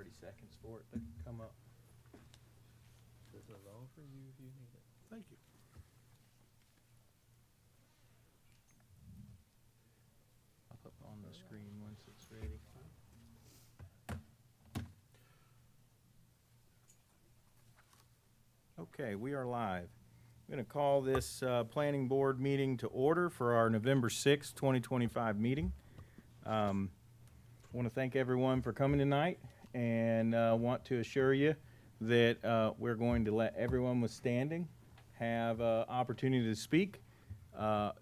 30 seconds for it to come up. This is all for you if you need it. Thank you. Pop up on the screen once it's ready. Okay, we are live. I'm going to call this planning board meeting to order for our November 6th, 2025 meeting. I want to thank everyone for coming tonight and want to assure you that we're going to let everyone with standing have opportunity to speak.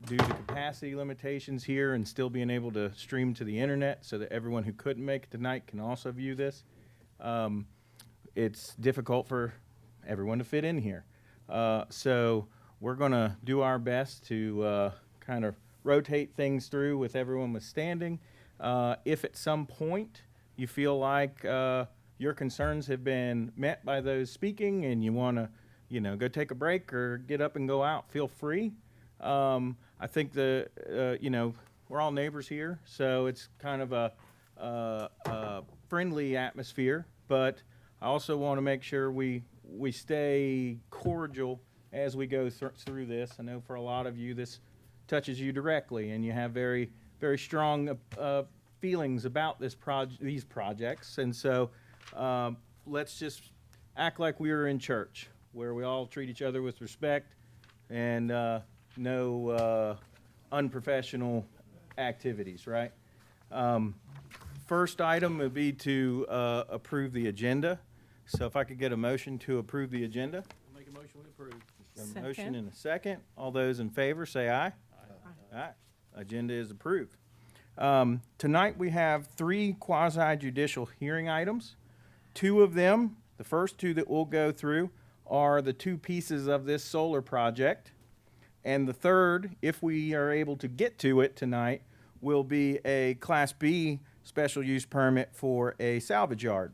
Due to capacity limitations here and still being able to stream to the internet so that everyone who couldn't make it tonight can also view this. It's difficult for everyone to fit in here. So we're going to do our best to kind of rotate things through with everyone with standing. If at some point you feel like your concerns have been met by those speaking and you want to, go take a break or get up and go out, feel free. I think we're all neighbors here, so it's kind of a friendly atmosphere, but I also want to make sure we stay cordial as we go through this. I know for a lot of you, this touches you directly, and you have very, very strong feelings about these projects, and so let's just act like we were in church, where we all treat each other with respect and no unprofessional activities, right? First item would be to approve the agenda. So if I could get a motion to approve the agenda. I'll make a motion we approve. A motion and a second. All those in favor say aye. Aye. Agenda is approved. Tonight we have 3 quasi-judicial hearing items. 2 of them, the first 2 that we'll go through, are the 2 pieces of this solar project. And the third, if we are able to get to it tonight, will be a Class B special use permit for a salvage yard.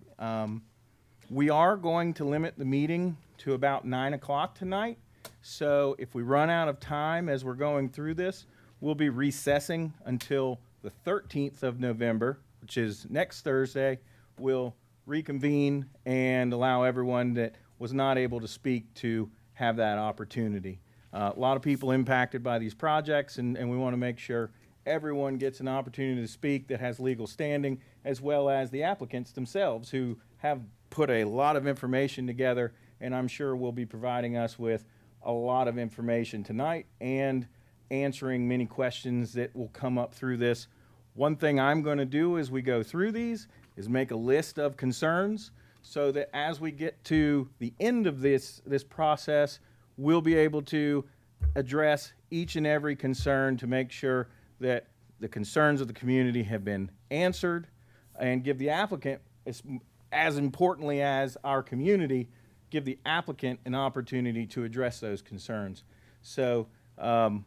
We are going to limit the meeting to about 9 o'clock tonight. So if we run out of time as we're going through this, we'll be recessing until the 13th of November, which is next Thursday. We'll reconvene and allow everyone that was not able to speak to have that opportunity. A lot of people impacted by these projects, and we want to make sure everyone gets an opportunity to speak that has legal standing, as well as the applicants themselves who have put a lot of information together, and I'm sure will be providing us with a lot of information tonight and answering many questions that will come up through this. One thing I'm going to do as we go through these is make a list of concerns so that as we get to the end of this process, we'll be able to address each and every concern to make sure that the concerns of the community have been answered and give the applicant, as importantly as our community, give the applicant an opportunity to address those concerns. So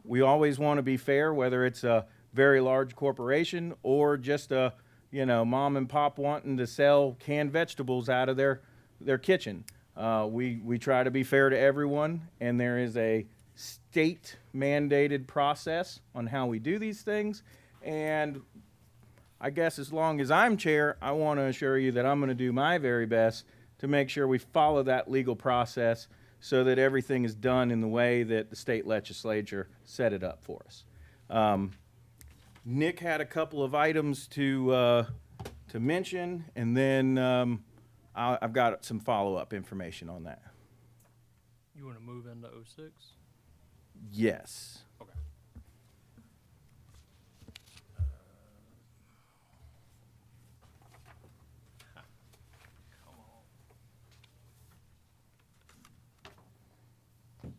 we always want to be fair, whether it's a very large corporation or just a mom and pop wanting to sell canned vegetables out of their kitchen. We try to be fair to everyone, and there is a state mandated process on how we do these things. And I guess as long as I'm chair, I want to assure you that I'm going to do my very best to make sure we follow that legal process so that everything is done in the way that the state legislature set it up for us. Nick had a couple of items to mention, and then I've got some follow-up information on that. You want to move into 06? Yes. Okay. Come on.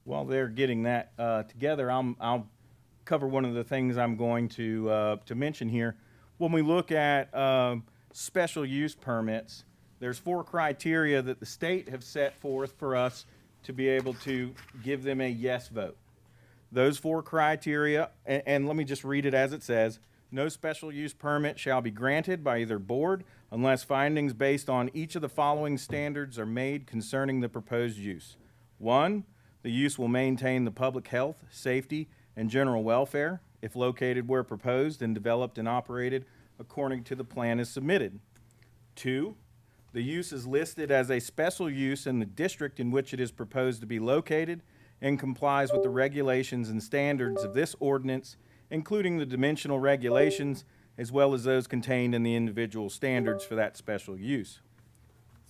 While they're getting that together, I'll cover one of the things I'm going to mention here. When we look at special use permits, there's 4 criteria that the state have set forth for us to be able to give them a yes vote. Those 4 criteria, and let me just read it as it says: no special use permit shall be granted by either board unless findings based on each of the following standards are made concerning the proposed use. 1, the use will maintain the public health, safety, and general welfare if located where proposed and developed and operated according to the plan as submitted. 2, the use is listed as a special use in the district in which it is proposed to be located and complies with the regulations and standards of this ordinance, including the dimensional regulations as well as those contained in the individual standards for that special use.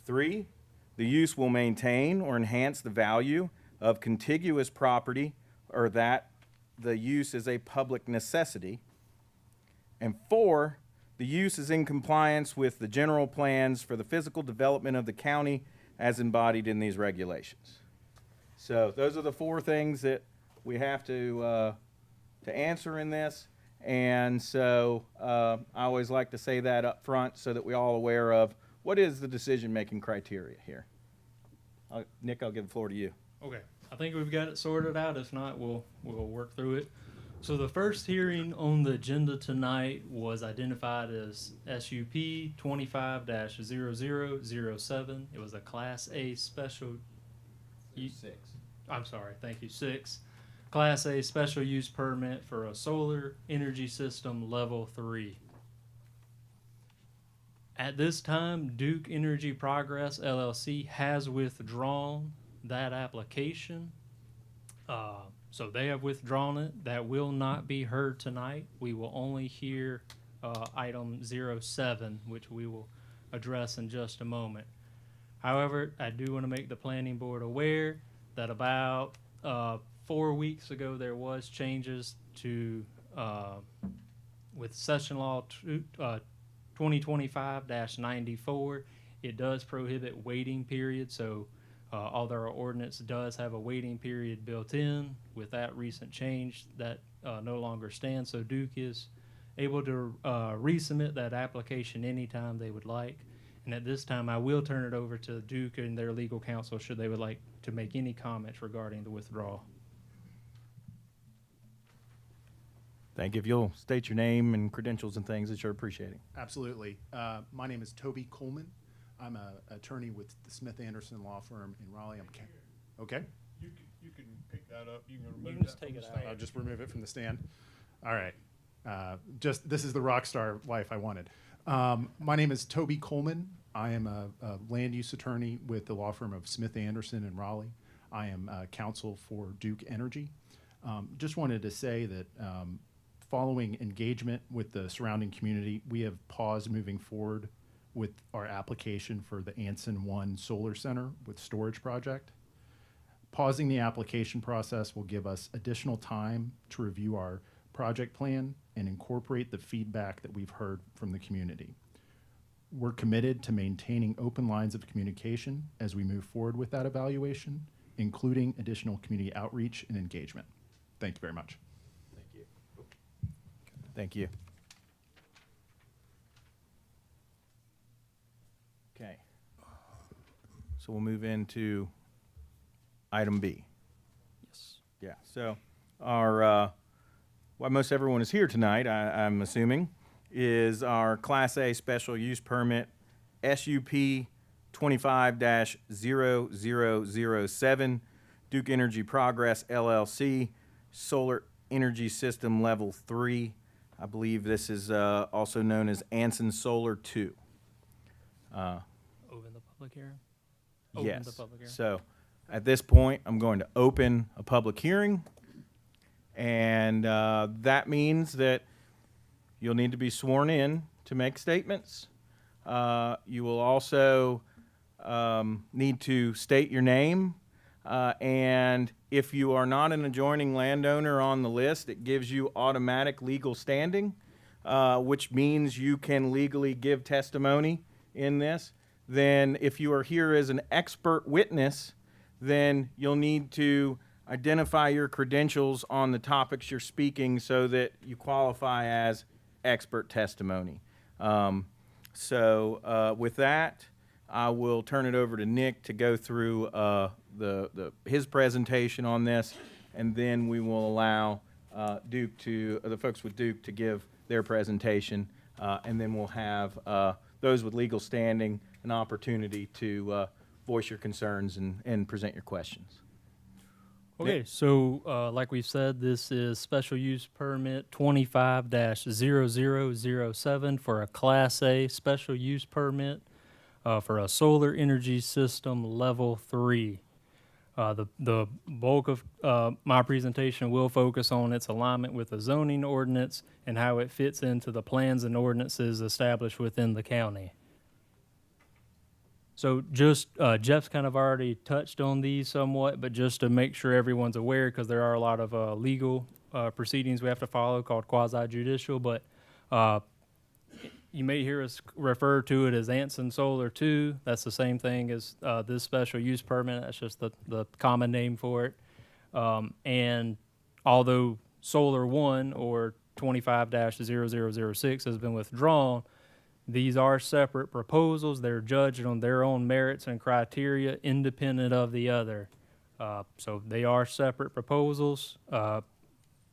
3, the use will maintain or enhance the value of contiguous property or that the use is a public necessity. And 4, the use is in compliance with the general plans for the physical development of the county as embodied in these regulations. So those are the 4 things that we have to answer in this. And so I always like to say that up front so that we're all aware of what is the decision-making criteria here. Nick, I'll give the floor to you. Okay, I think we've got it sorted out. If not, we'll work through it. So the first hearing on the agenda tonight was identified as SUP 25-0007. It was a Class A special. 6. I'm sorry, thank you. 6, Class A special use permit for a solar energy system level 3. At this time, Duke Energy Progress LLC has withdrawn that application. So they have withdrawn it. That will not be heard tonight. We will only hear item 07, which we will address in just a moment. However, I do want to make the planning board aware that about 4 weeks ago there was changes to with session law 2025-94. It does prohibit waiting period, so although our ordinance does have a waiting period built in, with that recent change that no longer stands. So Duke is able to resubmit that application anytime they would like. And at this time, I will turn it over to Duke and their legal counsel should they would like to make any comments regarding the withdrawal. Thank you. If you'll state your name and credentials and things, it's sure appreciating. Absolutely. My name is Toby Coleman. I'm an attorney with the Smith Anderson Law Firm in Raleigh. Okay. You can pick that up. You can remove can just that take from it the out. stand. I'll just remove it from the stand. All right. This is the rock star life I wanted. My name is Toby Coleman. I am a land use attorney with the law firm of Smith Anderson in Raleigh. I am counsel for Duke Energy. Just wanted to say that following engagement with the surrounding community, we have paused moving forward with our application for the Anson 1 Solar Center with storage project. Pausing the application process will give us additional time to review our project plan and incorporate the feedback that we've heard from the community. We're committed to maintaining open lines of communication as we move forward with that evaluation, including additional community outreach and engagement. Thank you very much. Thank you. Okay. So we'll move into item B. Yes. Yeah, so our, why most everyone is here tonight, I'm assuming, is our Class A Special Use Permit, SUP 25-0007, Duke Energy Progress LLC, Solar Energy System Level 3. I believe this is also known as Anson Solar 2. Open the public hearing? Open Yes. the public hearing. So at this point, I'm going to open a public hearing. And that means that you'll need to be sworn in to make statements. You will also need to state your name. And if you are not an adjoining landowner on the list, it gives you automatic legal standing, which means you can legally give testimony in this. Then if you are here as an expert witness, then you'll need to identify your credentials on the topics you're speaking so that you qualify as expert testimony. With that, I will turn it over to Nick to go through his presentation on this, and then we will allow the folks with Duke to give their presentation, and then we'll have those with legal standing an opportunity to voice your concerns and present your questions. Okay, so like we've said, this is special use permit 25-0007 for a Class A special use permit for a solar energy system level 3. The bulk of my presentation will focus on its alignment with the zoning ordinance and how it fits into the plans and ordinances established within the county. So just, Jeff's kind of already touched on these somewhat, but just to make sure everyone's aware, because there are a lot of legal proceedings we have to follow called quasi-judicial, but you may hear us refer to it as Anson Solar 2. That's the same thing as this special use permit. That's just the common name for it. And although Solar 1 or 25-0006 has been withdrawn, these are separate proposals. They're judged on their own merits and criteria, independent of the other. So they are separate proposals,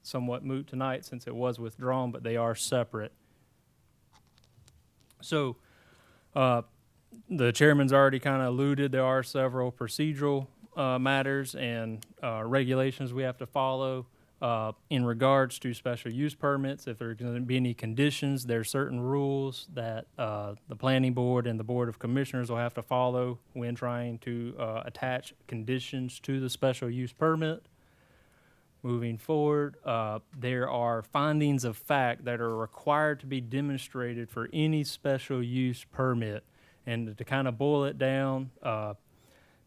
somewhat moot tonight since it was withdrawn, but they are separate. So the chairman's already kind of alluded, there are several procedural matters and regulations we have to follow. In regards to special use permits, if there are going to be any conditions, there are certain rules that the planning board and the board of commissioners will have to follow when trying to attach conditions to the special use permit. Moving forward, there are findings of fact that are required to be demonstrated for any special use permit. And to kind of boil it down,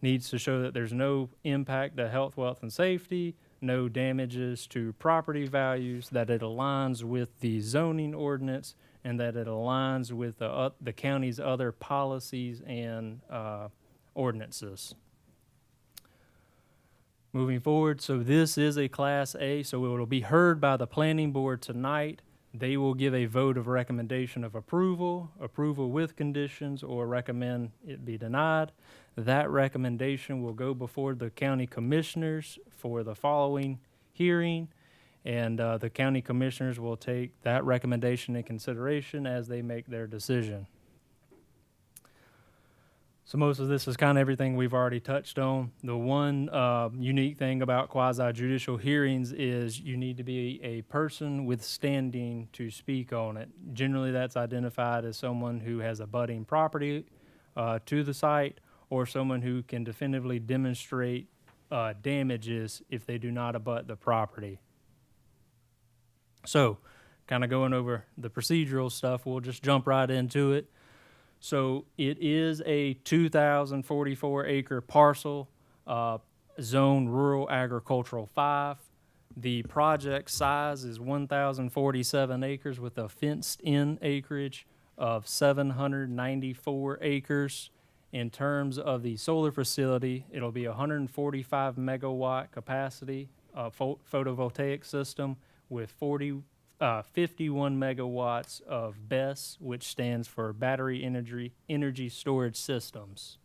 needs to show that there's no impact to health, wealth, and safety, no damages to property values, that it aligns with the zoning ordinance, and that it aligns with the county's other policies and ordinances. Moving forward, so this is a Class A, so it will be heard by the planning board tonight. They will give a vote of recommendation of approval with conditions, or recommend it be denied. That recommendation will go before the county commissioners for the following hearing, and the county commissioners will take that recommendation in consideration as they make their decision. So most of this is kind of everything we've already touched on. The one unique thing about quasi-judicial hearings is you need to be a person with standing to speak on it. Generally, that's identified as someone who has abutting property to the site, or someone who can definitively demonstrate damages if they do not abut the property. So, kind of going over the procedural stuff, we'll just jump right into it. So it is a 2,044 acre parcel, zone rural agricultural 5. The project size is 1,047 acres with a fenced in acreage of 794 acres. In terms of the solar facility, it'll be a 145 megawatt capacity photovoltaic system with 51 megawatts of BESS, which stands for Battery Energy Storage Systems.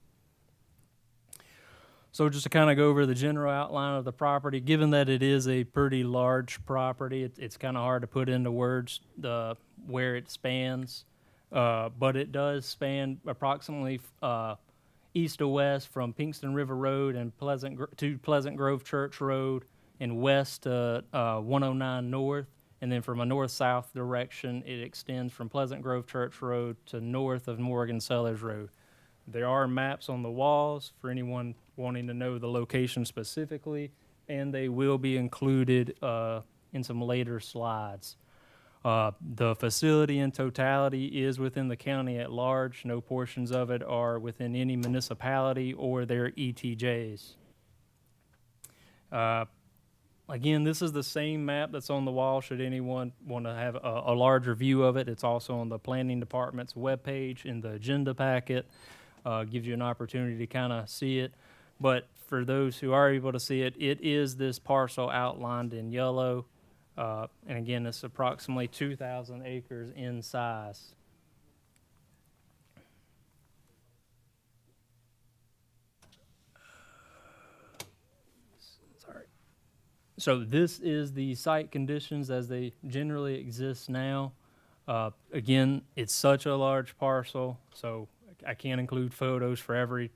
So just to kind of go over the general outline of the property, given that it is a pretty large property, it's kind of hard to put into words where it spans, but it does span approximately east to west from Pinkston River Road and to Pleasant Grove Church Road, and west to 109 North. And then from a north-south direction, it extends from Pleasant Grove Church Road to north of Morgan Sellers Road. There are maps on the walls for anyone wanting to know the location specifically, and they will be included in some later slides. The facility in totality is within the county at large. No portions of it are within any municipality or their ETJs. Again, this is the same map that's on the wall should anyone want to have a larger view of it. It's also on the planning department's webpage in the agenda packet. Gives you an opportunity to kind of see it. But for those who are able to see it, it is this parcel outlined in yellow. And again, it's approximately 2,000 acres in size. So this is the site conditions as they generally exist now. Again, it's such a large parcel, so I can't include photos for every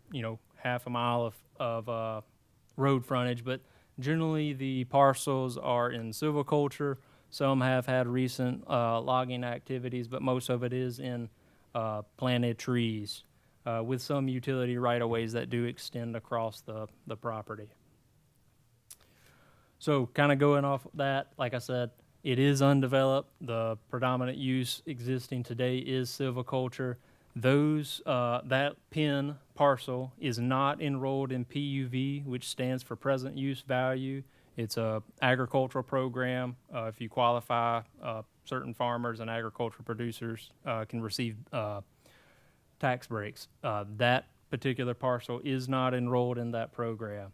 half a mile of road frontage, but Generally, the parcels are in silviculture. Some have had recent logging activities, but most of it is in planted trees, with some utility right-of-ways that do extend across the property. So kind of going off that, like I said, it is undeveloped. The predominant use existing today is silviculture. That PIN parcel is not enrolled in PUV, which stands for present use value. It's a agricultural program. If you qualify, certain farmers and agricultural producers can receive tax breaks. That particular parcel is not enrolled in that program.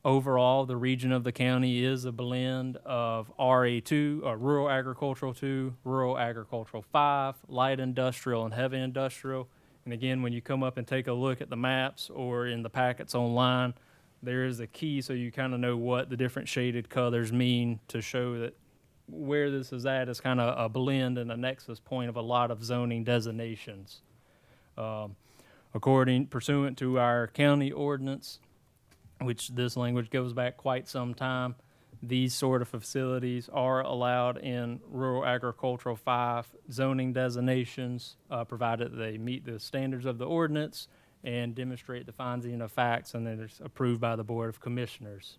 Overall, the region of the county is a blend of RA2, Rural Agricultural 2, Rural Agricultural 5, Light Industrial, and Heavy Industrial. And again, when you come up and take a look at the maps or in the packets online, there is a key so you kind of know what the different shaded colors mean to show that where this is at is kind of a blend and a nexus point of a lot of zoning designations. Pursuant to our county ordinance, which this language goes back quite some time, these sort of facilities are allowed in Rural Agricultural 5 zoning designations, provided that they meet the standards of the ordinance and demonstrate the finding of facts, and then it's approved by the Board of Commissioners.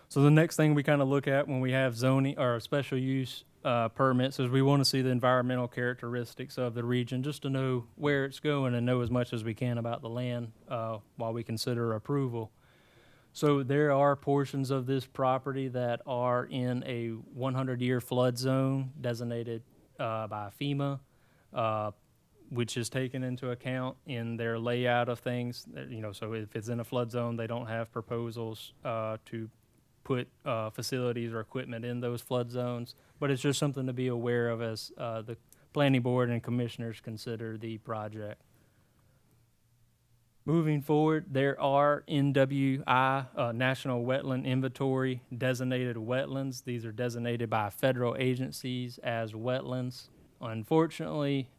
So the next thing we kind of look at when we have zoning or special use permits is we want to see the environmental characteristics of the region, just to know where it's going and know as much as we can about the land while we consider approval. So there are portions of this property that are in a 100-year flood zone designated by FEMA, which is taken into account in their layout of things. So if it's in a flood zone, they don't have proposals to put facilities or equipment in those flood zones, but it's just something to be aware of as the planning board and commissioners consider the project. Moving forward, there are NWI, National Wetland Inventory, designated wetlands. These are designated by federal agencies as wetlands. Unfortunately,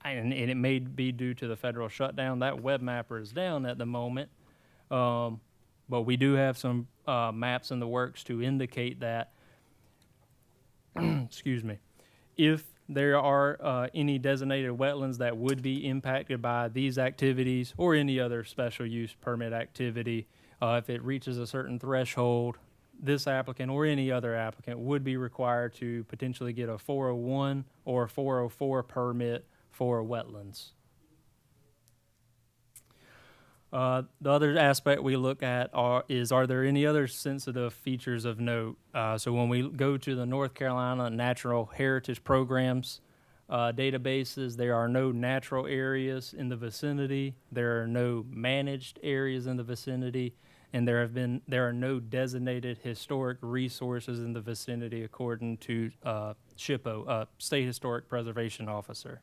and it may be due to the federal shutdown, that web mapper is down at the moment. But we do have some maps in the works to indicate that, excuse me, if there are any designated wetlands that would be impacted by these activities or any other special use permit activity, if it reaches a certain threshold, this applicant or any other applicant would be required to potentially get a 401 or 404 permit for wetlands. The other aspect we look at are there any other sensitive features of note? So when we go to the North Carolina Natural Heritage Programs databases, there are no natural areas in the vicinity, there are no managed areas in the vicinity, and there are no designated historic resources in the vicinity according to SHPO, State Historic Preservation Officer.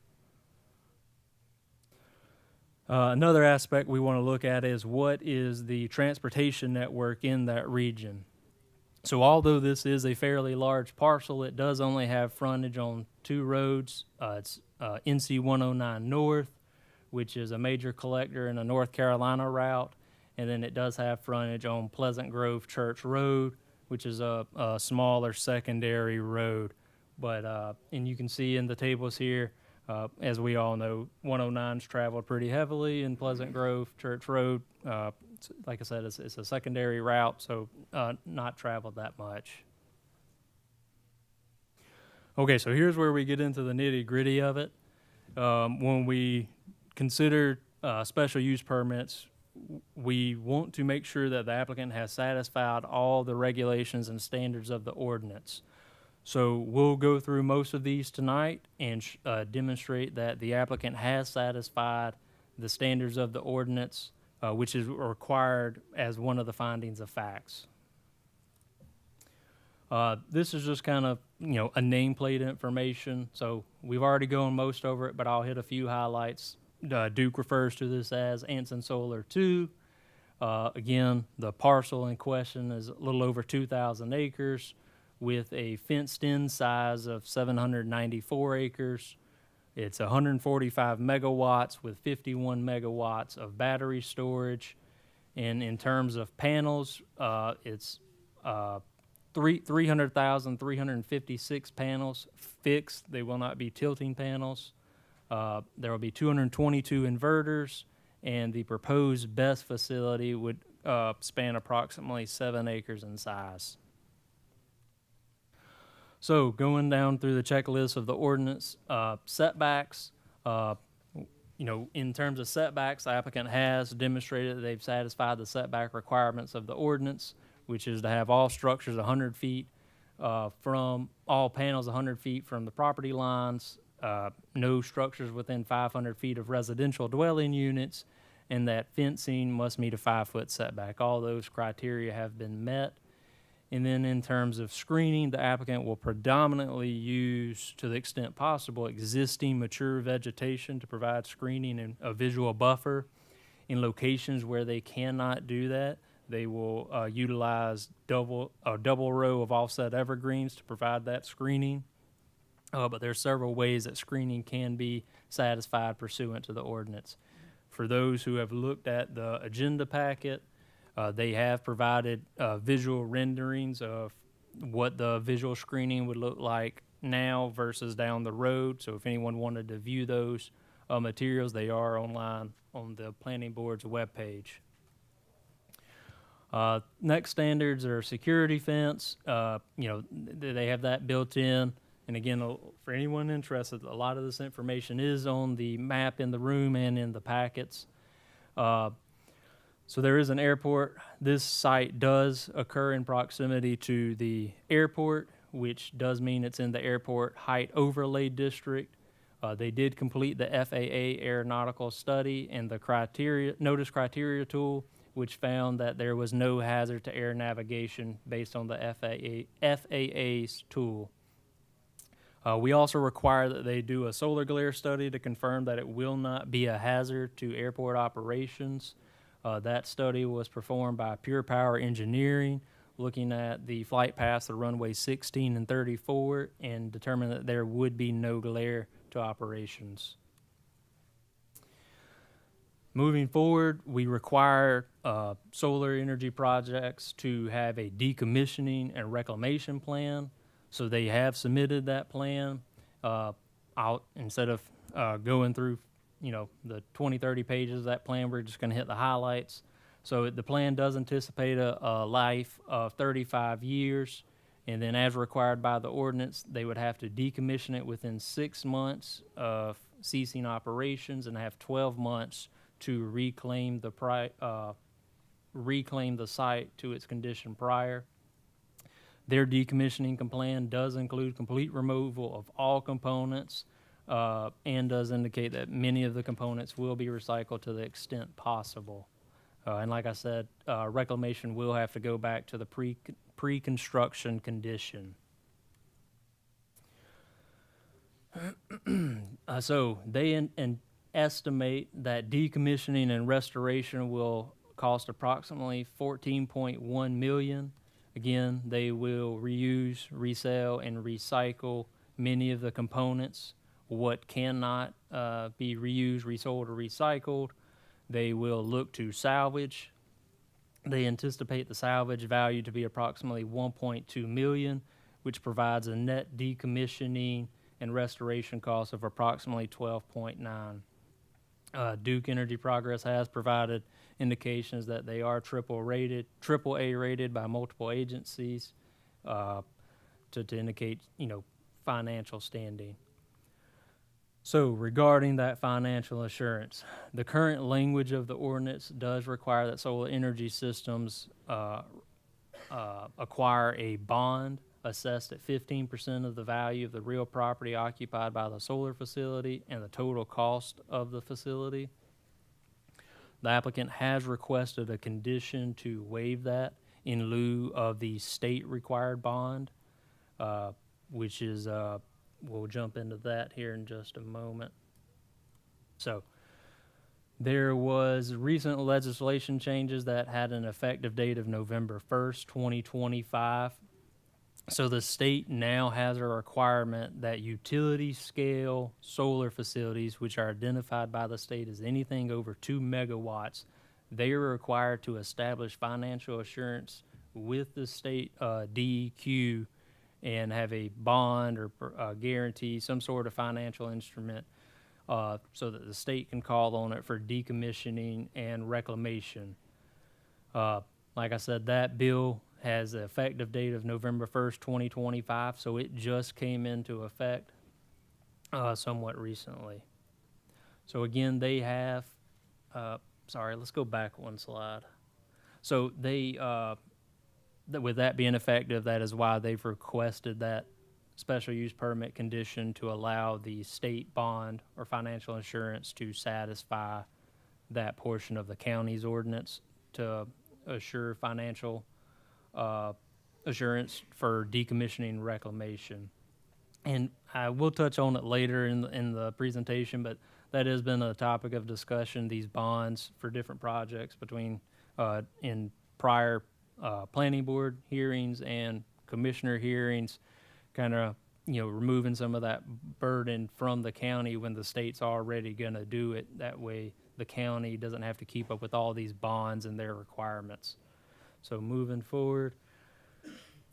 Another aspect we want to look at is what is the transportation network in that region. So although this is a fairly large parcel, it does only have frontage on 2 roads. It's NC 109 North, which is a major collector in a North Carolina route, and then it does have frontage on Pleasant Grove Church Road, which is a smaller secondary road. But and you can see in the tables here, as we all know, 109's traveled pretty heavily in Pleasant Grove Church Road. Like I said, it's a secondary route, so not traveled that much. Okay, so here's where we get into the nitty-gritty of it. When we consider special use permits, we want to make sure that the applicant has satisfied all the regulations and standards of the ordinance. So we'll go through most of these tonight and demonstrate that the applicant has satisfied the standards of the ordinance, which is required as one of the findings of facts. This is just kind of, a nameplate information. So we've already gone most over it, but I'll hit a few highlights. Duke refers to this as Anson Solar 2. Again, the parcel in question is a little over 2,000 acres. With a fenced-in size of 794 acres. It's 145 megawatts with 51 megawatts of battery storage. And in terms of panels, it's 300,356 panels fixed. They will not be tilting panels. There will be 222 inverters, and the proposed BESS facility would span approximately 7 acres in size. So going down through the checklist of the ordinance, setbacks, in terms of setbacks, the applicant has demonstrated that they've satisfied the setback requirements of the ordinance, which is to have all structures 100 feet from all panels 100 feet from the property lines, no structures within 500 feet of residential dwelling units, and that fencing must meet a 5-foot setback. All those criteria have been met. And then in terms of screening, the applicant will predominantly use, to the extent possible, existing mature vegetation to provide screening and a visual buffer. In locations where they cannot do that, they will utilize a double row of offset evergreens to provide that screening. But there are several ways that screening can be satisfied pursuant to the ordinance. For those who have looked at the agenda packet, they have provided visual renderings of what the visual screening would look like now versus down the road. So if anyone wanted to view those materials, they are online on the Planning Board's webpage. Next standards are security fence. They have that built in. And again, for anyone interested, a lot of this information is on the map in the room and in the packets. So there is an airport. This site does occur in proximity to the airport, which does mean it's in the airport height overlay district. They did complete the FAA aeronautical study and the notice criteria tool, which found that there was no hazard to air navigation based on the FAA's tool. We also require that they do a solar glare study to confirm that it will not be a hazard to airport operations. That study was performed by Pure Power Engineering, looking at the flight paths of runway 16 and 34, and determined that there would be no glare to operations. Moving forward, we require solar energy projects to have a decommissioning and reclamation plan. So they have submitted that plan. Instead of going through the 20, 30 pages of that plan, we're just going to hit the highlights. So the plan does anticipate a life of 35 years, and then as required by the ordinance, they would have to decommission it within 6 months of ceasing operations and have 12 months to reclaim the site to its condition prior. Their decommissioning plan does include complete removal of all components, and does indicate that many of the components will be recycled to the extent possible. And like I said, reclamation will have to go back to the pre-construction condition. So they estimate that decommissioning and restoration will cost approximately $14.1 million. Again, they will reuse, resell, and recycle many of the components. What cannot be reused, resold, or recycled, they will look to salvage. They anticipate the salvage value to be approximately $1.2 million, which provides a net decommissioning and restoration cost of approximately $12.9 million. Duke Energy Progress has provided indications that they are AAA rated by multiple agencies to indicate, financial standing. So regarding that financial assurance, the current language of the ordinance does require that solar energy systems acquire a bond assessed at 15% of the value of the real property occupied by the solar facility and the total cost of the facility. The applicant has requested a condition to waive that in lieu of the state required bond, which is, we'll jump into that here in just a moment. So there was recent legislation changes that had an effective date of November 1st, 2025. So the state now has a requirement that utility scale solar facilities, which are identified by the state as anything over 2 megawatts, they are required to establish financial assurance with the state DEQ and have a bond or guarantee, some sort of financial instrument, so that the state can call on it for decommissioning and reclamation. Like I said, that bill has the effective date of November 1st, 2025, so it just came into effect somewhat recently. So again, they have, sorry, let's go back one slide. So they, with that being effective, that is why they've requested that special use permit condition to allow the state bond or financial insurance to satisfy that portion of the county's ordinance to assure financial assurance for decommissioning and reclamation. And I will touch on it later in the presentation, but that has been a topic of discussion, these bonds for different projects between in prior planning board hearings and commissioner hearings, kind of, removing some of that burden from the county when the state's already going to do it. That way the county doesn't have to keep up with all these bonds and their requirements. So moving forward.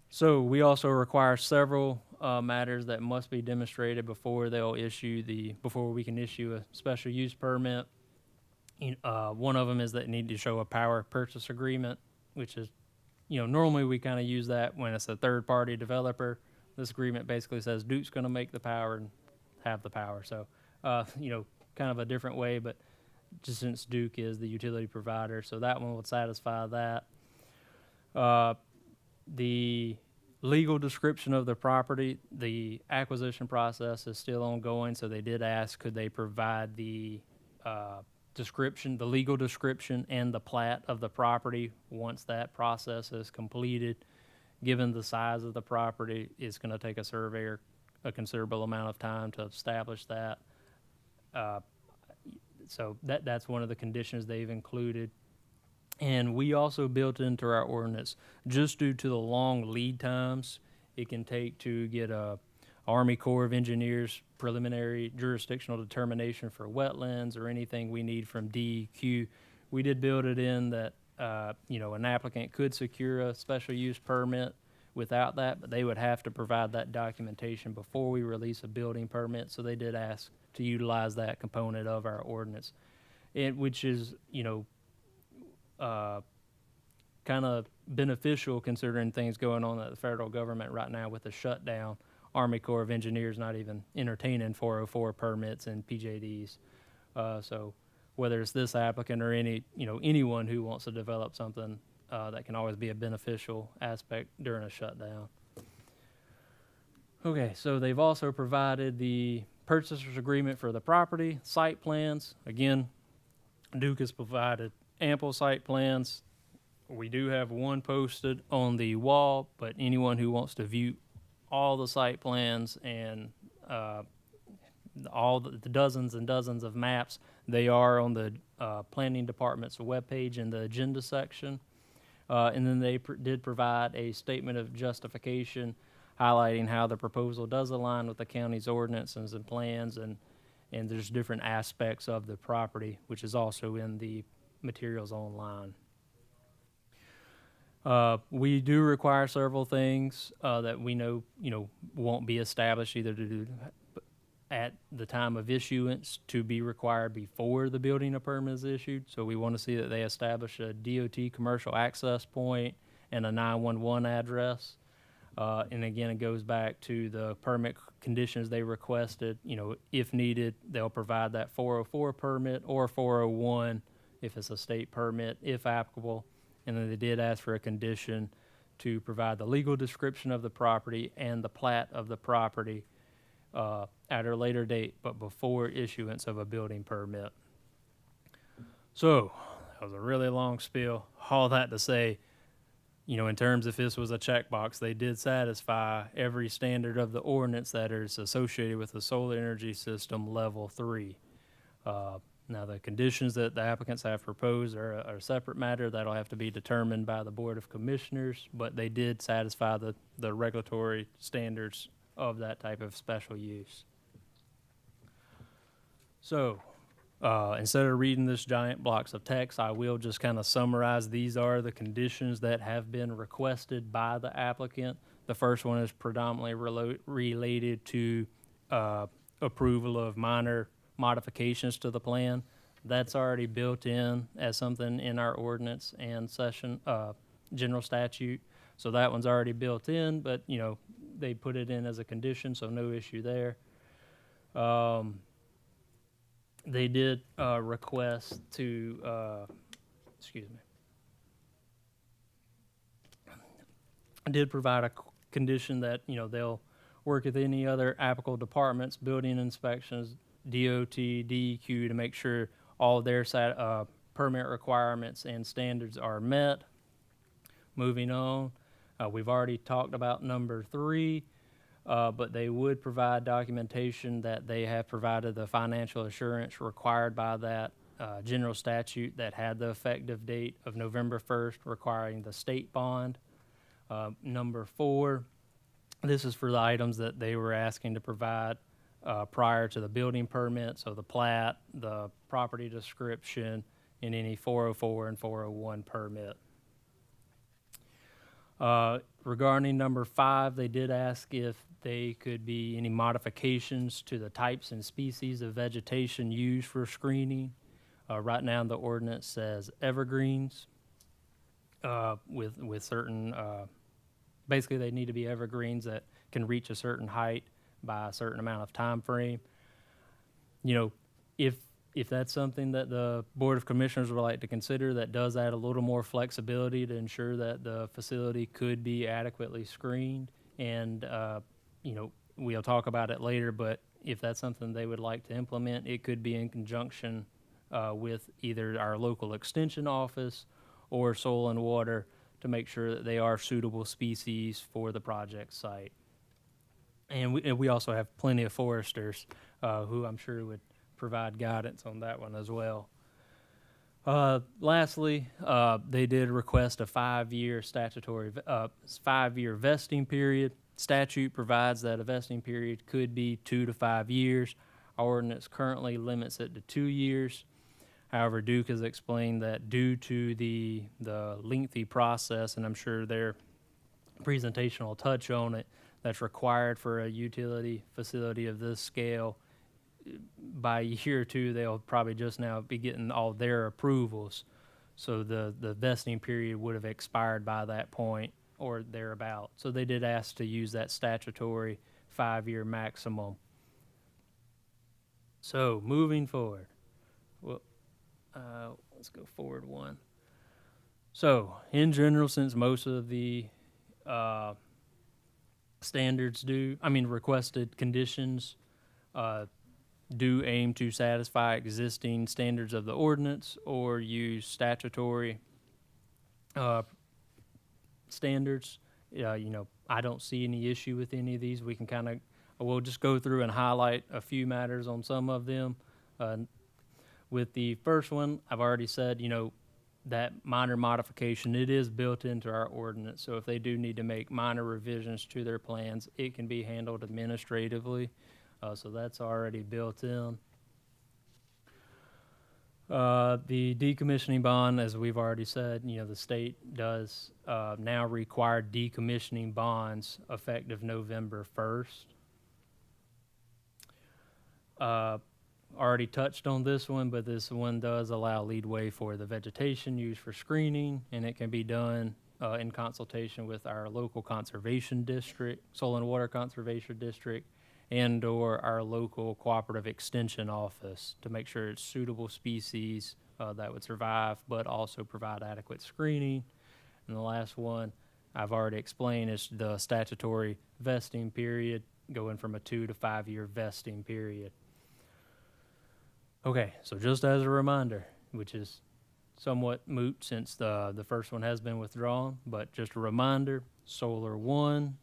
So we also require several matters that must be demonstrated before we can issue a special use permit. One of them is that you need to show a power purchase agreement, which is, normally we kind of use that when it's a third party developer. This agreement basically says Duke's going to make the power and have the power. So, kind of a different way, but just since Duke is the utility provider, so that one would satisfy that. The legal description of the property, the acquisition process is still ongoing, so they did ask, could they provide the description, the legal description and the plat of the property once that process is completed. Given the size of the property, it's going to take a surveyor a considerable amount of time to establish that. So that's one of the conditions they've included. And we also built into our ordinance, just due to the long lead times it can take to get a Army Corps of Engineers preliminary jurisdictional determination for wetlands or anything we need from DEQ. We did build it in that, an applicant could secure a special use permit without that, but they would have to provide that documentation before we release a building permit. So they did ask to utilize that component of our ordinance, which is, kind of beneficial considering things going on at the federal government right now with the shutdown. Army Corps of Engineers not even entertaining 404 permits and PJDs. So whether it's this applicant or anyone who wants to develop something, that can always be a beneficial aspect during a shutdown. Okay, so they've also provided the purchaser's agreement for the property, site plans. Again, Duke has provided ample site plans. We do have one posted on the wall, but anyone who wants to view all the site plans and all the dozens and dozens of maps, they are on the planning department's webpage in the agenda section. And then they did provide a statement of justification highlighting how the proposal does align with the county's ordinances and plans, and there's different aspects of the property, which is also in the materials online. We do require several things that we know, won't be established either to do at the time of issuance to be required before the building permit is issued. So we want to see that they establish a DOT commercial access point and a 911 address. And again, it goes back to the permit conditions they requested. If needed, they'll provide that 404 permit or 401 if it's a state permit, if applicable. And then they did ask for a condition to provide the legal description of the property and the plat of the property at a later date, but before issuance of a building permit. So that was a really long spiel. All that to say, in terms if this was a checkbox, they did satisfy every standard of the ordinance that is associated with the solar energy system level 3. Now, the conditions that the applicants have proposed are a separate matter that'll have to be determined by the Board of Commissioners, but they did satisfy the regulatory standards of that type of special use. So, Instead of reading this giant blocks of text, I will just kind of summarize. These are the conditions that have been requested by the applicant. The first one is predominantly related to approval of minor modifications to the plan. That's already built in as something in our ordinance and general statute. So that one's already built in, but they put it in as a condition, so no issue there. They did request to, excuse me, did provide a condition that, they'll work with any other applicable departments, building inspections, DOT, DEQ, to make sure all of their permit requirements and standards are met. Moving on, we've already talked about number 3. But they would provide documentation that they have provided the financial assurance required by that general statute that had the effective date of November 1st, requiring the state bond. Number 4, this is for the items that they were asking to provide prior to the building permit, so the plat, the property description, and any 404 and 401 permit. Regarding number 5, they did ask if they could be any modifications to the types and species of vegetation used for screening. Right now, the ordinance says evergreens with certain, basically they need to be evergreens that can reach a certain height by a certain amount of time frame. If that's something that the Board of Commissioners would like to consider, that does add a little more flexibility to ensure that the facility could be adequately screened. And, we'll talk about it later, but if that's something they would like to implement, it could be in conjunction with either our local extension office or Soil and Water to make sure that they are suitable species for the project site. And we also have plenty of foresters who I'm sure would provide guidance on that one as well. Lastly, they did request a 5-year statutory 5-year vesting period. Statute provides that a vesting period could be 2 to 5 years. Our ordinance currently limits it to 2 years. However, Duke has explained that due to the lengthy process, and I'm sure their presentation will touch on it, that's required for a utility facility of this scale, by a year or two, they'll probably just now be getting all their approvals. So the vesting period would have expired by that point or thereabout. So they did ask to use that statutory 5-year maximum. So moving forward, well, let's go forward one. So in general, since most of the requested conditions do aim to satisfy existing standards of the ordinance or use statutory standards, I don't see any issue with any of these. We can we'll just go through and highlight a few matters on some of them. With the first one, I've already said, that minor modification, it is built into our ordinance. So if they do need to make minor revisions to their plans, it can be handled administratively. So that's already built in. The decommissioning bond, as we've already said, the state does now require decommissioning bonds effective November 1st. Already touched on this one, but this one does allow leadway for the vegetation used for screening, and it can be done in consultation with our local conservation district, Soil and Water Conservation District, and or our local cooperative extension office to make sure it's suitable species that would survive, but also provide adequate screening. And the last one I've already explained is the statutory vesting period, going from a 2 to 5 year vesting period. Okay, so just as a reminder, which is somewhat moot since the first one has been withdrawn, but just a reminder, Solar 1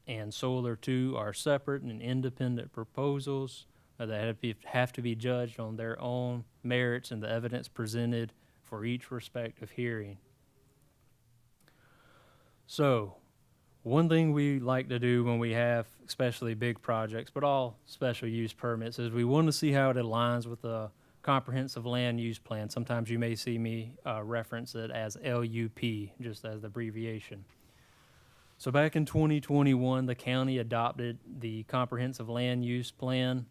and Solar 2 are separate and independent proposals that have to be judged on their own merits and the evidence presented for each respective hearing. So, one thing we like to do when we have especially big projects, but all special use permits, is we want to see how it aligns with the Comprehensive Land Use Plan. Sometimes you may see me reference it as LUP, just as the abbreviation. So back in 2021, the county adopted the Comprehensive Land Use Plan.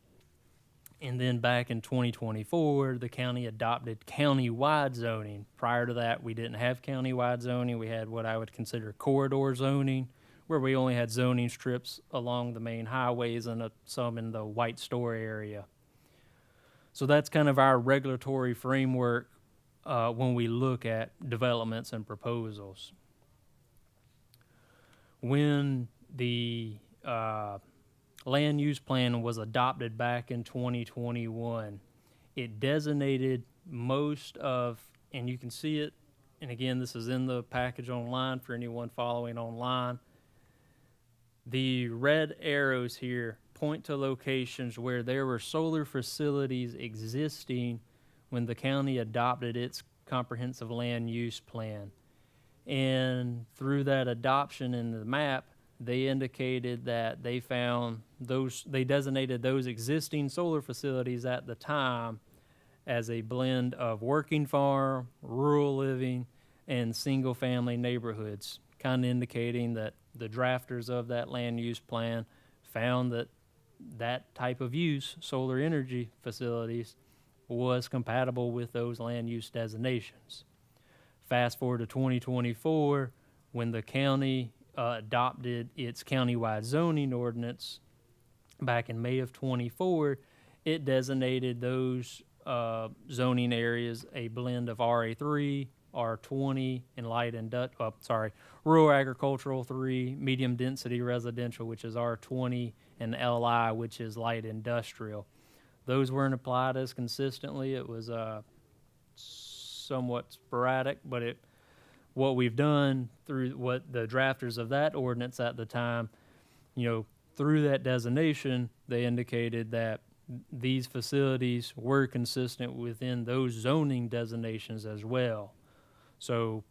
And then back in 2024, the county adopted county-wide zoning. Prior to that, we didn't have county-wide zoning. We had what I would consider corridor zoning, where we only had zoning strips along the main highways and some in the White Store area. So that's kind of our regulatory framework when we look at developments and proposals. When the land use plan was adopted back in 2021, it designated most of, and you can see it, and again, this is in the package online for anyone following online. The red arrows here point to locations where there were solar facilities existing when the county adopted its comprehensive land use plan. And through that adoption in the map, they indicated that they found they designated those existing solar facilities at the time as a blend of working farm, rural living, and single-family neighborhoods, kind of indicating that the drafters of that land use plan found that that type of use, solar energy facilities, was compatible with those land use designations. Fast forward to 2024, when the county adopted its countywide zoning ordinance back in May of 24, it designated those zoning areas a blend of RA3, R20, and rural agricultural 3, medium density residential, which is R20, and LI, which is light industrial. Those weren't applied as consistently. It was somewhat sporadic, but what we've done through what the drafters of that ordinance at the time, through that designation, they indicated that these facilities were consistent within those zoning designations as well. So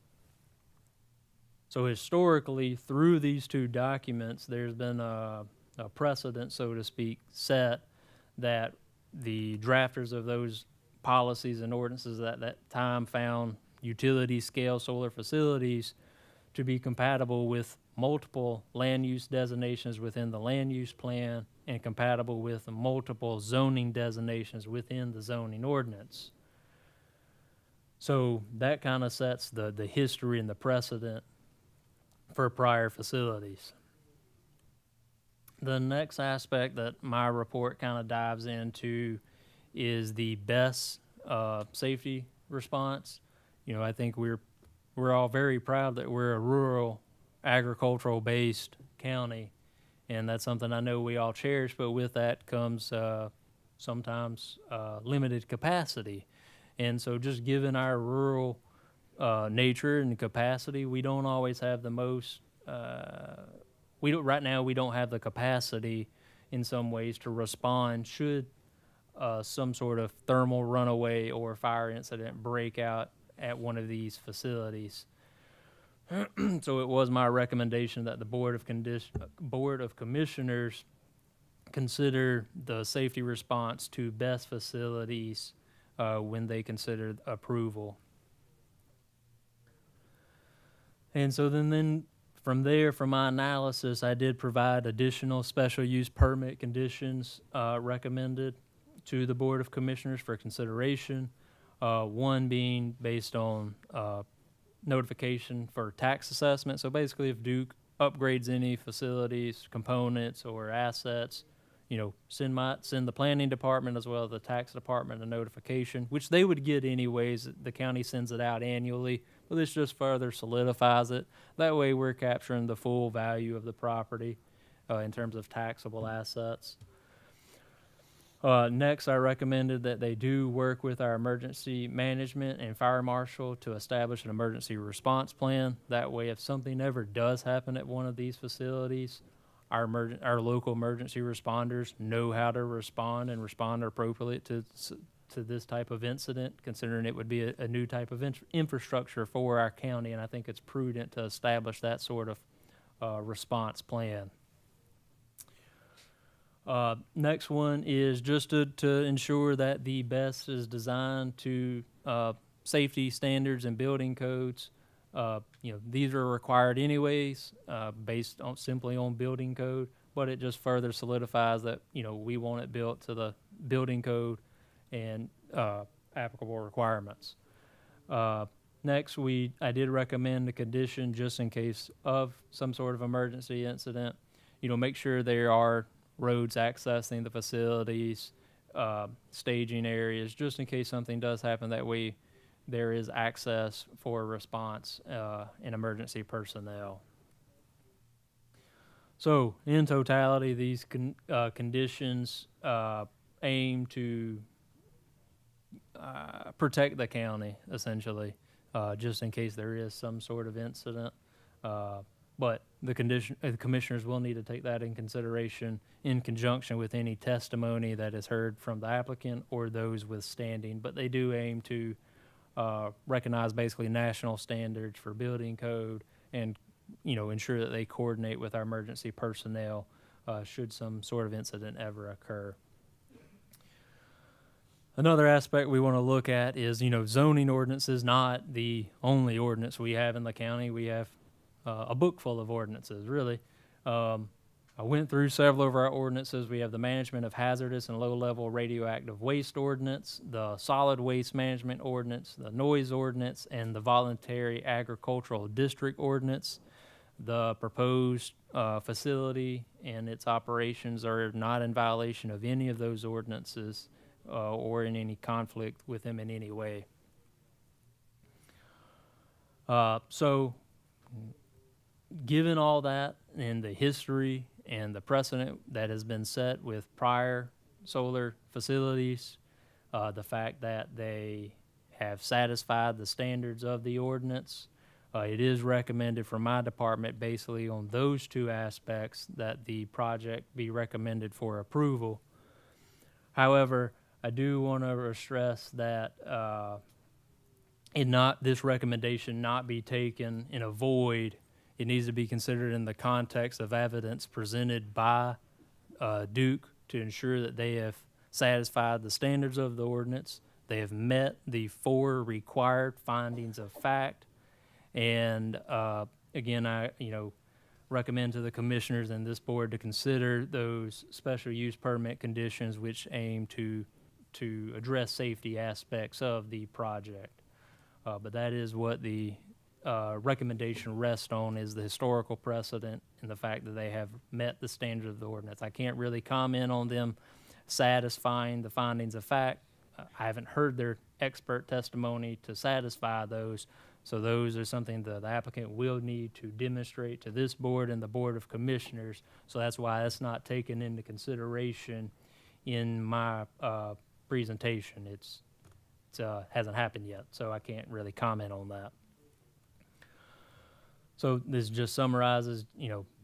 historically, through these two documents, there's been a precedent, so to speak, set that the drafters of those policies and ordinances at that time found utility scale solar facilities to be compatible with multiple land use designations within the land use plan and compatible with multiple zoning designations within the zoning ordinance. So that kind of sets the history and the precedent for prior facilities. The next aspect that my report kind of dives into is the best safety response. I think we're all very proud that we're a rural, agricultural-based county, and that's something I know we all cherish, but with that comes sometimes limited capacity. And so just given our rural nature and capacity, we don't always have the most, right now we don't have the capacity in some ways to respond should some sort of thermal runaway or fire incident break out at one of these facilities. So it was my recommendation that the Board of Commissioners consider the safety response to best facilities when they consider approval. And so then from there, from my analysis, I did provide additional special use permit conditions recommended to the Board of Commissioners for consideration. One being based on notification for tax assessment. So basically, if Duke upgrades any facilities, components, or assets, send the planning department as well as the tax department a notification, which they would get anyways. The county sends it out annually, but this just further solidifies it. That way, we're capturing the full value of the property in terms of taxable assets. Next, I recommended that they do work with our emergency management and fire marshal to establish an emergency response plan. That way, if something ever does happen at one of these facilities, our local emergency responders know how to respond and respond appropriately to this type of incident, considering it would be a new type of infrastructure for our county, and I think it's prudent to establish that sort of response plan. Next one is just to ensure that the BEST is designed to safety standards and building codes. These are required anyways, based on simply on building code, but it just further solidifies that, we want it built to the building code and applicable requirements. Next, I did recommend a condition just in case of some sort of emergency incident. Make sure there are roads accessing the facilities, staging areas, just in case something does happen. That way, there is access for response and emergency personnel. So, in totality, these conditions aim to protect the county, essentially, just in case there is some sort of incident. But the commissioners will need to take that in consideration in conjunction with any testimony that is heard from the applicant or those withstanding. But they do aim to recognize basically national standards for building code and, ensure that they coordinate with our emergency personnel should some sort of incident ever occur. Another aspect we want to look at is, zoning ordinance is not the only ordinance we have in the county. We have a book full of ordinances, really. I went through several of our ordinances. We have the management of hazardous and low-level radioactive waste ordinance, the solid waste management ordinance, the noise ordinance, and the voluntary agricultural district ordinance. The proposed facility and its operations are not in violation of any of those ordinances or in any conflict with them in any way. So, given all that and the history and the precedent that has been set with prior solar facilities, the fact that they have satisfied the standards of the ordinance, it is recommended from my department basically on those two aspects that the project be recommended for approval. However, I do want to stress that this recommendation not be taken in a void. It needs to be considered in the context of evidence presented by Duke to ensure that they have satisfied the standards of the ordinance. They have met the 4 required findings of fact. And again, I recommend to the commissioners and this board to consider those special use permit conditions which aim to address safety aspects of the project. But that is what the recommendation rests on, is the historical precedent and the fact that they have met the standards of the ordinance. I can't really comment on them satisfying the findings of fact. I haven't heard their expert testimony to satisfy those, so those are something that the applicant will need to demonstrate to this board and the Board of Commissioners. So that's why it's not taken into consideration in my presentation. It hasn't happened yet, so I can't really comment on that. So this just summarizes,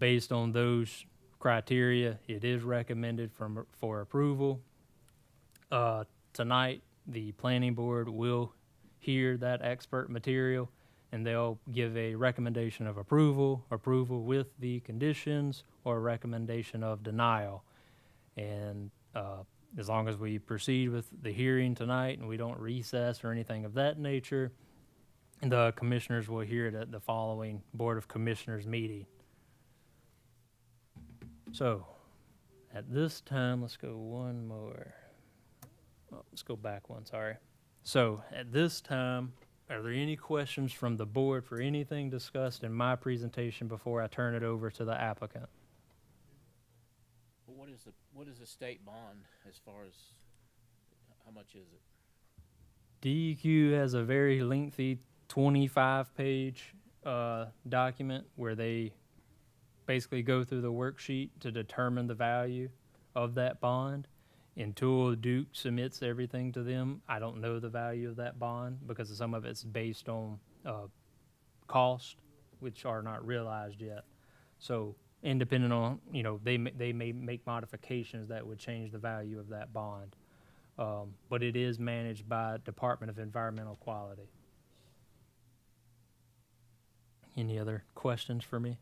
based on those criteria, it is recommended for approval. Tonight, the planning board will hear that expert material, and they'll give a recommendation of approval with the conditions, or a recommendation of denial. And as long as we proceed with the hearing tonight and we don't recess or anything of that nature, the commissioners will hear it at the following Board of Commissioners meeting. So, at this time, let's go one more. Let's go back one, sorry. So, at this time, are there any questions from the board for anything discussed in my presentation before I turn it over to the applicant? What is the state bond as far as how much is it? DEQ has a very lengthy 25-page document where they basically go through the worksheet to determine the value of that bond. Until Duke submits everything to them, I don't know the value of that bond because some of it's based on cost, which are not realized yet. So, independent on, they may make modifications that would change the value of that bond. But it is managed by Department of Environmental Quality. Any other questions for me?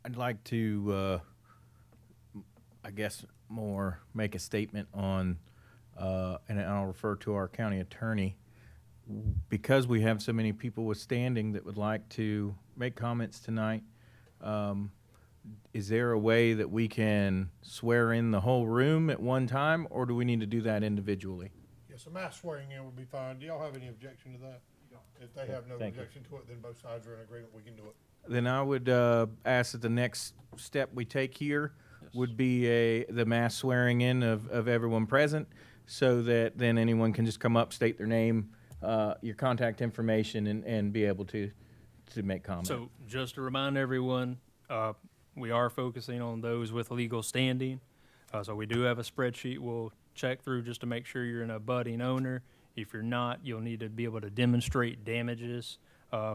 I'd like to I guess, more make a statement on, and I'll refer to our county attorney, because we have so many people with standing that would like to make comments tonight. Is there a way that we can swear in the whole room at one time, or do we need to do that individually? Yes, a mass swearing in would be fine. Do y'all have any objection to that? If they have no Thank you. objection to it, then both sides are in agreement, we can do it. Then I would ask that the next step we take here would be the mass swearing in of everyone present, so that then anyone can just come up, state their name, your contact information, and be able to make comment. So just to remind everyone, we are focusing on those with legal standing. So we do have a spreadsheet we'll check through just to make sure you're an abutting owner. If you're not, you'll need to be able to demonstrate damages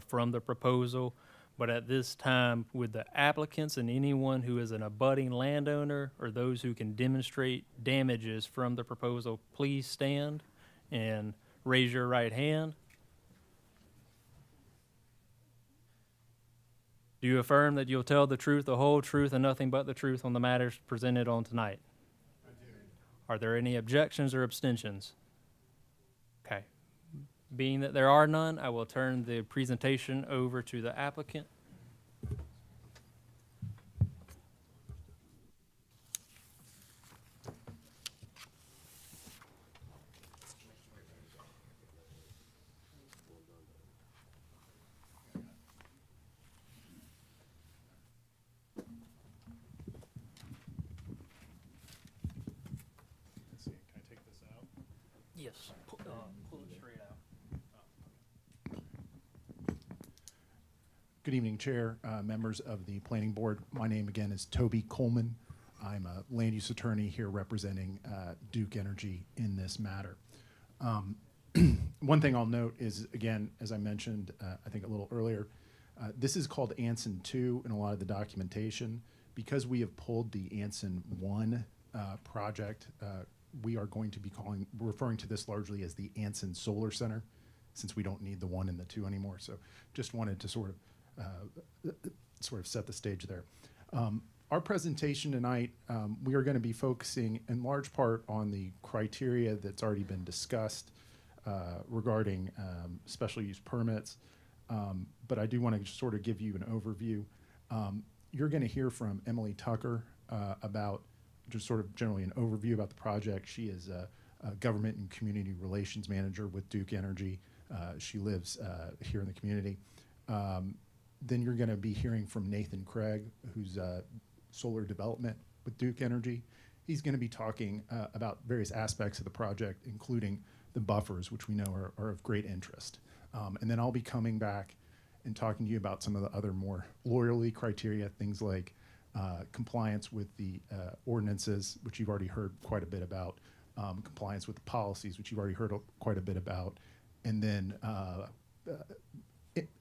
from the proposal. But at this time, with the applicants and anyone who is an abutting landowner or those who can demonstrate damages from the proposal, please stand and raise your right hand. Do you affirm that you'll tell the truth, the whole truth, and nothing but the truth on the matters presented on tonight? I do. Are there any objections or abstentions? Okay. Being that there are none, I will turn the presentation over to the applicant. Let's see, can I take this out? Yes. Pull it straight out. Good evening, Chair, members of the Planning Board. My name again is Toby Coleman. I'm a land use attorney here representing Duke Energy in this matter. One thing I'll note is, again, as I mentioned, I think a little earlier, this is called Anson 2 in a lot of the documentation. Because we have pulled the Anson 1 project, we are going to be referring to this largely as the Anson Solar Center, since we don't need the 1 and the 2 anymore. So just wanted to sort of set the stage there. Our presentation tonight, we are going to be focusing in large part on the criteria that's already been discussed regarding special use permits. But I do want to just sort of give you an overview. You're going to hear from Emily Tucker about just sort of generally an overview about the project. She is a government and community relations manager with Duke Energy. She lives here in the community. Then you're going to be hearing from Nathan Craig, who's solar development with Duke Energy. He's going to be talking about various aspects of the project, including the buffers, which we know are of great interest. And then I'll be coming back and talking to you about some of the other more loyalty criteria, things like compliance with the ordinances, which you've already heard quite a bit about, compliance with the policies, which you've already heard quite a bit about, and then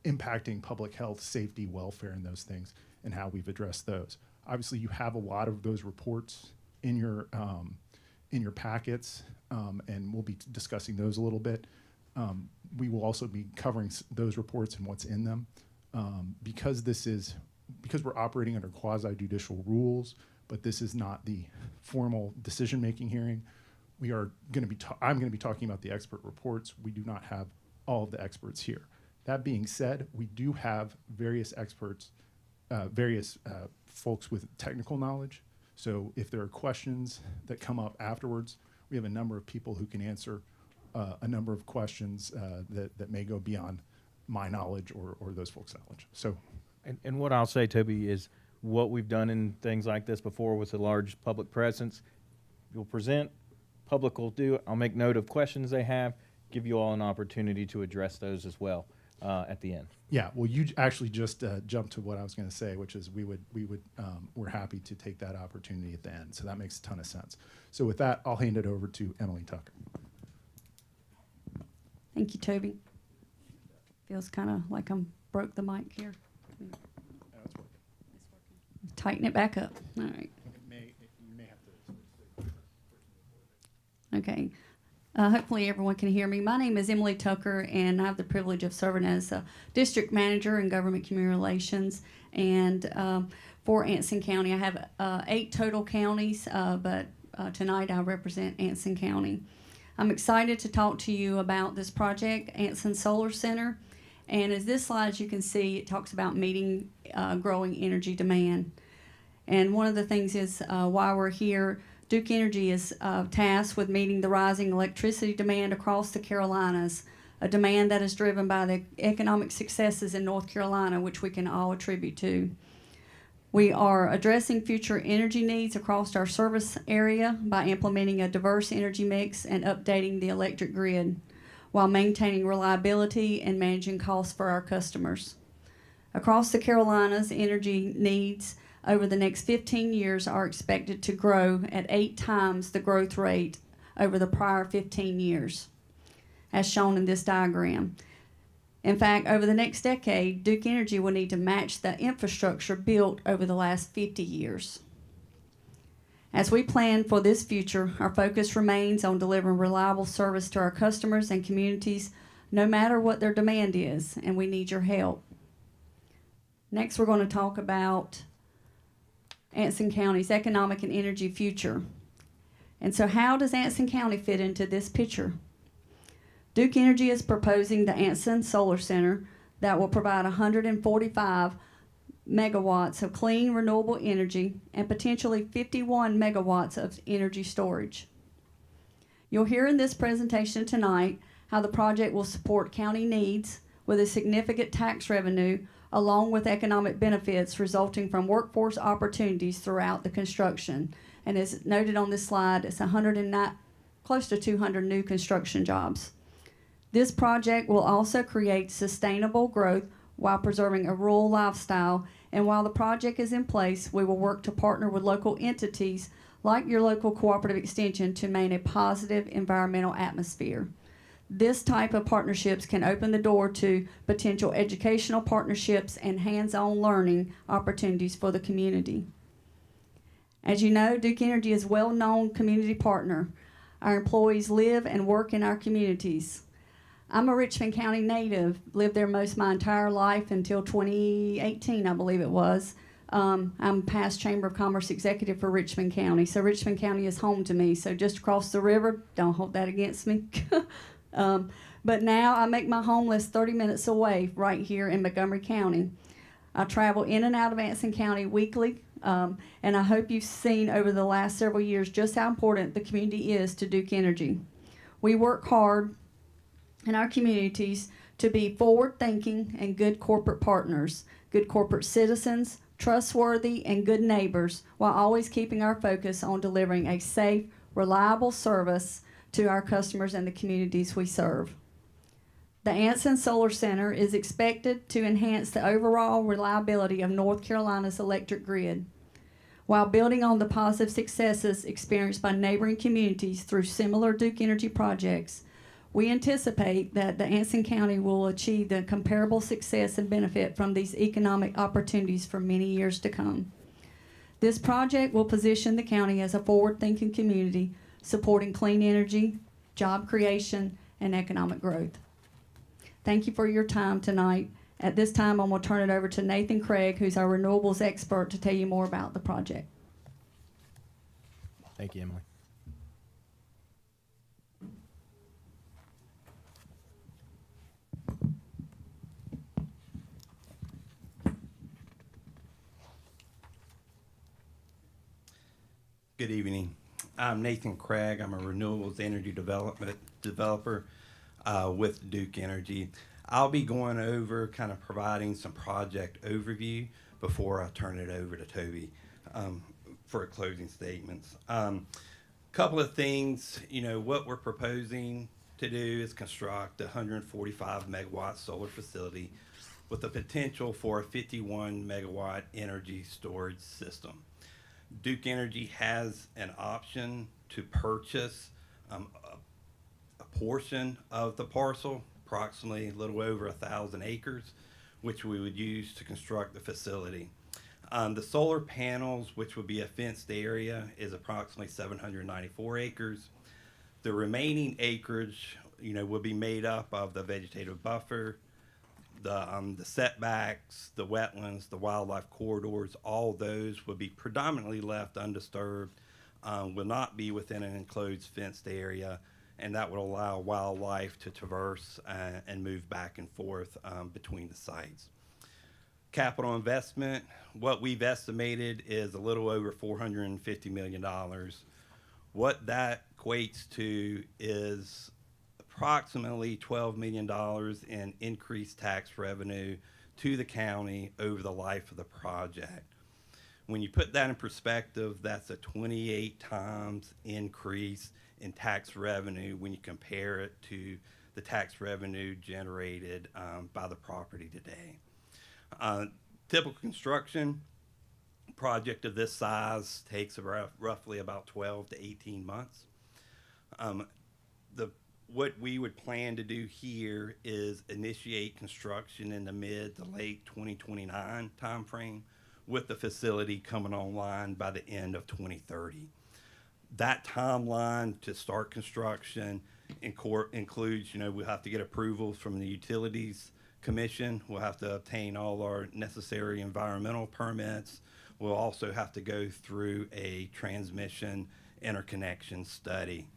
impacting public health, safety, welfare, and those things, and how we've addressed those. Obviously, you have a lot of those reports in your packets, and we'll be discussing those a little bit. We will also be covering those reports and what's in them. Because we're operating under quasi-judicial rules, but this is not the formal decision-making hearing. We are going to be. I'm going to be talking about the expert reports. We do not have all of the experts here. That being said, we do have various experts, folks with technical knowledge. So if there are questions that come up afterwards, we have a number of people who can answer a number of questions that may go beyond my knowledge or those folks' knowledge. So, And what I'll say, Toby, is what we've done in things like this before with a large public presence. You'll present, public will do it. I'll make note of questions they have, give you all an opportunity to address those as well at the end. yeah, well, you actually just jumped to what I was going to say, which is we're happy to take that opportunity at the end. So that makes a ton of sense. So with that, I'll hand it over to Emily Tucker. Thank you, Toby. Feels kind of like I'm broke the mic here. Tighten it back up. All right. You may have to. Okay. Hopefully everyone can hear me. My name is Emily Tucker, and I have the privilege of serving as a district manager in government community relations. And for Anson County. I have 8 total counties, but tonight I represent Anson County. I'm excited to talk to you about this project, Anson Solar Center. And as this slide, as you can see, it talks about meeting growing energy demand. And one of the things is while we're here, Duke Energy is tasked with meeting the rising electricity demand across the Carolinas, a demand that is driven by the economic successes in North Carolina, which we can all attribute to. We are addressing future energy needs across our service area by implementing a diverse energy mix and updating the electric grid, while maintaining reliability and managing costs for our customers. Across the Carolinas, energy needs over the next 15 years are expected to grow at 8 times the growth rate over the prior 15 years, as shown in this diagram. In fact, over the next decade, Duke Energy will need to match the infrastructure built over the last 50 years. As we plan for this future, our focus remains on delivering reliable service to our customers and communities, no matter what their demand is, and we need your help. Next, we're going to talk about Anson County's economic and energy future. And so how does Anson County fit into this picture? Duke Energy is proposing the Anson Solar Center that will provide 145 megawatts of clean, renewable energy and potentially 51 megawatts of energy storage. You'll hear in this presentation tonight how the project will support county needs with a significant tax revenue along with economic benefits resulting from workforce opportunities throughout the construction. And as noted on this slide, it's close to 200 new construction jobs. This project will also create sustainable growth while preserving a rural lifestyle. And while the project is in place, we will work to partner with local entities like your local cooperative extension to maintain a positive environmental atmosphere. This type of partnerships can open the door to potential educational partnerships and hands-on learning opportunities for the community. As you know, Duke Energy is a well-known community partner. Our employees live and work in our communities. I'm a Richmond County native, lived there most of my entire life until 2018, I believe it was. I'm past Chamber of Commerce executive for Richmond County, so Richmond County is home to me. So just across the river, don't hold that against me. But now I make my home less 30 minutes away right here in Montgomery County. I travel in and out of Anson County weekly, and I hope you've seen over the last several years just how important the community is to Duke Energy. We work hard in our communities to be forward-thinking and good corporate partners, good corporate citizens, trustworthy and good neighbors, while always keeping our focus on delivering a safe, reliable service to our customers and the communities we serve. The Anson Solar Center is expected to enhance the overall reliability of North Carolina's electric grid, while building on the positive successes experienced by neighboring communities through similar Duke Energy projects. We anticipate that the Anson County will achieve the comparable success and benefit from these economic opportunities for many years to come. This project will position the county as a forward-thinking community, supporting clean energy, job creation, and economic growth. Thank you for your time tonight. At this time, I'm going to turn it over to Nathan Craig, who's our renewables expert, to tell you more about the project. Thank you, Emily. Good evening. I'm Nathan Craig. I'm a renewables energy developer with Duke Energy. I'll be going over kind of providing some project overview before I turn it over to Toby for closing statements. Couple of things, what we're proposing to do is construct a 145 megawatt solar facility with the potential for a 51 megawatt energy storage system. Duke Energy has an option to purchase a portion of the parcel, approximately a little over 1,000 acres, which we would use to construct the facility. The solar panels, which would be a fenced area, is approximately 794 acres. The remaining acreage, will be made up of the vegetative buffer, the setbacks, the wetlands, the wildlife corridors, all those would be predominantly left undisturbed, will not be within an enclosed fenced area, and that would allow wildlife to traverse and move back and forth between the sites. Capital investment, what we've estimated is a little over $450 million. What that equates to is approximately $12 million in increased tax revenue to the county over the life of the project. When you put that in perspective, that's a 28 times increase in tax revenue when you compare it to the tax revenue generated by the property today. Typical construction project of this size takes roughly about 12 to 18 months. What we would plan to do here is initiate construction in the mid to late 2029 timeframe, with the facility coming online by the end of 2030. That timeline to start construction includes, we'll have to get approval from the Utilities Commission. We'll have to obtain all our necessary environmental permits. We'll also have to go through a transmission interconnection study.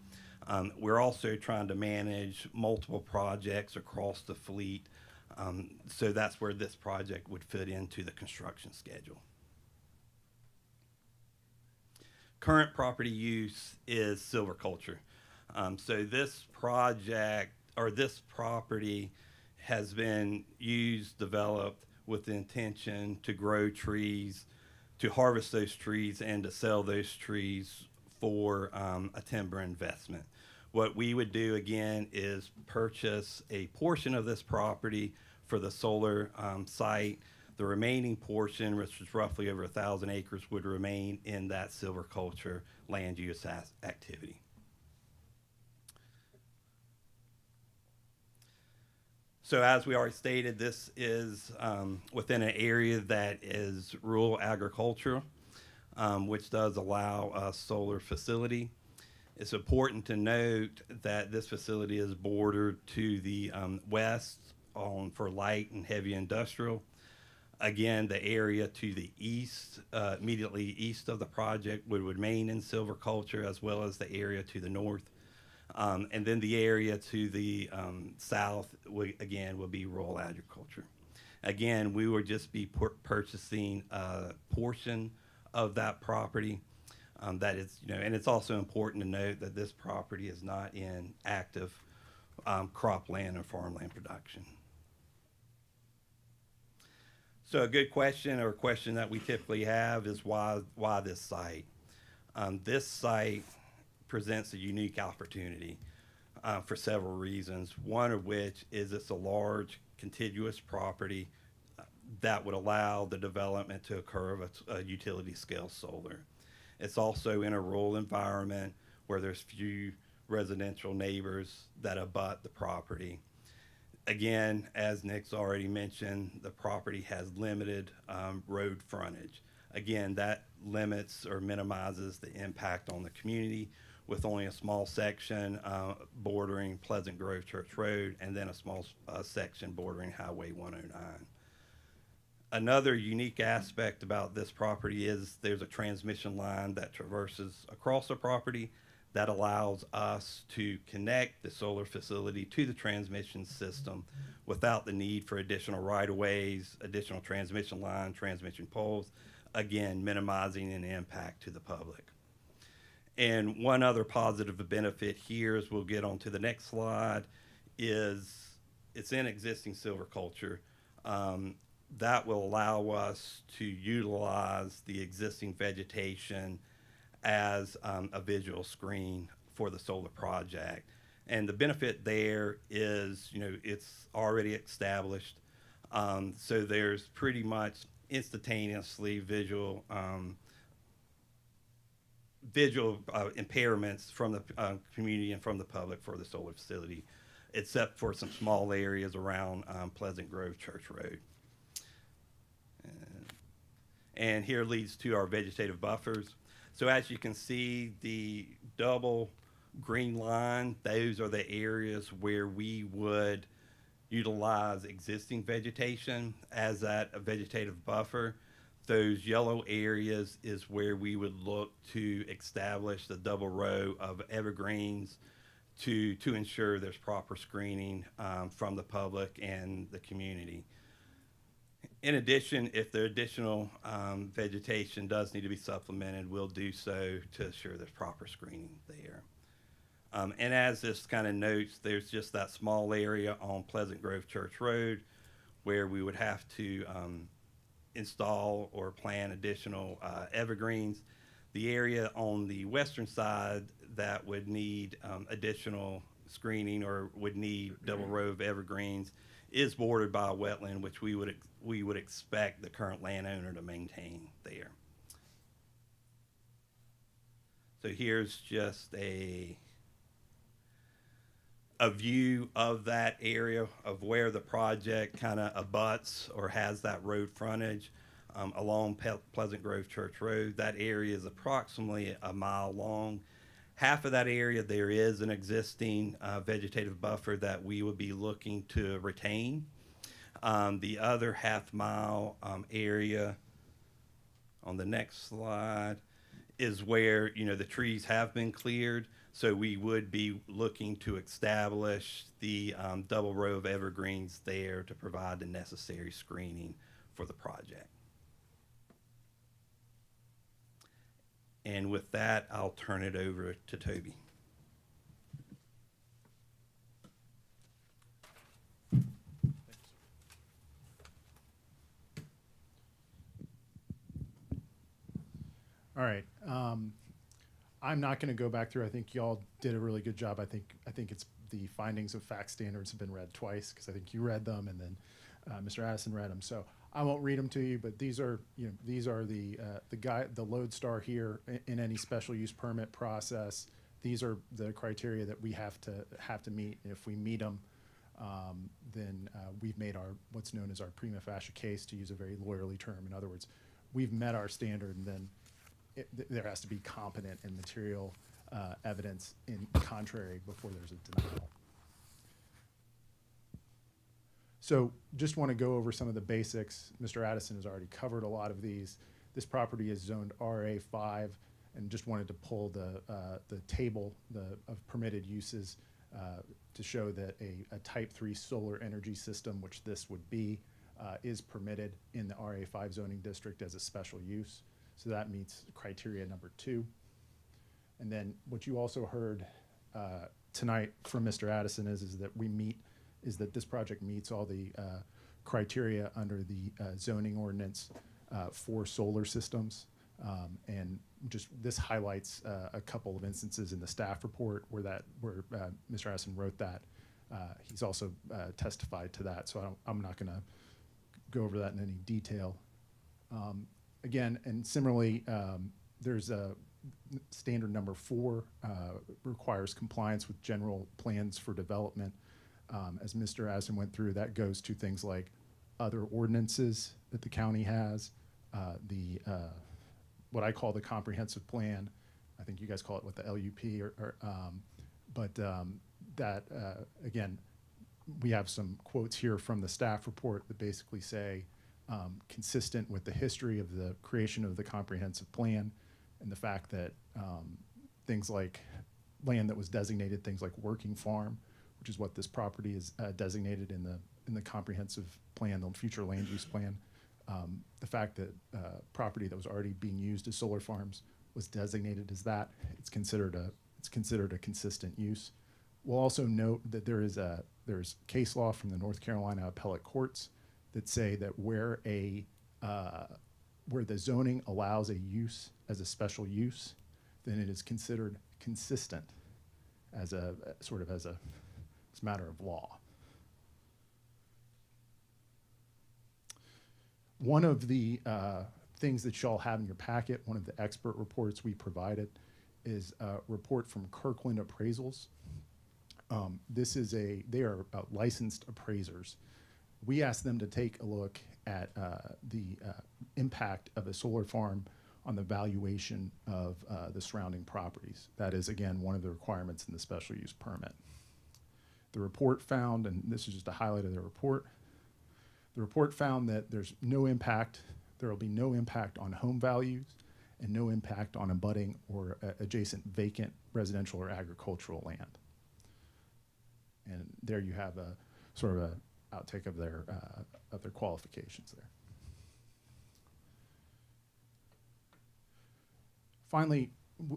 We're also trying to manage multiple projects across the fleet, so that's where this project would fit into the construction schedule. Current property use is silviculture. So this project, or this property, has been used, developed with the intention to grow trees, to harvest those trees, and to sell those trees for a timber investment. What we would do again is purchase a portion of this property for the solar site. The remaining portion, which is roughly over 1,000 acres, would remain in that silviculture land use activity. So as we already stated, this is within an area that is rural agriculture, which does allow a solar facility. It's important to note that this facility is bordered to the west for light and heavy industrial. Again, the area to the east, immediately east of the project, would remain in silviculture, as well as the area to the north. And then the area to the south, again, will be rural agriculture. Again, we would just be purchasing a portion of that property. That is, and it's also important to note that this property is not in active cropland or farmland production. So a good question, or a question that we typically have, is why this site? This site presents a unique opportunity for several reasons. One of which is it's a large contiguous property that would allow the development to occur of a utility scale solar. It's also in a rural environment where there's few residential neighbors that abut the property. Again, as Nick's already mentioned, the property has limited road frontage. Again, that limits or minimizes the impact on the community, with only a small section bordering Pleasant Grove Church Road, and then a small section bordering Highway 109. Another unique aspect about this property is there's a transmission line that traverses across the property that allows us to connect the solar facility to the transmission system without the need for additional right-of-ways, additional transmission line, transmission poles, again, minimizing an impact to the public. And one other positive benefit here, as we'll get on to the next slide, is it's in existing silviculture. That will allow us to utilize the existing vegetation as a visual screen for the solar project. And the benefit there is, it's already established. So there's pretty much instantaneously visual impairments from the community and from the public for the solar facility, except for some small areas around Pleasant Grove Church Road. And here leads to our vegetative buffers. So as you can see, the double green line, those are the areas where we would utilize existing vegetation as that vegetative buffer. Those yellow areas is where we would look to establish the double row of evergreens to ensure there's proper screening from the public and the community. In addition, if the additional vegetation does need to be supplemented, we'll do so to ensure there's proper screening there. And as this kind of notes, there's just that small area on Pleasant Grove Church Road where we would have to install or plant additional evergreens. The area on the western side that would need additional screening or would need double row of evergreens is bordered by a wetland, which we would expect the current landowner to maintain there. So here's just a view of that area of where the project kind of abuts or has that road frontage along Pleasant Grove Church Road. That area is approximately a mile long. Half of that area, there is an existing vegetative buffer that we would be looking to retain. The other half mile area on the next slide is where, you know, the trees have been cleared. So we would be looking to establish the double row of evergreens there to provide the necessary screening for the project. And with that, I'll turn it over to Toby. All right. I'm not going to go back through. I think y'all did a really good job. I think it's the findings of fact standards have been read twice because I think you read them and then Mr. Addison read them. So I won't read them to you, but these are the lodestar here in any special use permit process. These are the criteria that we have to meet. And if we meet them, then we've made our what's known as our prima facie case, to use a very lawyerly term. In other words, we've met our standard, and then there has to be competent and material evidence in contrary before there's a denial. So just want to go over some of the basics. Mr. Addison has already covered a lot of these. This property is zoned RA5, and just wanted to pull the table of permitted uses to show that a type 3 solar energy system, which this would be, is permitted in the RA5 zoning district as a special use. So that meets criteria number 2. And then what you also heard tonight from Mr. Addison is that this project meets all the criteria under the zoning ordinance for solar systems. And just this highlights a couple of instances in the staff report where Mr. Addison wrote that. He's also testified to that, so I'm not going to go over that in any detail. Again, and similarly, there's a standard number 4 requires compliance with general plans for development. As Mr. Addison went through, that goes to things like other ordinances that the county has, what I call the comprehensive plan. I think you guys call it the LUP, again, we have some quotes here from the staff report that basically say, consistent with the history of the creation of the comprehensive plan and the fact that things like land that was designated, things like working farm, which is what this property is designated in the comprehensive plan, the future land use plan. The fact that property that was already being used as solar farms was designated as that, it's considered a consistent use. We'll also note that there's case law from the North Carolina appellate courts that say that where the zoning allows a use as a special use, then it is considered consistent as a matter of law. One of the things that y'all have in your packet, one of the expert reports we provided, is a report from Kirkland Appraisals. They are licensed appraisers. We asked them to take a look at the impact of a solar farm on the valuation of the surrounding properties. That is, again, one of the requirements in the special use permit. The report found, and this is just a highlight of the report found that there's no impact, there will be no impact on home values and no impact on abutting or adjacent vacant residential or agricultural land. And there you have a sort of a outtake of their qualifications there. Finally,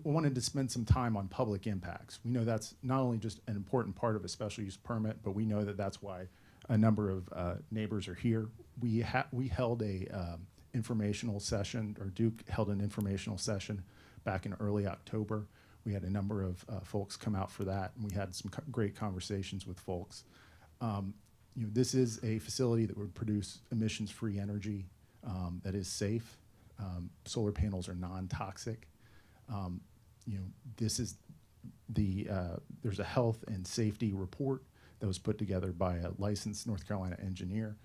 wanted to spend some time on public impacts. We know that's not only just an important part of a special use permit, but we know that that's why a number of neighbors are here. We held a informational session, or Duke held an informational session back in early October. We had a number of folks come out for that, and we had some great conversations with folks. This is a facility that would produce emissions-free energy that is safe. Solar panels are non-toxic. This is there's a health and safety report that was put together by a licensed North Carolina engineer,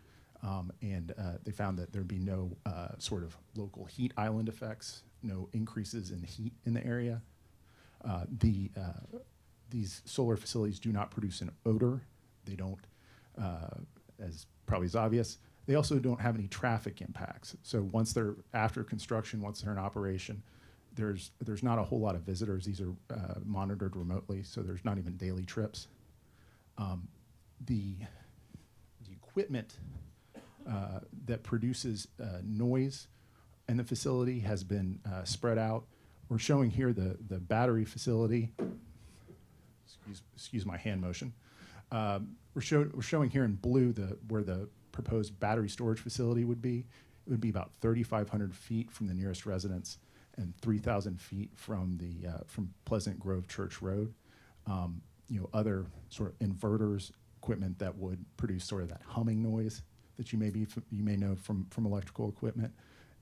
and they found that there'd be no sort of local heat island effects, no increases in heat in the area. These solar facilities do not produce an odor. They don't, as probably is obvious, they also don't have any traffic impacts. So once they're after construction, once they're in operation, there's not a whole lot of visitors. These are monitored remotely, so there's not even daily trips. The equipment that produces noise in the facility has been spread out. We're showing here the battery facility. Excuse my hand motion. We're showing here in blue where the proposed battery storage facility would be. It would be about 3,500 feet from the nearest residence and 3,000 feet from from Pleasant Grove Church Road. Other sort of inverters, equipment that would produce sort of that humming noise that you may know from electrical equipment,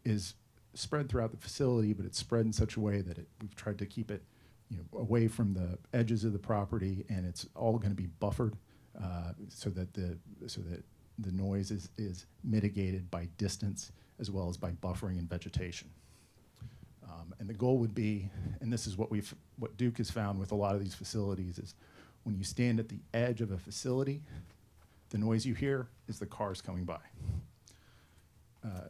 is spread throughout the facility, but it's spread in such a way that we've tried to keep it away from the edges of the property, and it's all going to be buffered so that the noise is mitigated by distance as well as by buffering and vegetation. And the goal would be, and this is what Duke has found with a lot of these facilities, is when you stand at the edge of a facility, the noise you hear is the cars coming by.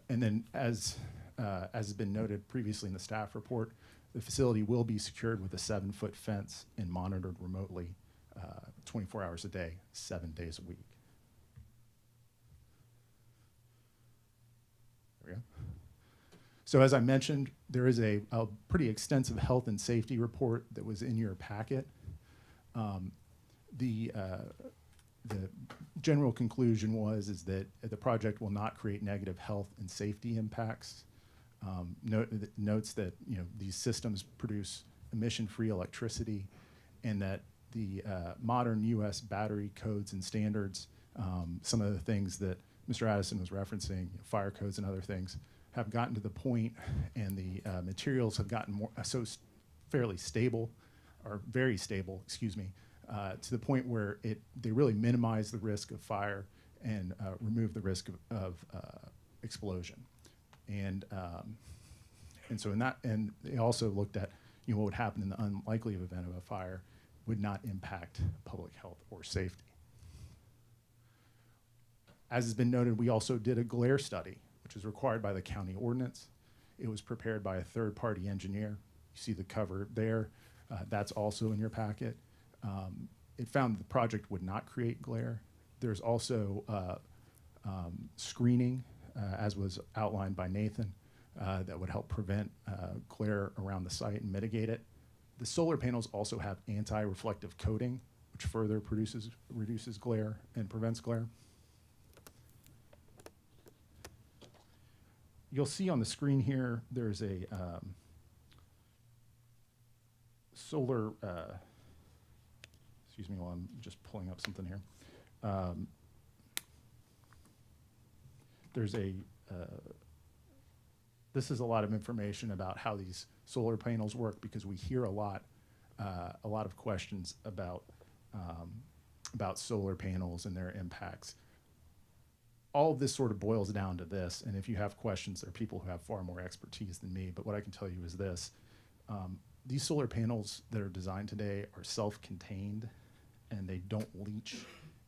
And then as has been noted previously in the staff report, the facility will be secured with a 7-foot fence and monitored remotely 24 hours a day, 7 days a week. There we go. So as I mentioned, there is a pretty extensive health and safety report that was in your packet. The general conclusion is that the project will not create negative health and safety impacts. Notes that these systems produce emission-free electricity, and that the modern U.S. battery codes and standards, some of the things that Mr. Addison was referencing, fire codes and other things, have gotten to the point, and the materials have gotten fairly stable, or very stable, excuse me, to the point where they really minimize the risk of fire and remove the risk of explosion. And so and they also looked at what would happen in the unlikely event of a fire would not impact public health or safety. As has been noted, we also did a glare study, which is required by the county ordinance. It was prepared by a third-party engineer. You see the cover there. That's also in your packet. It found that the project would not create glare. There's also screening, as was outlined by Nathan, that would help prevent glare around the site and mitigate it. The solar panels also have anti-reflective coating, which further reduces glare and prevents glare. You'll see on the screen here, there's a solar, excuse me while I'm just pulling up something here. This is a lot of information about how these solar panels work, because we hear a lot of questions about solar panels and their impacts. All of this sort of boils down to this, and if you have questions, there are people who have far more expertise than me, but what I can tell you is this. These solar panels that are designed today are self-contained, and they don't leach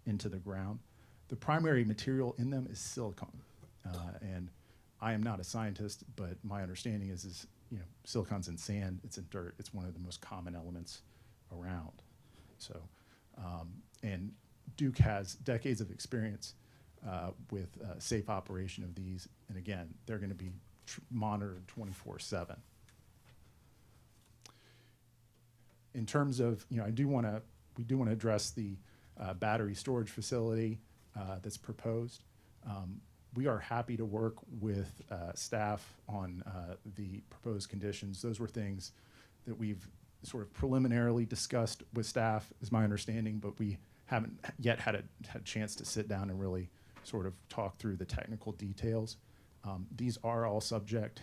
into the ground. The primary material in them is silicone. And I am not a scientist, but my understanding is silicon's in sand, it's in dirt, it's one of the most common elements around. So, and Duke has decades of experience with safe operation of these, and again, they're going to be monitored 24/7. In terms of, we do want to address the battery storage facility that's proposed. We are happy to work with staff on the proposed conditions. Those were things that we've sort of preliminarily discussed with staff, is my understanding, but we haven't yet had a chance to sit down and really sort of talk through the technical details. These are all subject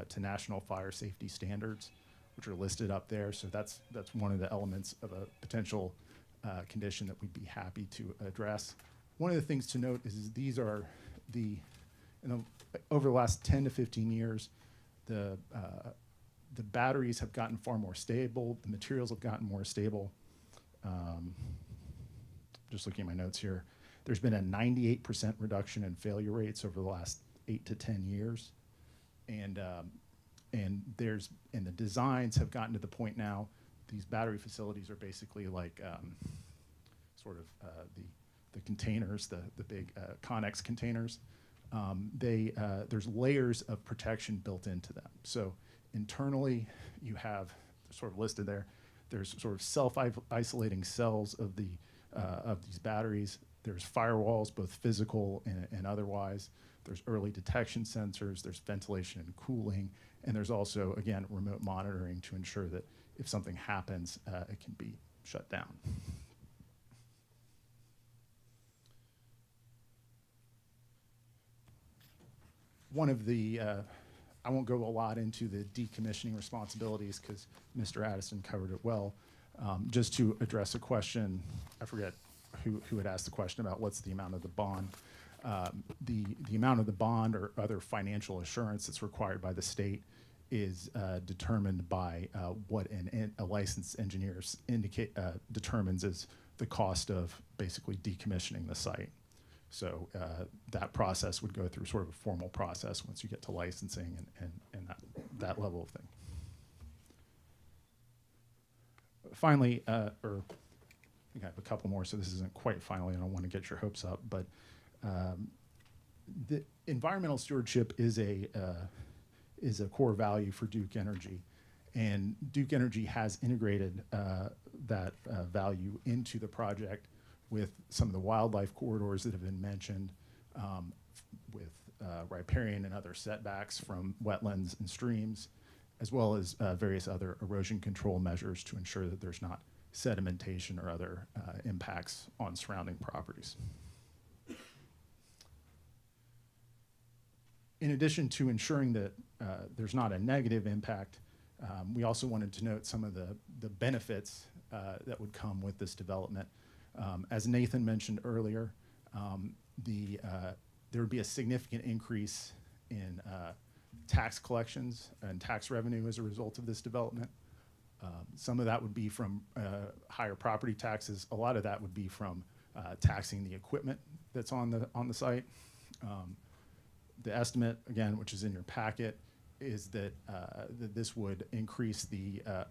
to national fire safety standards, which are listed up there. So that's one of the elements of a potential condition that we'd be happy to address. One of the things to note is these are over the last 10 to 15 years, the batteries have gotten far more stable. The materials have gotten more stable. Just looking at my notes here, there's been a 98% reduction in failure rates over the last 8 to 10 years, and the designs have gotten to the point now. These battery facilities are basically like the containers, the big Connex containers. There's layers of protection built into them. So internally, you have sort of listed there. There's sort of self-isolating cells of these batteries. There's firewalls, both physical and otherwise. There's early detection sensors. There's ventilation and cooling, and there's also, again, remote monitoring to ensure that if something happens, it can be shut down. One of the, I won't go a lot into the decommissioning responsibilities because Mr. Addison covered it well. Just to address a question, I forget who had asked the question about what's the amount of the bond. The amount of the bond or other financial assurance that's required by the state is determined by what a licensed engineer determines as the cost of basically decommissioning the site. So that process would go through sort of a formal process once you get to licensing and that level of thing. Finally, I think I have a couple more, so this isn't quite finally. I don't want to get your hopes up, but the environmental stewardship is a core value for Duke Energy, and Duke Energy has integrated that value into the project with some of the wildlife corridors that have been mentioned, with riparian and other setbacks from wetlands and streams, as well as various other erosion control measures to ensure that there's not sedimentation or other impacts on surrounding properties. In addition to ensuring that there's not a negative impact, we also wanted to note some of the benefits that would come with this development. As Nathan mentioned earlier, there would be a significant increase in tax collections and tax revenue as a result of this development. Some of that would be from higher property taxes. A lot of that would be from taxing the equipment that's on the site. The estimate, again, which is in your packet, is that this would increase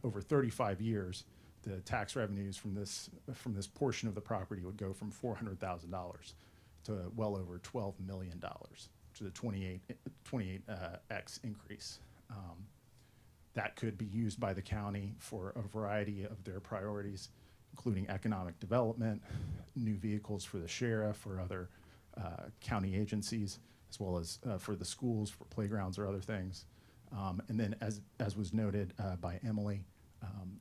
over 35 years. The tax revenues from this portion of the property would go from $400,000 to well over $12 million, which is a 28x increase. That could be used by the county for a variety of their priorities, including economic development, new vehicles for the sheriff or other county agencies, as well as for the schools, for playgrounds or other things. And then as was noted by Emily,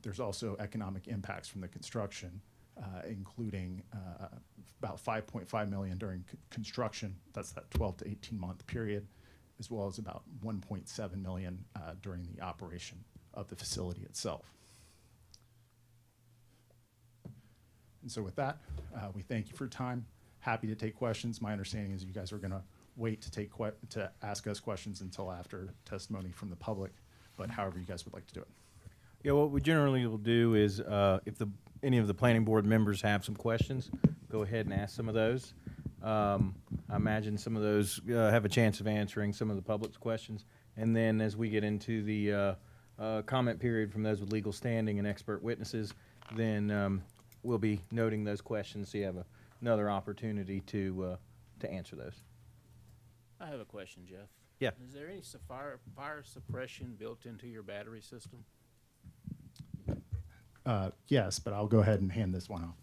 there's also economic impacts from the construction, including about $5.5 million during construction. That's that 12 to 18 month period, as well as about $1.7 million during the operation of the facility itself. And so with that, we thank you for your time. Happy to take questions. My understanding is you guys are going to wait to ask us questions until after testimony from the public, but however you guys would like to do it. Yeah, what we generally will do is, if any of the planning board members have some questions, go ahead and ask some of those. I imagine some of those have a chance of answering some of the public's questions. And then as we get into the comment period from those with legal standing and expert witnesses, then we'll be noting those questions so you have another opportunity to answer those. I have a question, Jeff. Yeah. Is there any fire suppression built into your battery system? Yes, but I'll go ahead and hand this one off.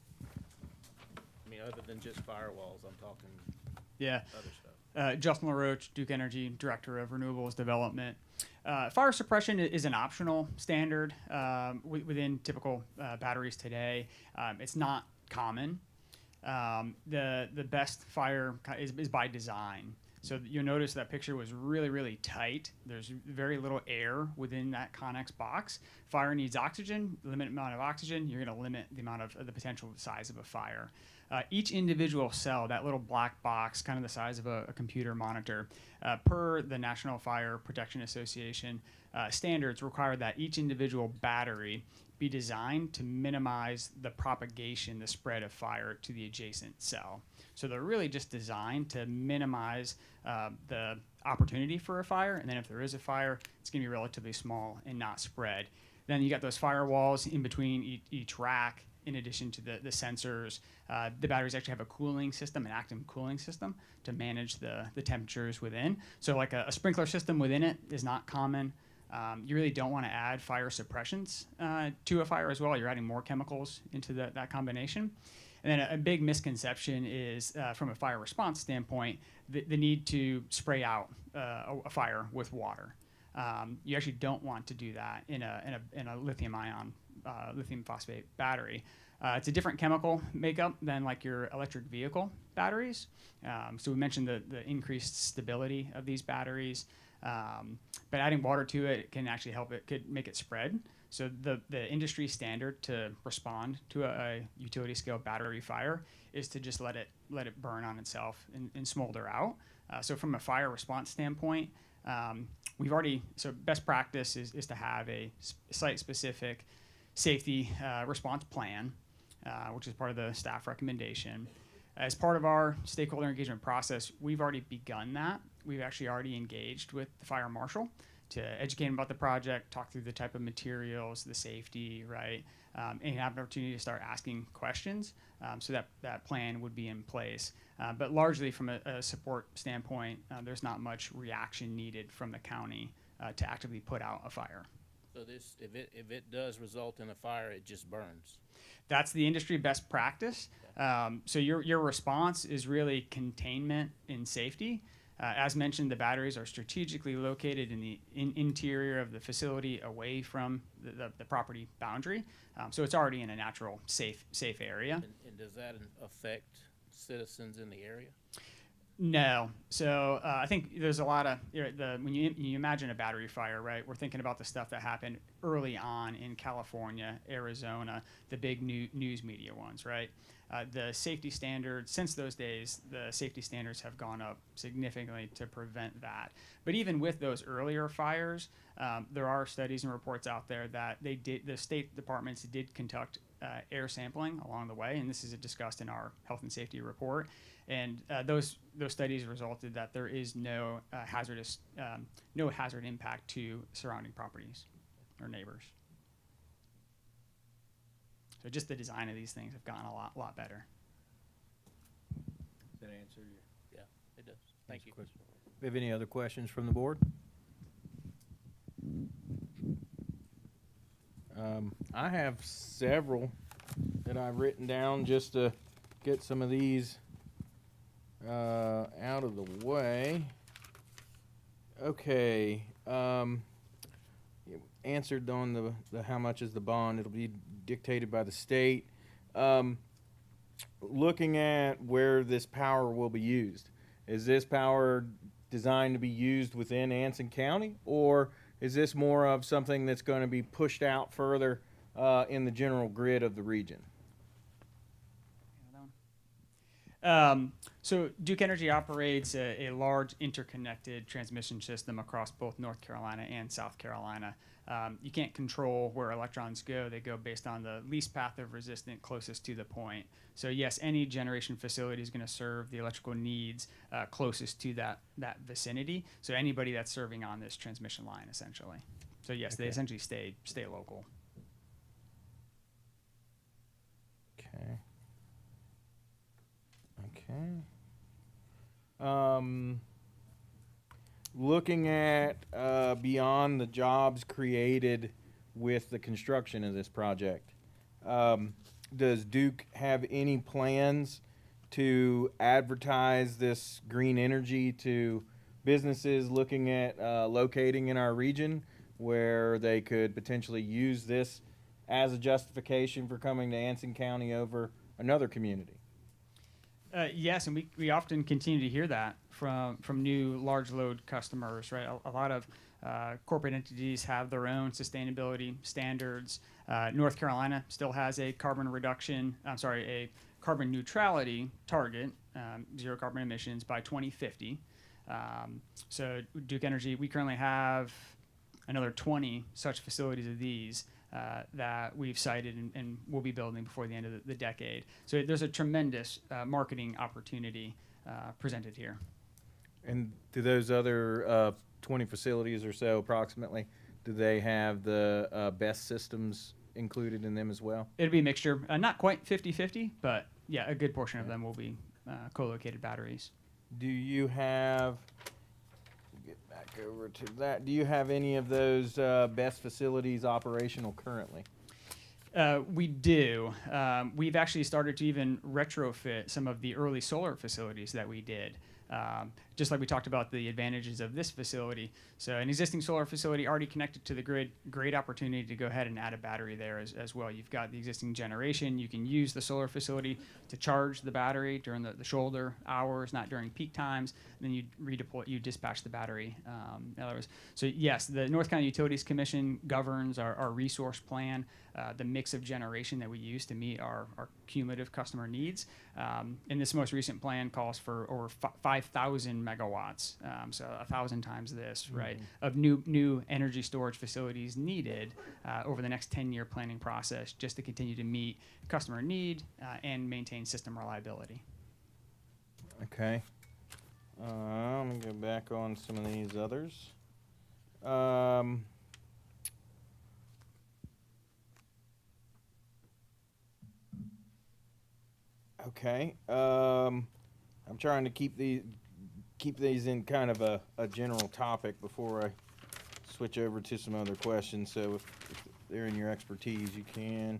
I mean, other than just firewalls, I'm talking Yeah. other stuff. Justin LaRoche, Duke Energy, Director of Renewables Development. Fire suppression is an optional standard within typical batteries today. It's not common. The best fire is by design. So you'll notice that picture was really, really tight. There's very little air within that Connex box. Fire needs oxygen, limited amount of oxygen. You're going to limit the amount of the potential size of a fire. Each individual cell, that little black box, kind of the size of a computer monitor, per the National Fire Protection Association standards, require that each individual battery be designed to minimize the propagation, the spread of fire to the adjacent cell. So they're really just designed to minimize the opportunity for a fire, and then if there is a fire, it's going to be relatively small and not spread. Then you got those firewalls in between each rack. In addition to the sensors, the batteries actually have a cooling system, an active cooling system, to manage the temperatures within. So like a sprinkler system within it is not common. You really don't want to add fire suppressants to a fire as well. You're adding more chemicals into that combination. And then a big misconception is, from a fire response standpoint, the need to spray out a fire with water. You actually don't want to do that in a lithium-ion, lithium phosphate battery. It's a different chemical makeup than like your electric vehicle batteries. So we mentioned the increased stability of these batteries, but adding water to it can actually help it, could make it spread. So the industry standard to respond to a utility scale battery fire is to just let it burn on itself and smolder out. So from a fire response standpoint, so best practice is to have a site-specific safety response plan, which is part of the staff recommendation. As part of our stakeholder engagement process, we've already begun that. We've actually already engaged with the fire marshal to educate him about the project, talk through the type of materials, the safety, right, and have an opportunity to start asking questions, so that plan would be in place. But largely from a support standpoint, there's not much reaction needed from the county to actively put out a fire. So this, if it does result in a fire, it just burns. That's the industry best practice. So your response is really containment and safety. As mentioned, the batteries are strategically located in the interior of the facility, away from the property boundary. So it's already in a natural, safe area. And does that affect citizens in the area? No. So I think there's a lot of, when you imagine a battery fire, right, we're thinking about the stuff that happened early on in California, Arizona, the big news media ones, right? The safety standards, since those days, the safety standards have gone up significantly to prevent that. But even with those earlier fires, there are studies and reports out there that the state departments did conduct air sampling along the way, and this is discussed in our health and safety report. And those studies resulted that there is no hazard impact to surrounding properties or neighbors. So just the design of these things have gotten a lot better. Does that answer your? Yeah, it does. Thank you. We have any other questions from the board? I have several that I've written down just to get some of these out of the way. Okay. You answered on the how much is the bond. It'll be dictated by the state. Looking at where this power will be used, is this power designed to be used within Anson County, or is this more of something that's going to be pushed out further in the general grid of the region? So Duke Energy operates a large interconnected transmission system across both North Carolina and South Carolina. You can't control where electrons go. They go based on the least path of resistance closest to the point. So yes, any generation facility is going to serve the electrical needs closest to that vicinity. So anybody that's serving on this transmission line, essentially. So yes, they essentially stay local. Okay. Looking at beyond the jobs created with the construction of this project, does Duke have any plans to advertise this green energy to businesses looking at locating in our region where they could potentially use this as a justification for coming to Anson County over another community? Yes, and we often continue to hear that from new large load customers, right? A lot of corporate entities have their own sustainability standards. North Carolina still has a carbon neutrality target, zero carbon emissions by 2050. So Duke Energy, we currently have another 20 such facilities of these that we've cited and will be building before the end of the decade. So there's a tremendous marketing opportunity presented here. And do those other 20 facilities or so approximately, do they have the BESS systems included in them as well? It'll be a mixture, not quite 50-50, but yeah, a good portion of them will be co-located batteries. Do you have, get back over to that, do you have any of those BESS facilities operational currently? We do. We've actually started to even retrofit some of the early solar facilities that we did. Just like we talked about the advantages of this facility. So an existing solar facility already connected to the grid, great opportunity to go ahead and add a battery there as well. You've got the existing generation. You can use the solar facility to charge the battery during the shoulder hours, not during peak times. And then you redeploy, you dispatch the battery. In other words, so yes, the North Carolina Utilities Commission governs our resource plan, the mix of generation that we use to meet our cumulative customer needs. And this most recent plan calls for over 5,000 megawatts, so 1,000 times this, right, of new energy storage facilities needed over the next 10-year planning process just to continue to meet customer need and maintain system reliability. Okay. Let me go back on some of these others. Okay. I'm trying to keep these in kind of a general topic before I switch over to some other questions. So if they're in your expertise, you can.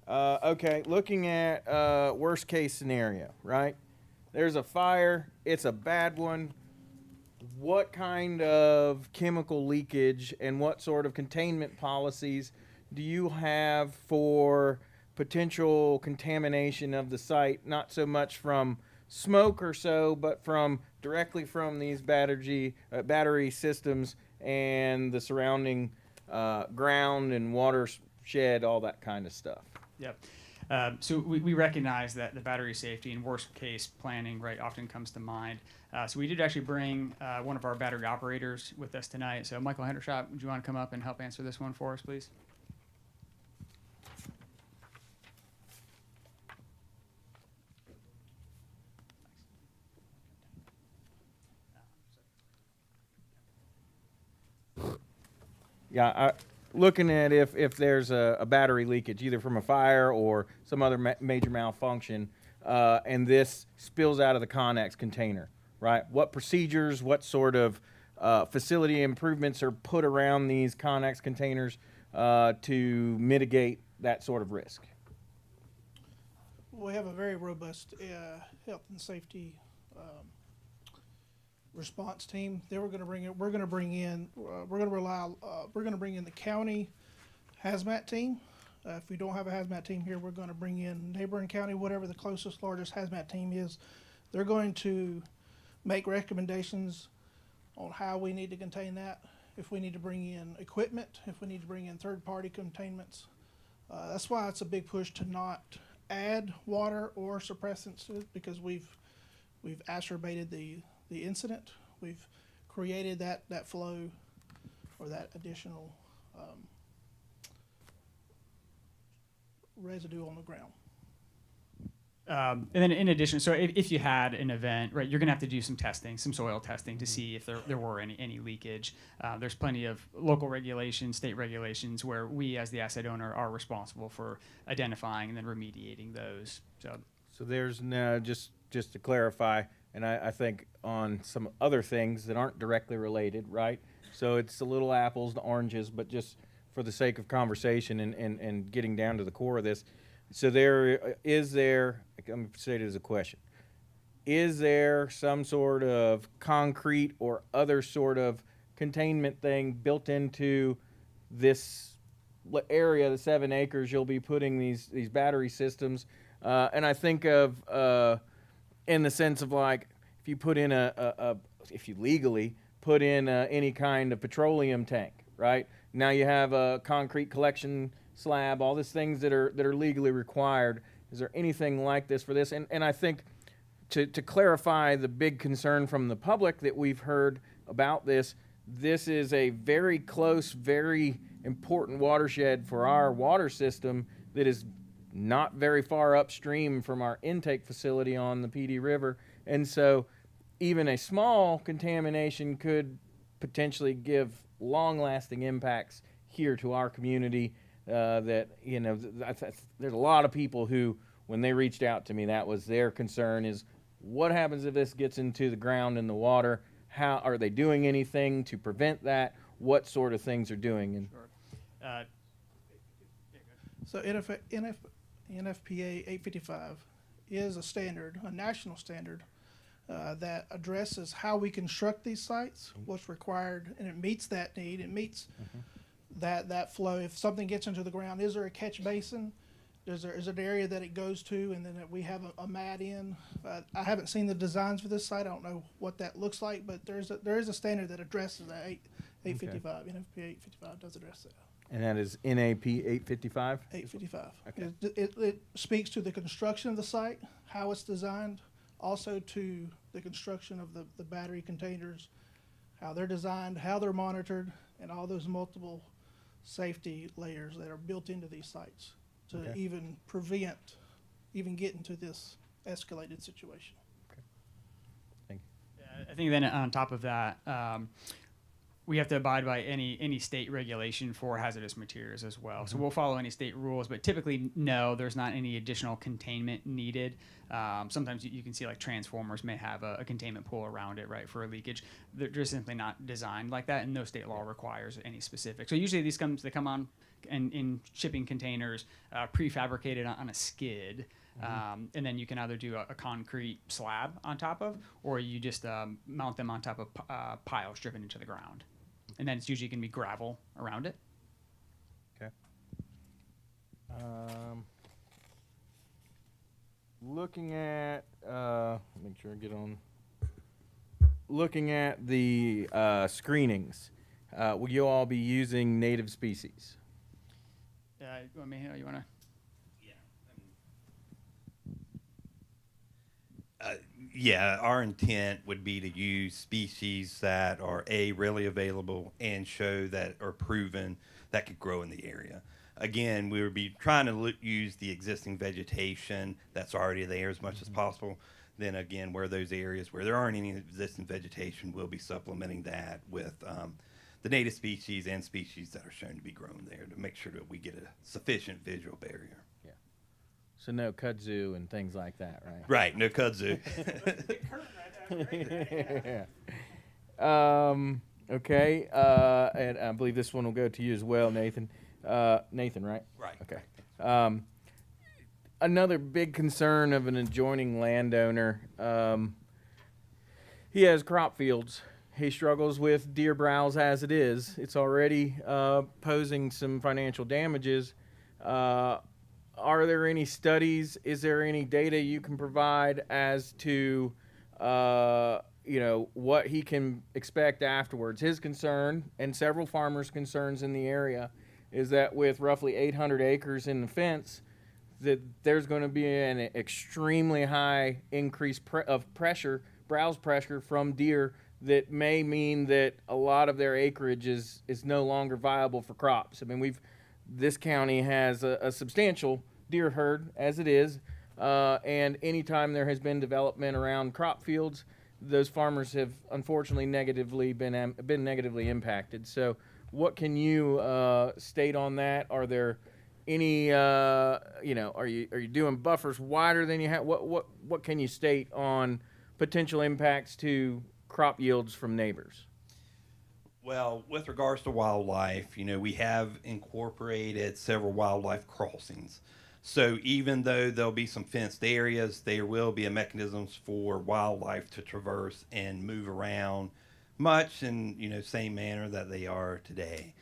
Okay, looking at worst case scenario, right? There's a fire. It's a bad one. What kind of chemical leakage and what sort of containment policies do you have for potential contamination of the site? Not so much from smoke or so, but directly from these battery systems and the surrounding ground and watershed, all that kind of stuff. Yep. So we recognize that the battery safety and worst case planning, right, often comes to mind. So we did actually bring one of our battery operators with us tonight. So Michael Hendershot, would you want to come up and help answer this one for us, please? Yeah, looking at if there's a battery leakage, either from a fire or some other major malfunction, and this spills out of the Connex container, right? What procedures, what sort of facility improvements are put around these Connex containers to mitigate that sort of risk? We have a very robust health and safety response team. We're going to bring in the county hazmat team. If we don't have a hazmat team here, we're going to bring in neighboring county, whatever the closest, largest hazmat team is. They're going to make recommendations on how we need to contain that. If we need to bring in equipment, if we need to bring in third-party containments. That's why it's a big push to not add water or suppressants to it because we've acerbated the incident. We've created that flow or that additional residue on the ground. And then in addition, so if you had an event, right, you're gonna have to do some testing, some soil testing to see if there were any leakage. There's plenty of local regulations, state regulations where we as the asset owner are responsible for identifying and then remediating those. So there's no, just to clarify, and I think on some other things that aren't directly related, right? So it's a little apples to oranges, but just for the sake of conversation and getting down to the core of this. So I'm going to say it as a question. Is there some sort of concrete or other sort of containment thing built into this area, the 7 acres you'll be putting these battery systems? And I think of in the sense of like if you put in if you legally put in any kind of petroleum tank, right? Now you have a concrete collection slab, all these things that are legally required. Is there anything like this for this? And I think to clarify the big concern from the public that we've heard about this is a very close, very important watershed for our water system that is not very far upstream from our intake facility on the PD River. And so even a small contamination could potentially give long-lasting impacts here to our community. That, you know, there's a lot of people who, when they reached out to me, that was their concern is what happens if this gets into the ground and the water? How are they doing anything to prevent that? What sort of things are doing? And So NFPA 855 is a standard, a national standard, that addresses how we construct these sites, what's required, and it meets that need. It meets that flow. If something gets into the ground, is there a catch basin? Is there an area that it goes to, and then we have a mat in? I haven't seen the designs for this site. I don't know what that looks like, but there is a standard that addresses that 855. NFPA 855 does address that. And that is NAP 855? 855. Okay. It speaks to the construction of the site, how it's designed, also to the construction of the battery containers, how they're designed, how they're monitored, and all those multiple safety layers that are built into these sites to even prevent even getting to this escalated situation. Thank you. I think then on top of that, we have to abide by any state regulation for hazardous materials as well. So we'll follow any state rules, but typically, no, there's not any additional containment needed. Sometimes you can see like transformers may have a containment pool around it, right, for a leakage. They're just simply not designed like that, and no state law requires any specific. So usually they come on in shipping containers, prefabricated on a skid. And then you can either do a concrete slab on top of, or you just mount them on top of piles driven into the ground. And then it's usually going to be gravel around it. Okay. Looking at, make sure I get on. Looking at the screenings, will you all be using native species? You want to? Yeah, our intent would be to use species that are really available and show that are proven that could grow in the area. Again, we would be trying to use the existing vegetation that's already there as much as possible. Then again, where those areas where there aren't any existing vegetation, we'll be supplementing that with the native species and species that are shown to be grown there to make sure that we get a sufficient visual barrier. So no kudzu and things like that, right? Right, no kudzu. Okay, and I believe this one will go to you as well, Nathan. Nathan, right? Right. Okay. Another big concern of an adjoining landowner, he has crop fields. He struggles with deer browse as it is. It's already posing some financial damages. Are there any studies? Is there any data you can provide as to, what he can expect afterwards? His concern, and several farmers' concerns in the area, is that with roughly 800 acres in the fence, that there's going to be an extremely high increase of pressure, browse pressure from deer that may mean that a lot of their acreage is no longer viable for crops. I mean, this county has a substantial deer herd as it is, and anytime there has been development around crop fields, those farmers have unfortunately been negatively impacted. So, what can you state on that? Are there any are you doing buffers wider than you have? What can you state on potential impacts to crop yields from neighbors? Well, with regards to wildlife, we have incorporated several wildlife crossings. So even though there'll be some fenced areas, there will be mechanisms for wildlife to traverse and move around much in, same manner that they are today.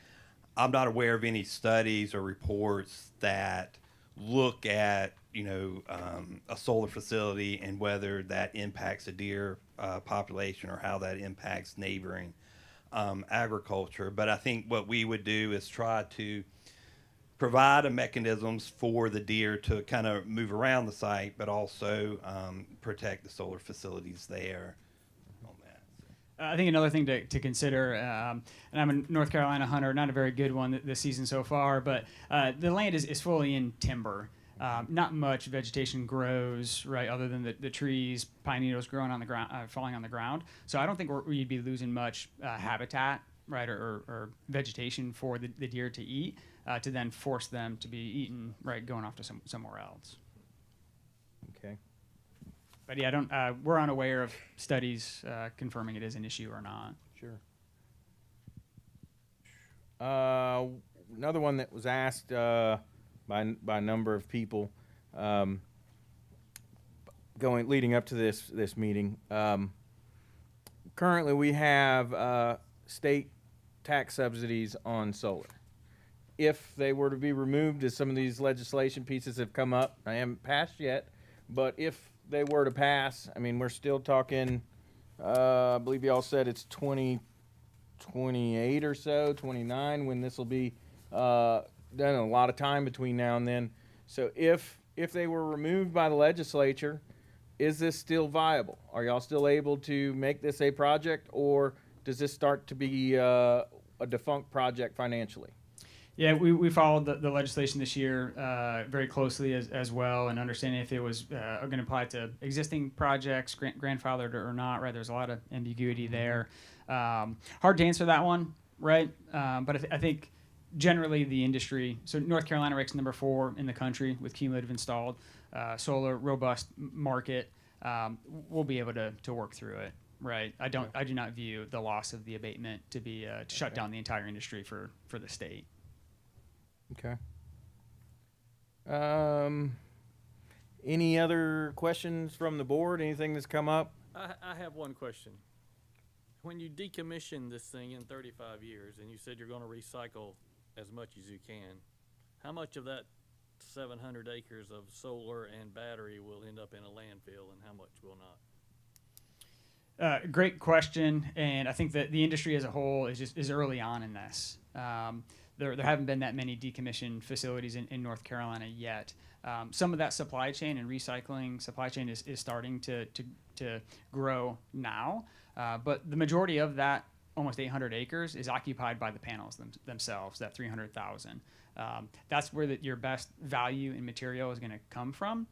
I'm not aware of any studies or reports that look at, a solar facility and whether that impacts a deer population or how that impacts neighboring agriculture. But I think what we would do is try to provide a mechanisms for the deer to kind of move around the site, but also protect the solar facilities there. On that. I think another thing to consider, and I'm a North Carolina hunter, not a very good one this season so far, but the land is fully in timber. Not much vegetation grows, right, other than the trees, pine needles growing on the ground, falling on the ground. So I don't think we'd be losing much habitat, right, or vegetation for the deer to eat, to then force them to be eaten, right, going off to somewhere else. Okay. But yeah, we're unaware of studies confirming it is an issue or not. Sure. Another one that was asked by a number of people leading up to this meeting. Currently, we have state tax subsidies on solar. If they were to be removed, as some of these legislation pieces have come up, I haven't passed yet, but if they were to pass, I mean, we're still talking, I believe y'all said it's 2028 or so, 29, when this will be done, a lot of time between now and then. So if they were removed by the legislature, is this still viable? Are y'all still able to make this a project, or does this start to be a defunct project financially? Yeah, we followed the legislation this year very closely as well, and understanding if it was going to apply to existing projects, grandfathered or not, right? There's a lot of ambiguity there. Hard to answer that one, right? But I think generally the industry, so North Carolina ranks number 4 in the country with cumulative installed solar, robust market. We'll be able to work through it, right? I do not view the loss of the abatement to be to shut down the entire industry for the state. Okay. Any other questions from the board? Anything that's come up? I have one question. When you decommission this thing in 35 years, and you said you're going to recycle as much as you can, how much of that 700 acres of solar and battery will end up in a landfill, and how much will not? Great question, and I think that the industry as a whole is early on in this. There haven't been that many decommissioned facilities in North Carolina yet. Some of that supply chain and recycling supply chain is starting to grow now, but the majority of that, almost 800 acres, is occupied by the panels themselves, that 300,000. That's where your best value in material is going to come from.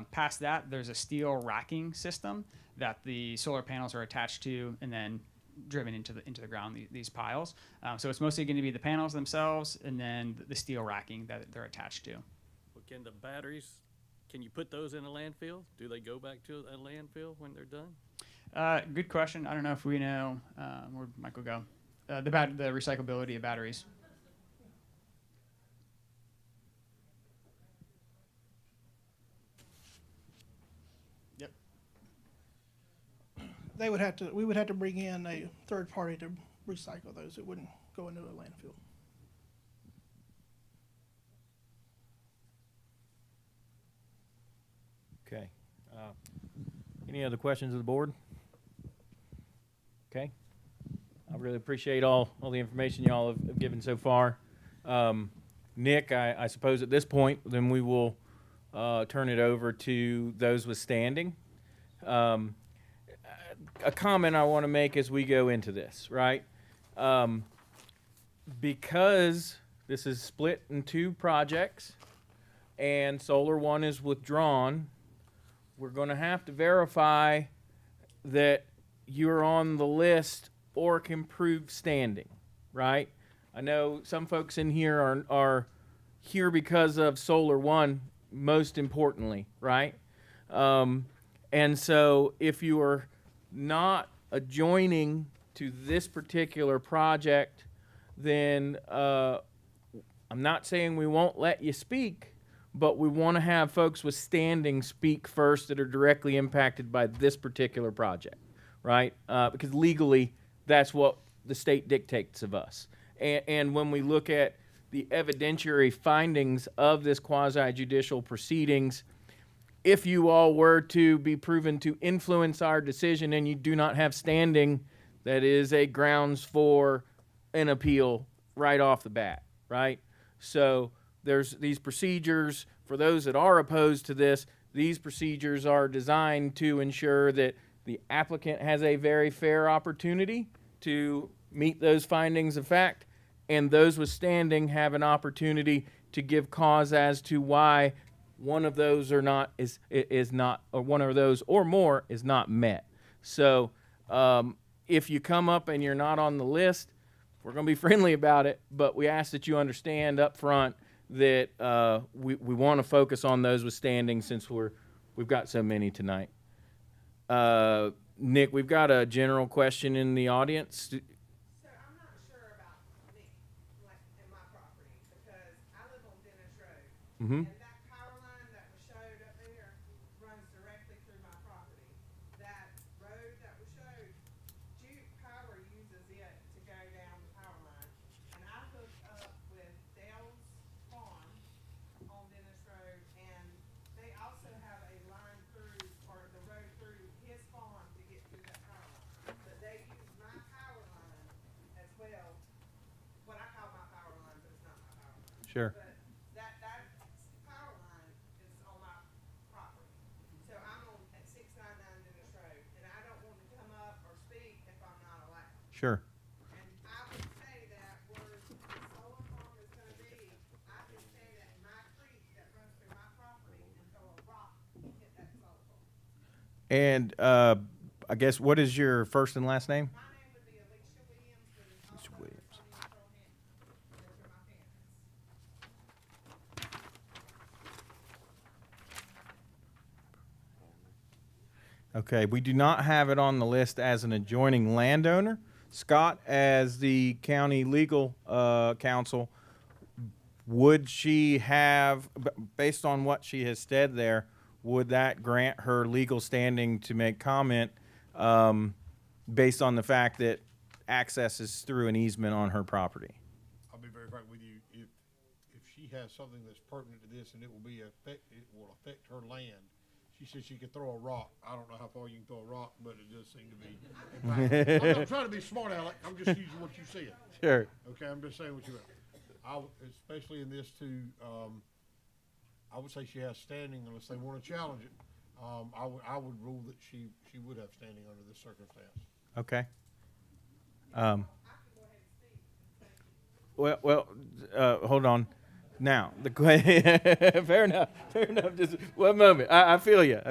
Past that, there's a steel racking system that the solar panels are attached to and then driven into the ground, these piles. So it's mostly going to be the panels themselves and then the steel racking that they're attached to. Well, can the batteries, can you put those in a landfill? Do they go back to a landfill when they're done? Good question. I don't know if we know where Michael go. The recyclability of batteries. Yep. We would have to bring in a third party to recycle those. It wouldn't go into a landfill. Okay. Any other questions of the board? Okay. I really appreciate all the information y'all have given so far. Nick, I suppose at this point, then we will turn it over to those with standing. A comment I want to make as we go into this, right? Because this is split in two projects and Solar One is withdrawn, we're going to have to verify that you're on the list or can prove standing, right? I know some folks in here are here because of Solar One, most importantly, right? And so if you are not adjoining to this particular project, then I'm not saying we won't let you speak, but we want to have folks with standing speak first that are directly impacted by this particular project, right? Because legally, that's what the state dictates of us. And when we look at the evidentiary findings of this quasi-judicial proceedings, if you all were to be proven to influence our decision and you do not have standing, that is a grounds for an appeal right off the bat, right? So there's these procedures for those that are opposed to this. These procedures are designed to ensure that the applicant has a very fair opportunity to meet those findings of fact, and those with standing have an opportunity to give cause as to why one of those or one of those or more is not met. So if you come up and you're not on the list, we're going to be friendly about it, but we ask that you understand up front that we want to focus on those with standing since we've got so many tonight. Nick, we've got a general question in the audience. So I'm not sure about me, like in my property, because I live on Dennis Road. Mm-hmm. And that power line that was showed up there runs directly through my property. That road that was showed, Duke Power uses it to go down the power line. And I hooked up with Dale's Farm on Dennis Road, and they also have a line through, or the road through his farm to get to that power line. But they use my power line as well, what I call my power line, but it's not my power line. Sure. But that power line is on my property. So I'm on at 699 Dennis Road, and I don't want to come up or speak if I'm not allowed. Sure. And I would say that where the solar farm is gonna be, I can stand at my creek that runs through my property and throw a rock and hit that solar farm. And I guess, what is your first and last name? My name would be Alicia Williams, but it's also Williams. from the Pearl Hand. Those are my parents. Okay, we do not have it on the list as an adjoining landowner. Scott, as the county legal counsel, would she have, based on what she has said there, would that grant her legal standing to make comment based on the fact that access is through an easement on her property? I'll be very frank with you, if she has something that's pertinent to this and it will affect her land, she said she could throw a rock. I don't know how far you can throw a rock, but it does seem to be. I'm not trying to be smart, Alec, I'm just using what you said. Sure. Okay, I'm just saying what you meant. Especially in this too, I would say she has standing unless they want to challenge it. I would rule that she would have standing under this circumstance. Okay. Well, hold on. Now, fair enough. Just one moment. I feel you.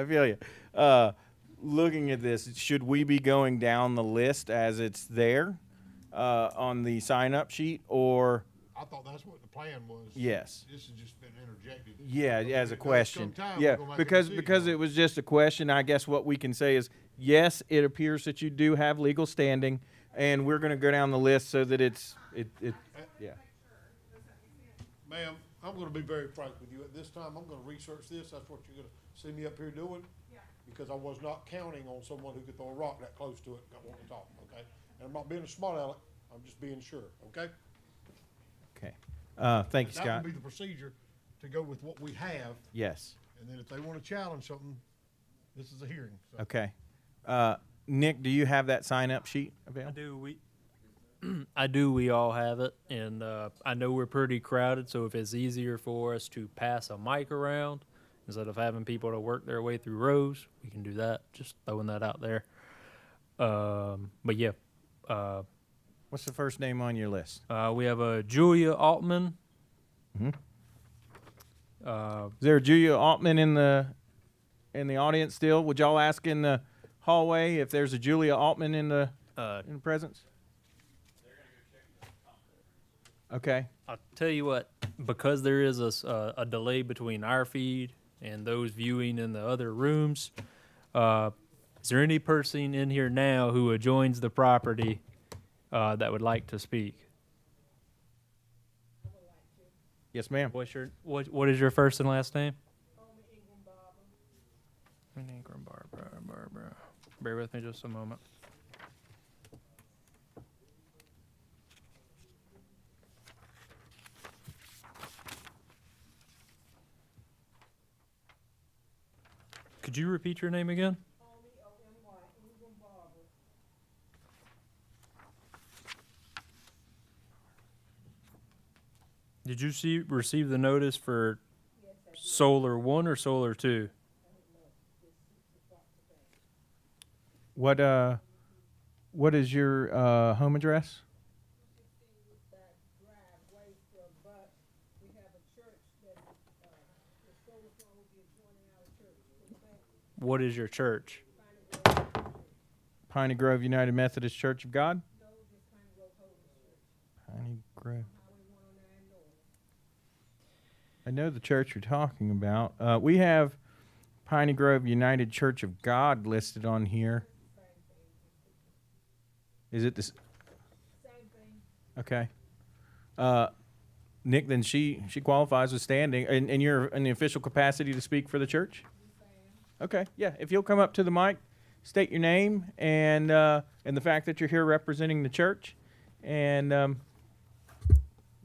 Looking at this, should we be going down the list as it's there on the sign-up sheet, or? I thought that's what the plan was. Yes. This has just been interjected. Yeah, as a Because question. sometime Yeah, we're gonna make a because decision. it was just a question. I guess what we can say is, yes, it appears that you do have legal standing, and we're going to go down the list so that yeah. Ma'am, I'm gonna be very frank with you. At this time, I'm gonna research this. That's what you're gonna see me up here doing. Yeah. Because I was not counting on someone who could throw a rock that close to it and want to talk, okay? And I'm not being a smart aleck. I'm just being sure, okay? Okay. Thank you, That Scott. would be the procedure to go with what we have. Yes. And then if they wanna challenge something, this is a hearing. So. Okay. Nick, do you have that sign-up sheet available? I do. We all have it, and I know we're pretty crowded. So if it's easier for us to pass a mic around, Instead of having people to work their way through rows, we can do that. Just throwing that out there. But yeah, What's the first name on your list? we have a Julia Altman. Is there a Julia Altman in the audience still? Would y'all ask in the hallway if there's a Julia Altman in the presence? Okay. I'll tell you what, because there is a delay between our feed and those viewing in the other rooms, is there any person in here now who joins the property that would like to speak? Yes, ma'am. What is your first and last name? Ingram Barbara. Bear with me just a moment. Could you repeat your name again? Did you receive the notice for Solar 1 or Solar 2? What is your home address? What is your church? Piney Grove United Methodist Church of God? Piney Grove. I know the church you're talking about. We have Piney Grove United Church of God listed on here. Is it this? Okay. Nick, then she qualifies with standing, and you're in the official capacity to speak for the church? Okay, yeah. If you'll come up to the mic, state your name and the fact that you're here representing the church, and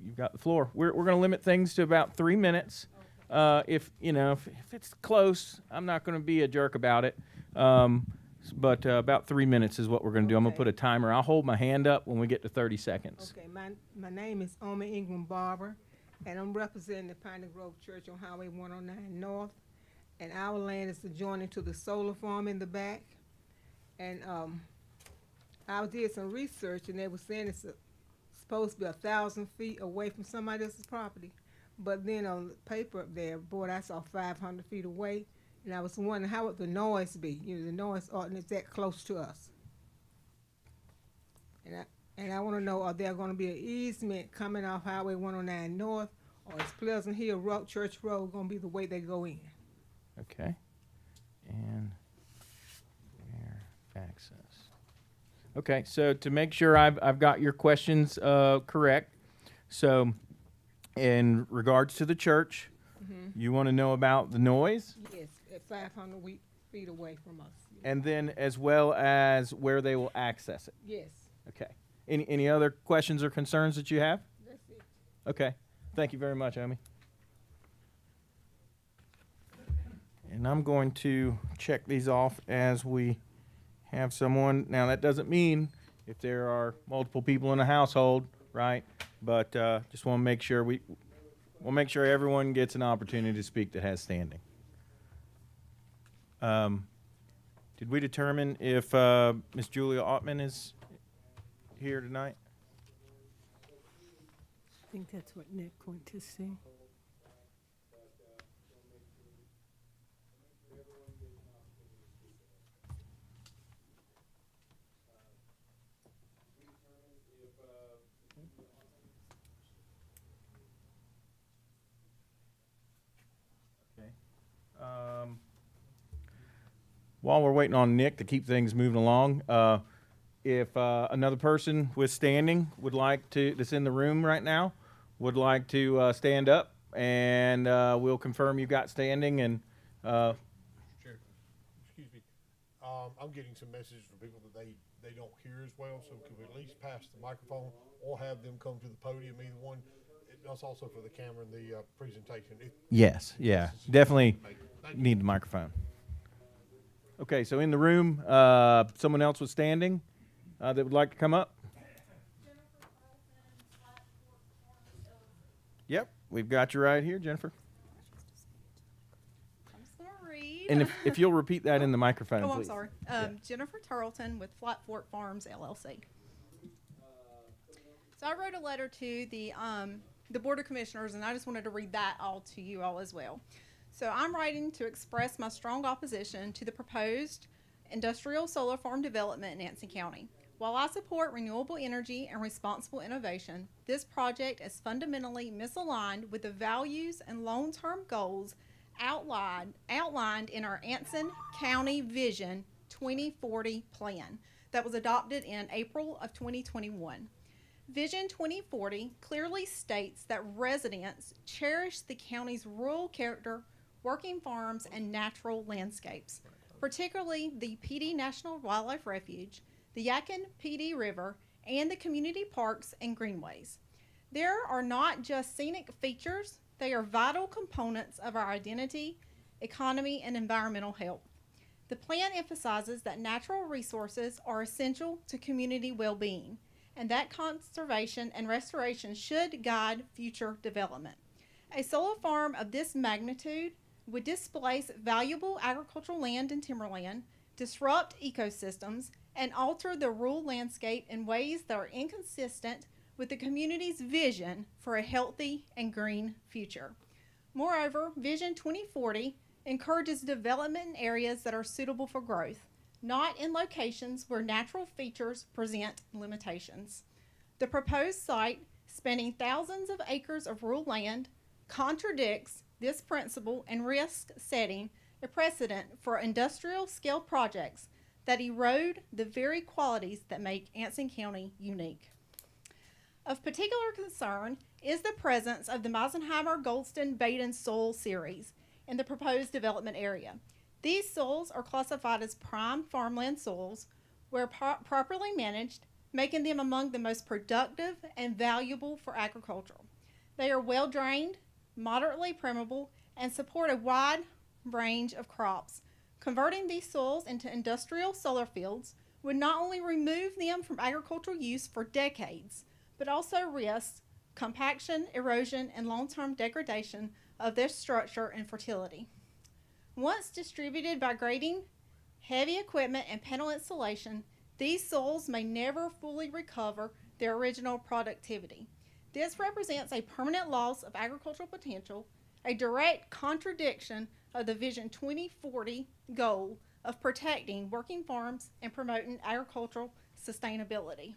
you've got the floor. We're going to limit things to about 3 minutes. If it's close, I'm not going to be a jerk about it. But about 3 minutes is what we're going to do. I'm going to put a timer. I'll hold my hand up when we get to 30 seconds. Okay, my name is Oma Ingram Barber, and I'm representing the Piney Grove Church on Highway 109 North. And our land is adjoining to the solar farm in the back. And I did some research, and they were saying it's supposed to be 1,000 feet away from somebody else's property. But then on the paper up there, boy, I saw 500 feet away. And I was wondering, how would the noise be? The noise ordinance that close to us. And I want to know, are there going to be an easement coming off Highway 109 North, or is Pleasant Hill Road, Church Road going to be the way they go in? Okay. And where access. Okay, so to make sure I've got your questions correct, so in regards to the church, you want to know about the noise? Yes, at 500 feet away from us. And then as well as where they will access it. Yes, Okay. Any other questions or concerns that you have? that's it. Okay. Thank you very much, Omi. And I'm going to check these off as we have someone. Now, that doesn't mean if there are multiple people in a household, right? But just want to make sure we'll make sure everyone gets an opportunity to speak that has standing. Did we determine if Miss Julia Altman is here tonight? I think that's what Nick went to see. While we're waiting on Nick to keep things moving along, if another person with standing would like to, that's in the room right now, would like to stand up, and we'll confirm you've got standing. And Chair, excuse me, I'm getting some messages from people that they don't hear as well, so could we at least pass the microphone or have them come to the podium, either one? That's also for the camera and the presentation. yes, yeah, definitely Thank you. need the microphone. Okay, so in the room, someone else was standing that would like to come up? Yep, we've got you right here, Jennifer. And if you'll repeat that in the microphone, Oh, please. I'm sorry. Jennifer Tarleton with Flat Fork Farms LLC. So I wrote a letter to the Board of Commissioners, and I just wanted to read that all to you all as well. So I'm writing to express my strong opposition to the proposed industrial solar farm development in Anson County. While I support renewable energy and responsible innovation, this project is fundamentally misaligned with the values and long-term goals outlined in our Anson County Vision 2040 plan that was adopted in April of 2021. Vision 2040 clearly states that residents cherish the county's rural character, working farms, and natural landscapes, particularly the PD National Wildlife Refuge, the Yadkin PD River, and the community parks and greenways. There are not just scenic features, they are vital components of our identity, economy, and environmental health. The plan emphasizes that natural resources are essential to community well-being, and that conservation and restoration should guide future development. A solar farm of this magnitude would displace valuable agricultural land and timberland, disrupt ecosystems, and alter the rural landscape in ways that are inconsistent with the community's vision for a healthy and green future. Moreover, Vision 2040 encourages development in areas that are suitable for growth, not in locations where natural features present limitations. The proposed site, spanning thousands of acres of rural land, contradicts this principle and risks setting a precedent for industrial scale projects that erode the very qualities that make Anson County unique. Of particular concern is the presence of the Meisenheimer Goldston Baden soil series in the proposed development area. These soils are classified as prime farmland soils where properly managed, making them among the most productive and valuable for agriculture. They are well drained, moderately permeable, and support a wide range of crops. Converting these soils into industrial solar fields would not only remove them from agricultural use for decades, but also risks compaction, erosion, and long-term degradation of their structure and fertility. Once distributed by grading, heavy equipment, and panel installation, these soils may never fully recover their original productivity. This represents a permanent loss of agricultural potential, a direct contradiction of the Vision 2040 goal of protecting working farms and promoting agricultural sustainability.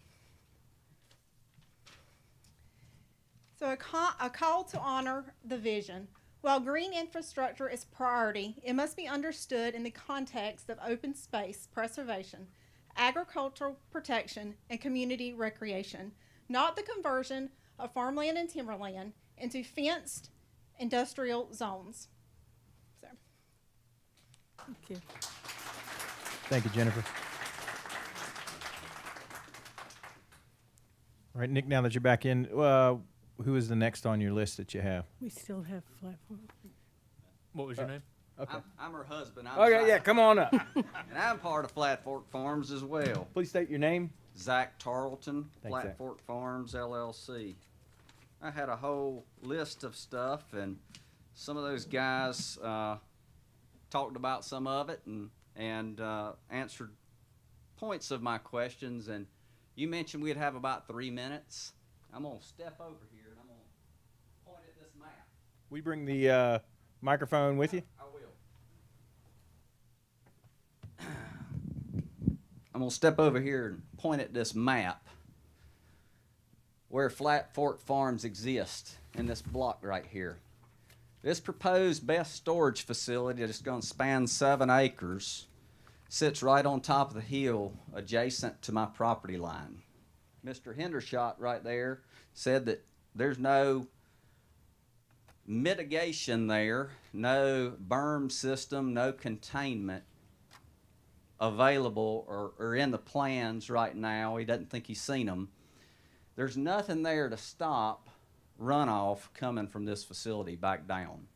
So a call to honor the vision. While green infrastructure is priority, it must be understood in the context of open space preservation, agricultural protection, and community recreation, not the conversion of farmland and timberland into fenced industrial zones. So. Thank you. Thank you, Jennifer. All right, Nick, now that you're back in, who is the next on your list that you have? We still have Flat Fork. What was your name? Okay. I'm her husband. Okay, yeah, come on up. And I'm part of Flat Fork Farms as well. Please state your name. Zach Tarleton, Thanks, Flat Zach. Fork Farms LLC. I had a whole list of stuff, and some of those guys talked about some of it and answered points of my questions. And you mentioned we'd have about 3 minutes. I'm gonna step over here and I'm gonna point at this map. We bring the microphone with you. I will. I'm gonna step over here and point at this map where Flat Fork Farms exist in this block right here. This proposed best storage facility that's gonna span 7 acres sits right on top of the hill adjacent to my property line. Mr. Hendershot right there said that there's no mitigation there, no berm system, no containment available or in the plans right now. He doesn't think he's seen them. There's nothing there to stop runoff coming from this facility back down.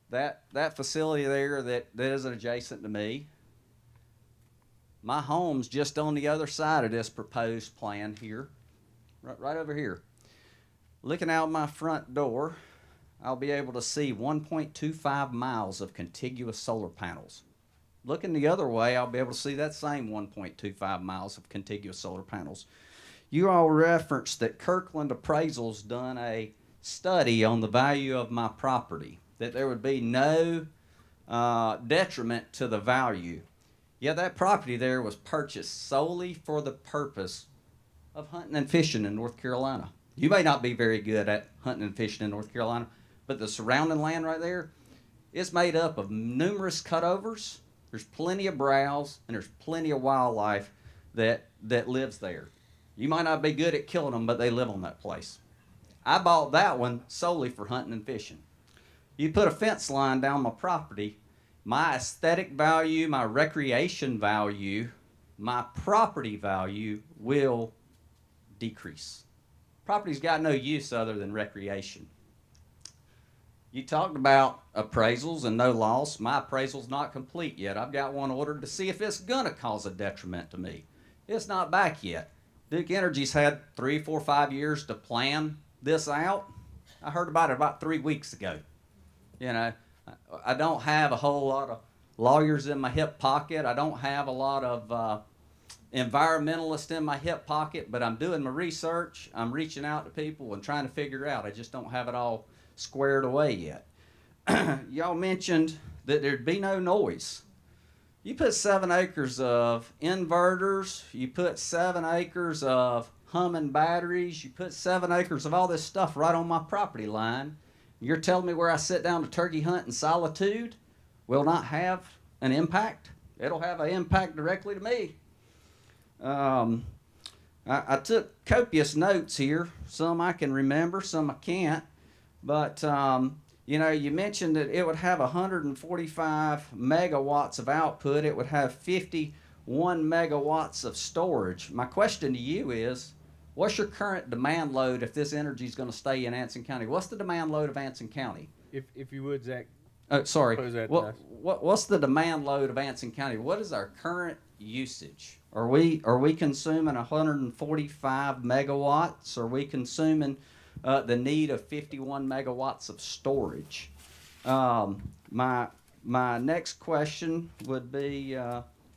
That facility there that isn't adjacent to me, my home's just on the other side of this proposed plan here, right over here. Looking out my front door, I'll be able to see 1.25 miles of contiguous solar panels looking the other way, I'll be able to see that same 1.25 miles of contiguous solar panels. You all referenced that Kirkland Appraisal's done a study on the value of my property, that there would be no detriment to the value. Yeah, that property there was purchased solely for the purpose of hunting and fishing in North Carolina. You may not be very good at hunting and fishing in North Carolina, but the surrounding land right there is made up of numerous cutovers. There's plenty of browse, and there's plenty of wildlife that lives there. You might not be good at killing them, but they live on that place. I bought that one solely for hunting and fishing. You put a fence line down my property, my aesthetic value, my recreation value, my property value will decrease. Property's got no use other than recreation. You talked about appraisals and no loss. My appraisal's not complete yet. I've got one ordered to see if it's gonna cause a detriment to me. It's not back yet. Duke Energy's had 3, 4, 5 years to plan this out. I heard about it about 3 weeks ago. You know, I don't have a whole lot of lawyers in my hip pocket. I don't have a lot of environmentalists in my hip pocket, but I'm doing my research. I'm reaching out to people and trying to figure out. I just don't have it all squared away yet. Y'all mentioned that there'd be no noise. You put 7 acres of inverters, you put 7 acres of humming batteries, you put 7 acres of all this stuff right on my property line. You're telling me where I sit down to turkey hunt in solitude will not have an impact? It'll have an impact directly to me. I took copious notes here. Some I can remember, some I can't. But, you know, you mentioned that it would have 145 megawatts of output. It would have 51 megawatts of storage. My question to you is, what's your current demand load if this energy is going to stay in Anson County? What's the demand load of Anson County? If you would, Zach. Oh, sorry. Pose that to us. What's the demand load of Anson County? What is our current usage? Are we consuming 145 megawatts? Are we consuming the need of 51 megawatts of storage? My next question would be,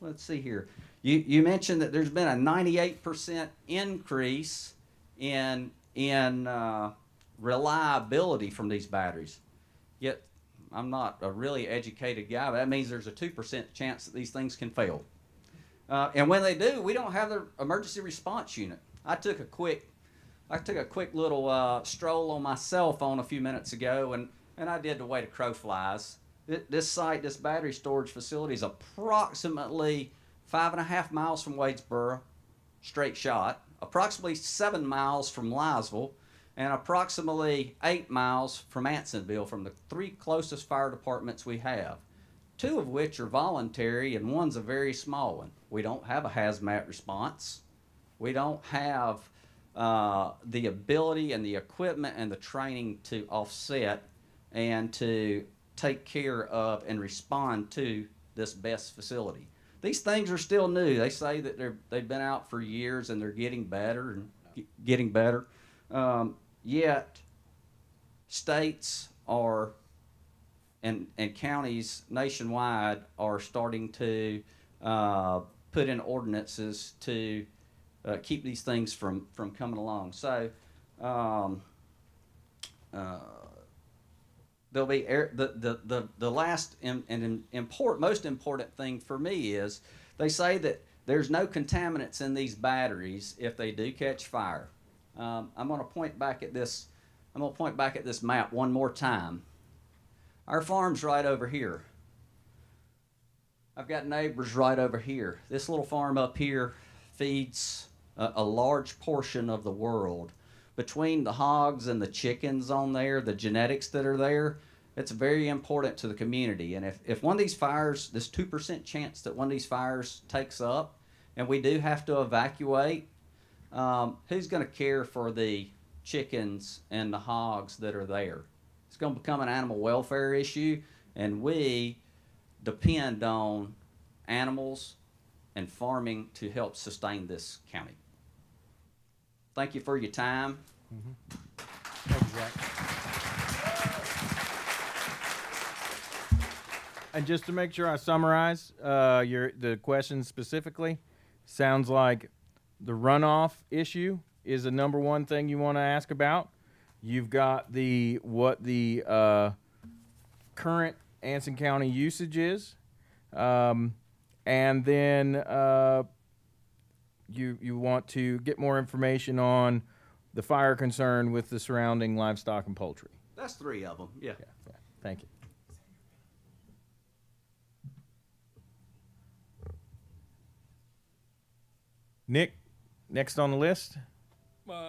let's see here. You mentioned that there's been a 98% increase in reliability from these batteries. Yet I'm not a really educated guy, but that means there's a 2% chance that these things can fail. And when they do, we don't have the emergency response unit. I took a quick little stroll on my cell phone a few minutes ago, and I did the way the crow flies. This battery storage facility is approximately 5.5 miles from Wadesboro, straight shot, approximately 7 miles from Lysville, and approximately 8 miles from Ansonville, from the 3 closest fire departments we have, 2 of which are voluntary and one's a very small one. We don't have a hazmat response. We don't have the ability and the equipment and the training to offset and to take care of and respond to this BESS facility. These things are still new. They say that they've been out for years and they're getting better and getting better. Yet states are and counties nationwide are starting to put in ordinances to keep these things from coming along. So there'll be the last and most important thing for me is they say that there's no contaminants in these batteries if they do catch fire. I'm going to point back at this. I'm going to point back at this map one more time. Our farm's right over here. I've got neighbors right over here. This little farm up here feeds a large portion of the world. Between the hogs and the chickens on there, the genetics that are there, it's very important to the community. And if one of these fires, this 2% chance that one of these fires takes up, and we do have to evacuate, who's going to care for the chickens and the hogs that are there? It's going to become an animal welfare issue, and we depend on animals and farming to help sustain this county. Thank you for your time. Thanks, Zach. And just to make sure I summarize the question specifically, sounds like the runoff issue is the number one thing you want to ask about. You've got what the current Anson County usage is, and then you want to get more information on the fire concern with the surrounding livestock and poultry. That's 3 of them. Yeah. Yeah. Thank you. Nick, next on the list.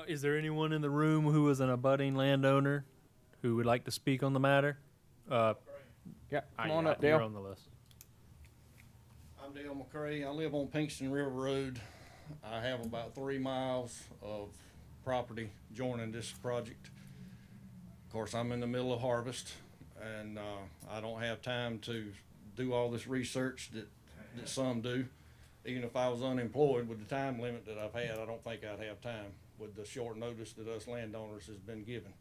Is there anyone in the room who is an abutting landowner who would like to speak on the matter? Yeah, come on yeah, up, Dale. You're on the list. I'm Dale McCray. I live on Pinkston River Road. I have about 3 miles of property joining this project. Of course, I'm in the middle of harvest, and I don't have time to do all this research that some do. Even if I was unemployed with the time limit that I've had, I don't think I'd have time with the short notice that us landowners has been given.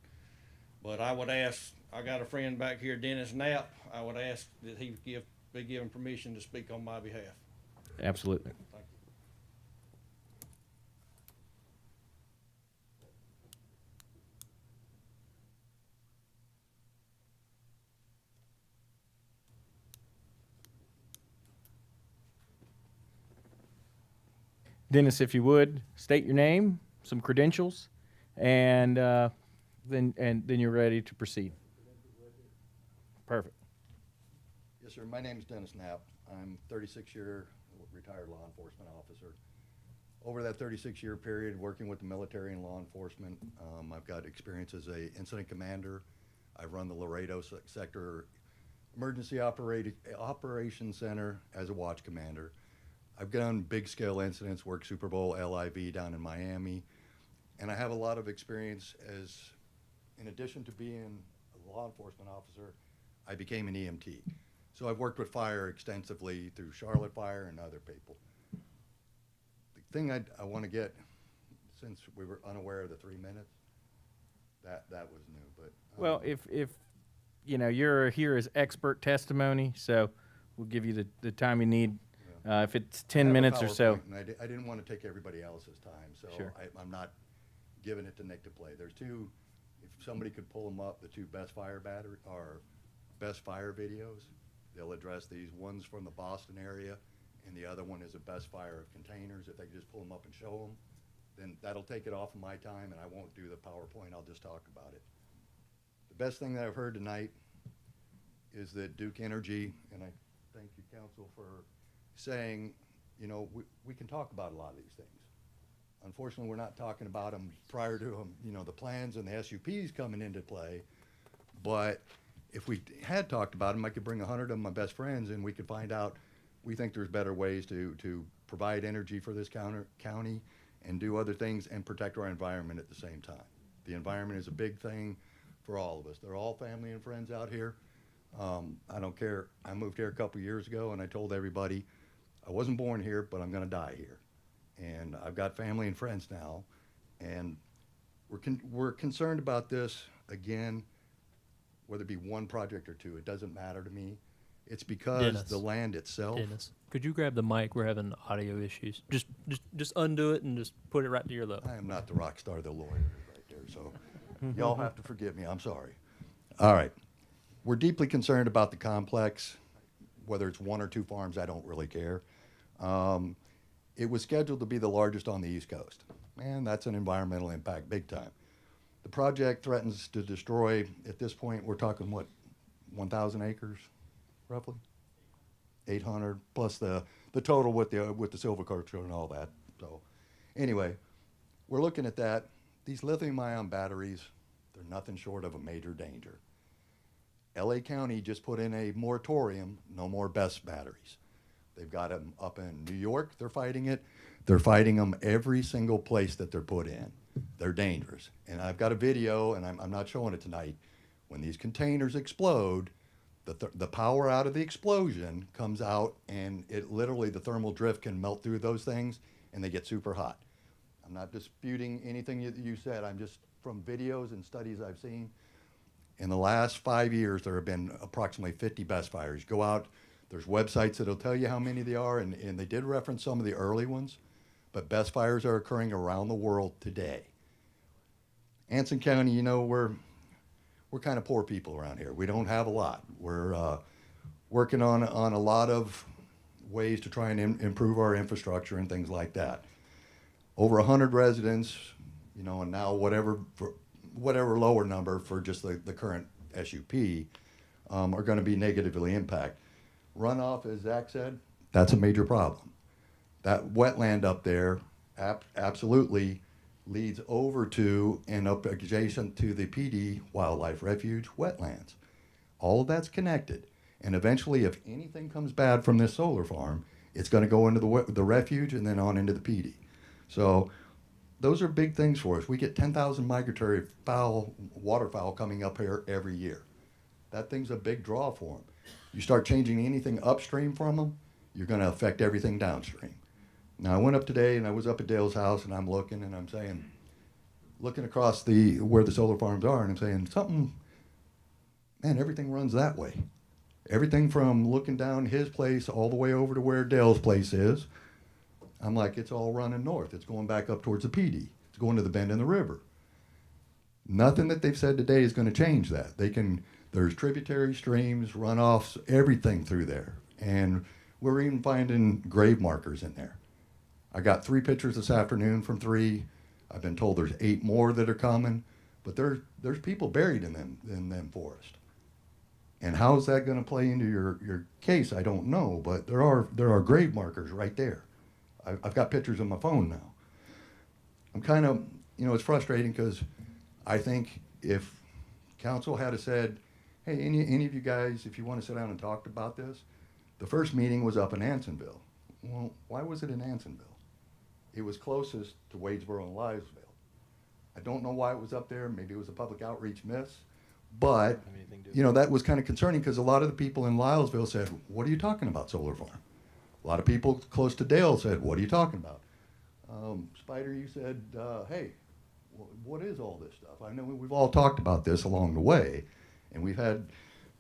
But I would ask, I got a friend back here, Dennis Knapp, I would ask that he be given permission to speak on my behalf. Absolutely. Thank you. Dennis, if you would, state your name, some credentials, and then you're ready to proceed. Perfect. Yes, sir. My name is Dennis Knapp. I'm 36-year retired law enforcement officer. Over that 36-year period, working with the military and law enforcement, I've got experience as a incident commander. I've run the Laredo Sector Emergency Operations Center as a watch commander. I've done big-scale incidents, worked Super Bowl LIV down in Miami, and I have a lot of experience as, in addition to being a law enforcement officer, I became an EMT. So I've worked with fire extensively through Charlotte Fire and other people. The thing I want to get, since we were unaware of the 3 minutes, that was new. But Well, if you know, you're here as expert testimony, so we'll give you the time you need. If it's 10 minutes or so. And I didn't want to take everybody else's time, so Sure. I'm not giving it to Nick to play. There's 2, if somebody could pull them up, the 2 best fire videos. They'll address these. One's from the Boston area, and the other one is a best fire of containers. If they could just pull them up and show them, then that'll take it off of my time, and I won't do the PowerPoint. I'll just talk about it. The best thing that I've heard tonight is that Duke Energy, and I thank you, council, for saying, you know, we can talk about a lot of these things. Unfortunately, we're not talking about them prior to them, you know, the plans and the SUPs coming into play. But if we had talked about them, I could bring 100 of my best friends, and we could find out, we think there's better ways to provide energy for this county and do other things and protect our environment at the same time. The environment is a big thing for all of us. They're all family and friends out here. I don't care. I moved here a couple years ago, and I told everybody, I wasn't born here, but I'm going to die here. And I've got family and friends now, and we're concerned about this, again, whether it be one project or 2. It doesn't matter to me. It's because Dennis. the land itself. Dennis, could you grab the mic? We're having audio issues. Just undo it and just put it right to your lip. I am not the rock star, the lawyer right there, so y'all have to forgive me. I'm sorry. All right. We're deeply concerned about the complex. Whether it's 1 or 2 farms, I don't really care. It was scheduled to be the largest on the East Coast, and that's an environmental impact big time. The project threatens to destroy, at this point, we're talking what, 1,000 acres, roughly? 800 plus the total with the silviculture and all that. So anyway, we're looking at that. These lithium-ion batteries, they're nothing short of a major danger. LA County just put in a moratorium, no more BESS batteries. They've got them up in New York, they're fighting it. They're fighting them every single place that they're put in. They're dangerous. And I've got a video, and I'm not showing it tonight. When these containers explode, the power out of the explosion comes out, and it literally, the thermal drift can melt through those things, and they get super hot. I'm not disputing anything you said. I'm just, from videos and studies I've seen, In the last 5 years, there have been approximately 50 best fires. Go out, there's websites that'll tell you how many they are, and they did reference some of the early ones, but best fires are occurring around the world today. Anson County, you know, we're kind of poor people around here. We don't have a lot. We're working on a lot of ways to try and improve our infrastructure and things like that. Over 100 residents, you know, and now whatever lower number for just the current SUP are going to be negatively impacted. Runoff, as Zach said, that's a major problem. That wetland up there absolutely leads over to and up adjacent to the PD Wildlife Refuge wetlands. All of that's connected. And eventually, if anything comes bad from this solar farm, it's going to go into the refuge and then on into the PD. So those are big things for us. We get 10,000 migratory waterfowl coming up here every year. That thing's a big draw for them. You start changing anything upstream from them, you're going to affect everything downstream. Now, I went up today and I was up at Dale's house and I'm looking and I'm saying, looking across where the solar farms are, and I'm saying, man, everything runs that way. Everything from looking down his place all the way over to where Dale's place is, I'm like, it's all running north. It's going back up towards the PD. It's going to the bend in the river. Nothing that they've said today is going to change that. There's tributary streams, runoffs, everything through there. And we're even finding grave markers in there. I got 3 pictures this afternoon from 3. I've been told there's 8 more that are coming, but there's people buried in them forests. And how is that going to play into your case? I don't know, but there are grave markers right there. I've got pictures on my phone now. I'm kind of, you know, it's frustrating because I think if council had said, hey, any of you guys, if you want to sit down and talk about this, the first meeting was up in Ansonville. Well, why was it in Ansonville? It was closest to Wadesboro and Lysville. I don't know why it was up there. Maybe it was a public outreach miss. But, you know, that was kind of concerning because a lot of the people in Lylesville said, what are you talking about, solar farm? A lot of people close to Dale said, what are you talking about? Spider, you said, hey, what is all this stuff? I know we've all talked about this along the way, and we've had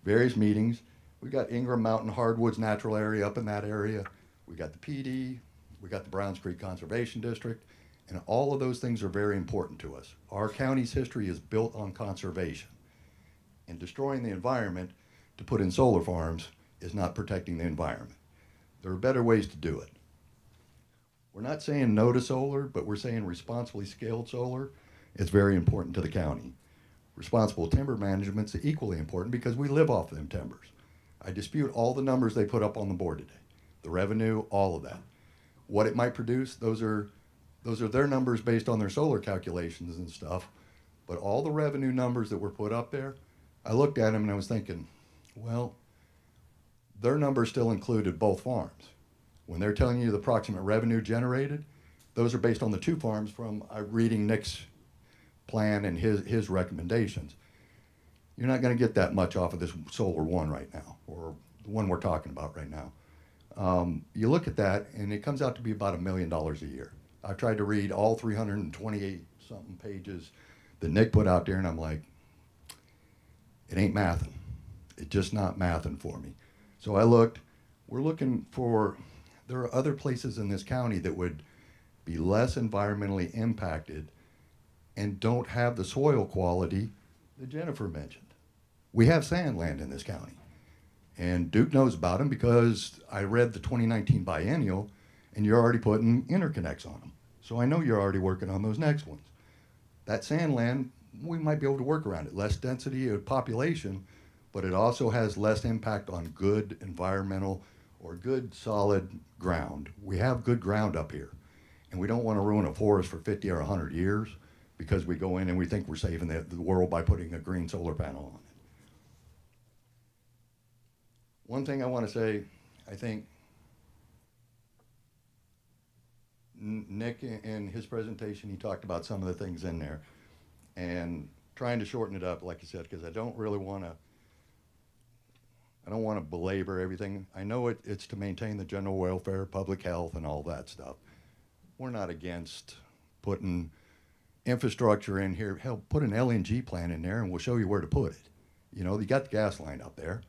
various meetings. We've got Ingram Mountain Hardwoods Natural Area up in that area. We got the PD. We got the Browns Creek Conservation District. And all of those things are very important to us. Our county's history is built on conservation. And destroying the environment to put in solar farms is not protecting the environment. There are better ways to do it. We're not saying no to solar, but we're saying responsibly scaled solar is very important to the county. Responsible timber management is equally important because we live off them timbers. I dispute all the numbers they put up on the board today. The revenue, all of that. What it might produce, those are their numbers based on their solar calculations and stuff. But all the revenue numbers that were put up there, I looked at them and I was thinking, well, their numbers still included both farms. When they're telling you the approximate revenue generated, those are based on the 2 farms from reading Nick's plan and his recommendations. You're not going to get that much off of this solar one right now, or the one we're talking about right now. You look at that and it comes out to be about $1 million a year. I've tried to read all 328 something pages that Nick put out there and I'm like, it ain't mathing. It's just not mathing for me. So I looked, there are other places in this county that would be less environmentally impacted and don't have the soil quality that Jennifer mentioned. We have sand land in this county. And Duke knows about them because I read the 2019 biennial and you're already putting interconnects on them. So I know you're already working on those next ones. That sand land, we might be able to work around it. Less density of population, but it also has less impact on good environmental or good solid ground. We have good ground up here, and we don't want to ruin a forest for 50 or 100 years because we go in and we think we're saving the world by putting a green solar panel on it. One thing I want to say, I think Nick in his presentation, he talked about some of the things in there and trying to shorten it up, like you said, because I don't want to belabor everything. I know it's to maintain the general welfare, public health, and all that stuff. We're not against putting infrastructure in here. Hell, put an LNG plant in there and we'll show you where to put it. You know, you got the gas line up there,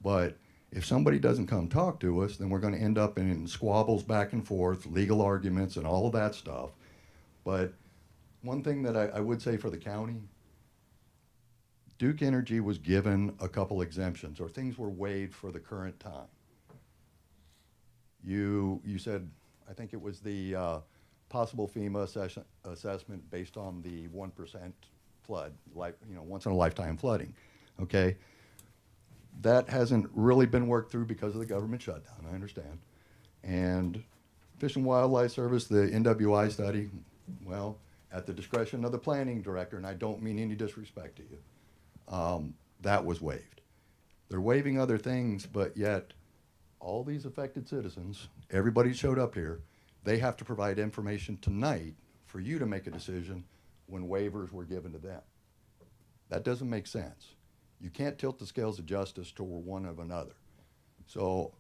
but if somebody doesn't come talk to us, then we're going to end up in squabbles back and forth, legal arguments, and all of that stuff. But one thing that I would say for the county, Duke Energy was given a couple exemptions, or things were waived for the current time. You said, I think it was the possible FEMA assessment based on the 1% flood, once in a lifetime flooding, okay? That hasn't really been worked through because of the government shutdown, I understand. And Fish and Wildlife Service, the NWI study, well, at the discretion of the planning director, and I don't mean any disrespect to you, that was waived. They're waiving other things, but yet all these affected citizens, everybody showed up here, they have to provide information tonight for you to make a decision when waivers were given to them. That doesn't make sense. You can't tilt the scales of justice toward one of another. So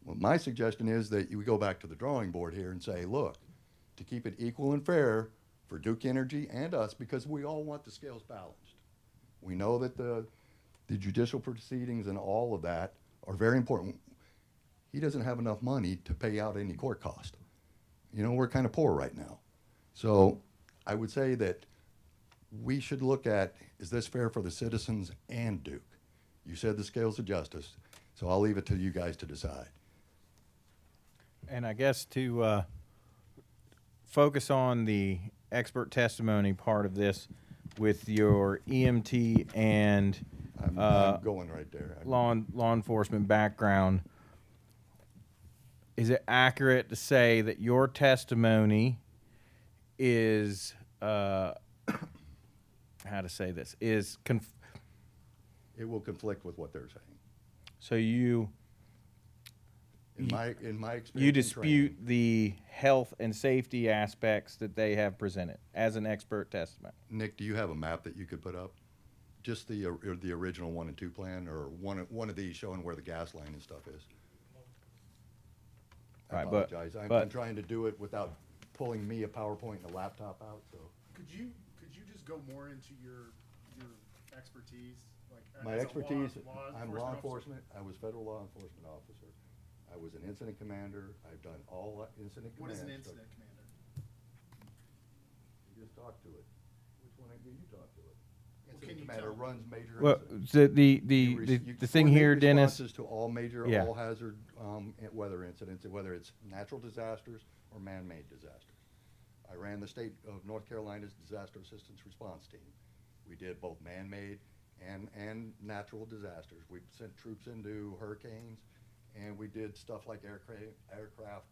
my suggestion is that you go back to the drawing board here and say, look, to keep it equal and fair for Duke Energy and us, because we all want the scales balanced. We know that the judicial proceedings and all of that are very important. He doesn't have enough money to pay out any court cost. You know, we're kind of poor right now. So I would say that we should look at, is this fair for the citizens and Duke? You said the scales of justice, so I'll leave it to you guys to decide. And I guess to focus on the expert testimony part of this with your EMT and I'm going right there. law enforcement background, is it accurate to say that your testimony is how to say this is it will conflict with what they're saying. So you in my experience, you dispute the health and safety aspects that they have presented as an expert testimony. Nick, do you have a map that you could put up? Just the original 1 and 2 plan, or one of these showing where the gas line and stuff is. I Right, apologize. but I'm trying to do it without pulling me a PowerPoint and a laptop out. So Could you just go more into your expertise? Like my as a expertise, law I'm law officer? enforcement. I was federal law enforcement officer. I was an incident commander. I've done all incident What command is an stuff. incident commander? You just talk to it. Which one do you talk to it? Well, Incident can you commander tell me? runs major well, incidents. You the thing here, coordinate Dennis. responses to all major, Yeah. all hazard weather incidents, whether it's natural disasters or man-made disasters. I ran the state of North Carolina's disaster assistance response team. We did both man-made and natural disasters. We sent troops into hurricanes, and we did stuff like aircraft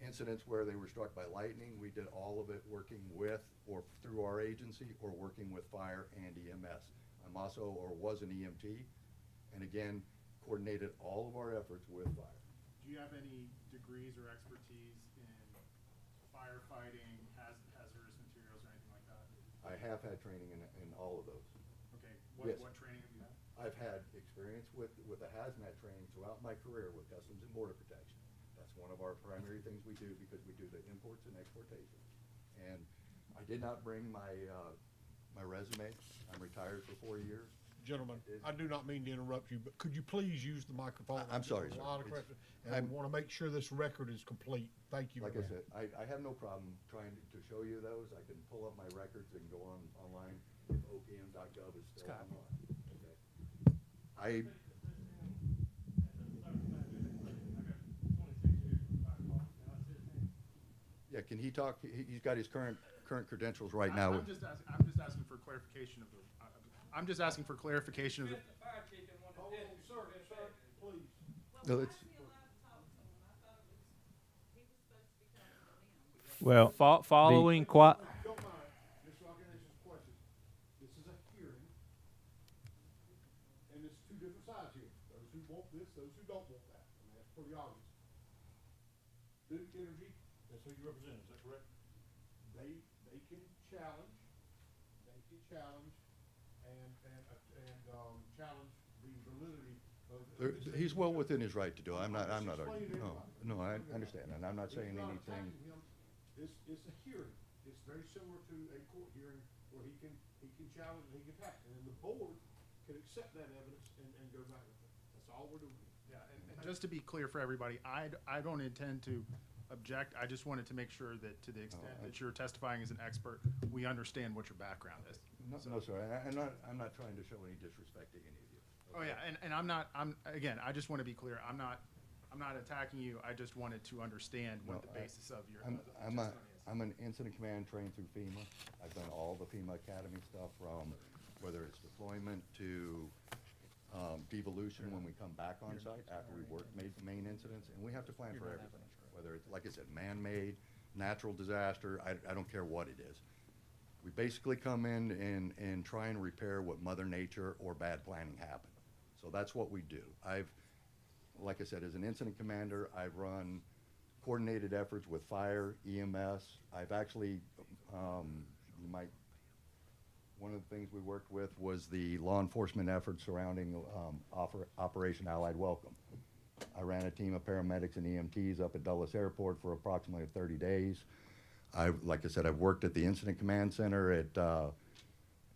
incidents where they were struck by lightning. We did all of it working with or through our agency or working with fire and EMS. I'm also, or was an EMT, and again, coordinated all of our efforts with fire. Do you have any degrees or expertise in firefighting, hazardous materials, or anything like that? I have had training in all of those. Okay, Yes. what training have you had? I've had experience with the hazmat training throughout my career with Customs and Border Protection. That's one of our primary things we do because we do the imports and exportation. And I did not bring my resume. I'm retired for 4 years. Gentlemen, I do not mean to interrupt you, but could you please use the microphone? I'm sorry, There's a sir. lot of It's- questions, and I want to make sure this record is complete. Thank you. Like I Mayor. said, I have no problem trying to show you those. I can pull up my records and go online if opm.gov is still Scott. online. Okay. Yeah, can he talk? He's got his current credentials right now. I'm just asking for clarification of the. I'm just asking for clarification of the. No, it's, Well, Following Don't mind, just so I can answer this question. This is a hearing, and it's two different sides here. Those who want this, those who don't want that. I mean, that's pretty obvious. Duke Energy, that's who you represent, is that correct? They can challenge, and challenge the validity of. he's well within his right to do it. I'm not arguing. No, I understand, and I'm not saying He's not anything. attacking him. It's a hearing. It's very similar to a court hearing where he can challenge and he can attack. And then the board can accept that evidence and go back with it. That's all we're doing. Yeah, and just to be clear for everybody, I don't intend to object. I just wanted to make sure that to the extent that you're testifying as an expert, we understand what your background is. No, sir, I'm not trying to show any disrespect to any of you. Oh, yeah, and again, I just want to be clear, I'm not attacking you, I just wanted to understand what the basis of your testimony is. I'm an incident command trained through FEMA. I've done all the FEMA Academy stuff, from whether it's deployment to devolution when we come back on site after we've made the main incidents, and we have to plan for everything. Whether it's, like I said, man-made, natural disaster, I don't care what it is. We basically come in and try and repair what Mother Nature or bad planning happened. So that's what we do. Like I said, as an incident commander, I've run coordinated efforts with fire, EMS. I've actually, one of the things we worked with was the law enforcement efforts surrounding Operation Allied Welcome. I ran a team of paramedics and EMTs up at Dulles Airport for approximately 30 days. Like I said, I've worked at the Incident Command Center at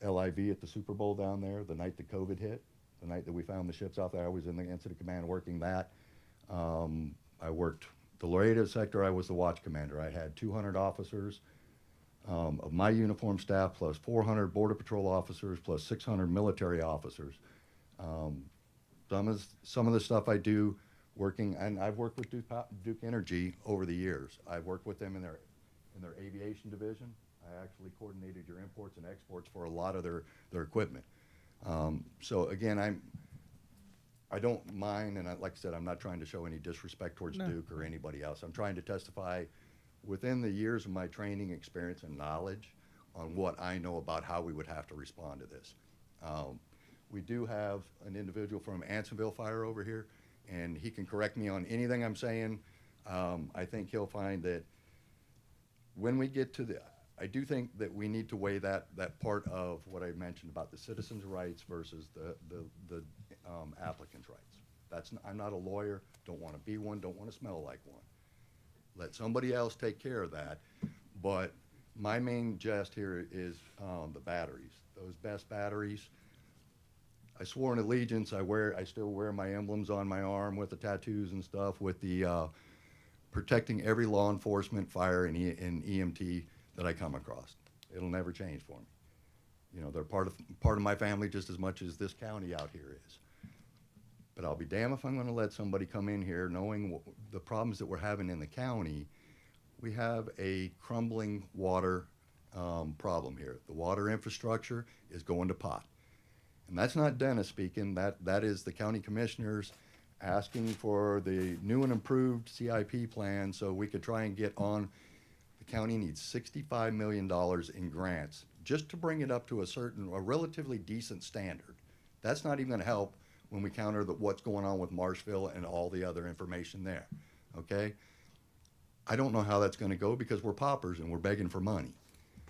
LIV at the Super Bowl down there the night the COVID hit, the night that we found the ships out there. I was in the Incident Command working that. I worked the Laredo sector. I was the watch commander. I had 200 officers of my uniform staff, plus 400 Border Patrol officers, plus 600 military officers. Some of the stuff I do working, and I've worked with Duke Energy over the years. I've worked with them in their aviation division. I actually coordinated your imports and exports for a lot of their equipment. So again, I don't mind, and like I said, I'm not trying to show any disrespect towards Duke or anybody else. I'm trying to testify within the years of my training, experience, and knowledge on what I know about how we would have to respond to this. We do have an individual from Ansonville Fire over here, and he can correct me on anything I'm saying. I think he'll find that when we get to I do think that we need to weigh that part of what I mentioned about the citizens' rights versus the applicants' rights. I'm not a lawyer, don't want to be one, don't want to smell like one. Let somebody else take care of that. But my main jest here is the batteries. Those BESS batteries. I swore an allegiance. I still wear my emblems on my arm with the tattoos and stuff, with the protecting every law enforcement, fire, and EMT that I come across. It'll never change for me. You know, they're part of my family just as much as this county out here is. But I'll be damned if I'm going to let somebody come in here knowing the problems that we're having in the county. We have a crumbling water problem here. The water infrastructure is going to pot. And that's not Dennis speaking. That is the county commissioners asking for the new and improved CIP plan so we could try and get on. The county needs $65 million in grants just to bring it up to a relatively decent standard. That's not even going to help when we counter what's going on with Marshville and all the other information there, okay? I don't know how that's going to go because we're paupers and we're begging for money.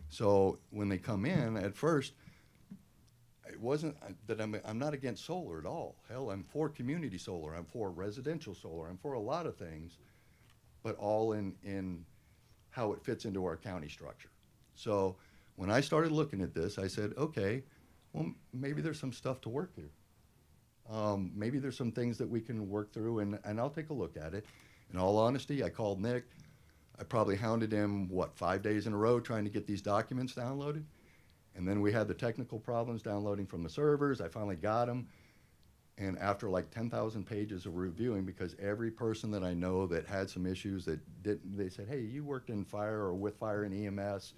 So when they come in, at first, it wasn't that I'm not against solar at all. Hell, I'm for community solar. I'm for residential solar. I'm for a lot of things, but all in how it fits into our county structure. So when I started looking at this, I said, okay, well, maybe there's some stuff to work here. Maybe there's some things that we can work through, and I'll take a look at it. In all honesty, I called Nick. I probably hounded him, 5 days in a row trying to get these documents downloaded. And then we had the technical problems downloading from the servers. I finally got them. And after like 10,000 pages of reviewing, because every person that I know that had some issues that didn't, they said, hey, you worked in fire or with fire and EMS.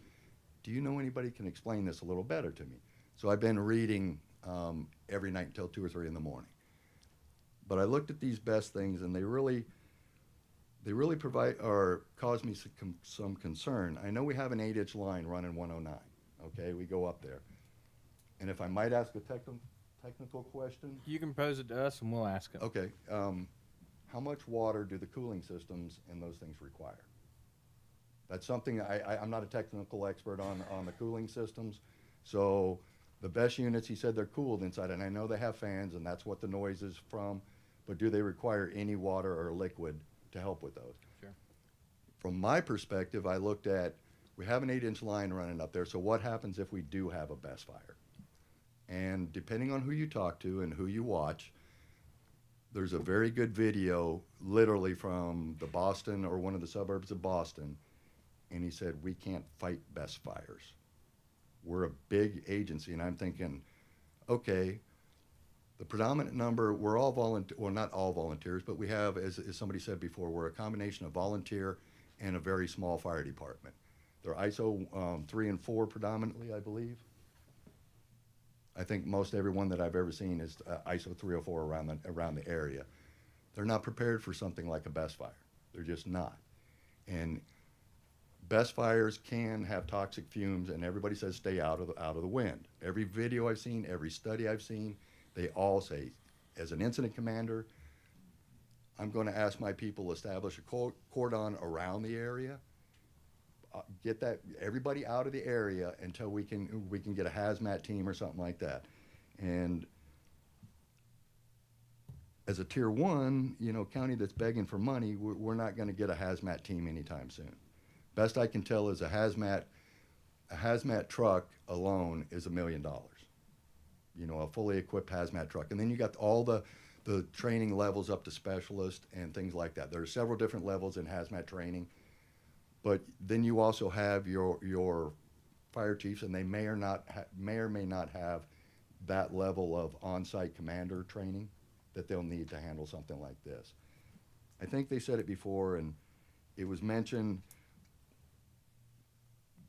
Do you know anybody can explain this a little better to me? So I've been reading every night until 2 or 3 in the morning. But I looked at these BESS things, and they really provide or cause me some concern. I know we have an 8-inch line running 109. Okay, we go up there. And if I might ask a technical question. You can pose it to us and we'll ask it. Okay. How much water do the cooling systems and those things require? That's something I'm not a technical expert on the cooling systems. So the BESS units, he said they're cooled inside, and I know they have fans, and that's what the noise is from, but do they require any water or liquid to help with those? Sure. From my perspective, I looked at, we have an 8-inch line running up there, so what happens if we do have a BESS fire? And depending on who you talk to and who you watch, there's a very good video literally from the Boston or one of the suburbs of Boston. And he said, we can't fight best fires. We're a big agency. And I'm thinking, okay, the predominant number, we're all volunteer, well, not all volunteers, but we have, as somebody said before, we're a combination of volunteer and a very small fire department. They're ISO 3 and 4 predominantly, I believe. I think most everyone that I've ever seen is ISO 304 around the area. They're not prepared for something like a best fire. They're just not. And best fires can have toxic fumes, and everybody says stay out of the wind. Every video I've seen, every study I've seen, they all say, as an incident commander, I'm going to ask my people to establish a cordon around the area, get everybody out of the area until we can get a hazmat team or something like that. And as a tier 1, county that's begging for money, we're not going to get a hazmat team anytime soon. Best I can tell is a hazmat truck alone is $1 million. A fully equipped hazmat truck. And then you got all the training levels up to specialist and things like that. There are several different levels in hazmat training. But then you also have your fire chiefs, and they may or may not have that level of on-site commander training that they'll need to handle something like this. I think they said it before, and it was mentioned,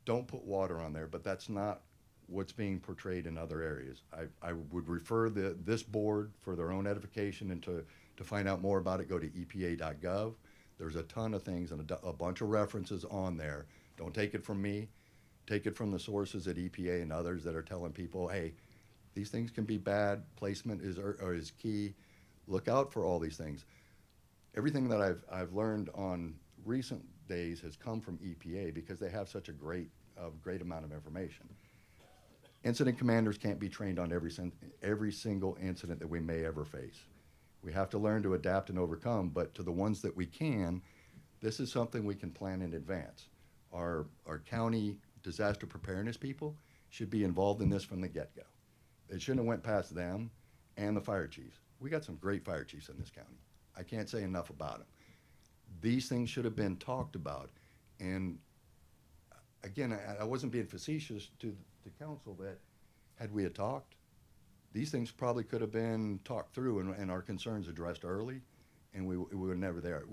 don't put water on there, but that's not what's being portrayed in other areas. I would refer this board for their own edification, and to find out more about it, go to epa.gov. There's a ton of things and a bunch of references on there. Don't take it from me. Take it from the sources at EPA and others that are telling people, hey, these things can be bad. Placement is key. Look out for all these things. Everything that I've learned on recent days has come from EPA because they have such a great amount of information. Incident commanders can't be trained on every single incident that we may ever face. We have to learn to adapt and overcome, but to the ones that we can, this is something we can plan in advance. Our county disaster preparedness people should be involved in this from the get-go. It shouldn't have went past them and the fire chiefs. We got some great fire chiefs in this county. I can't say enough about them. These things should have been talked about. And again, I wasn't being facetious to council that had we had talked, these things probably could have been talked through and our concerns addressed early, and we were never there.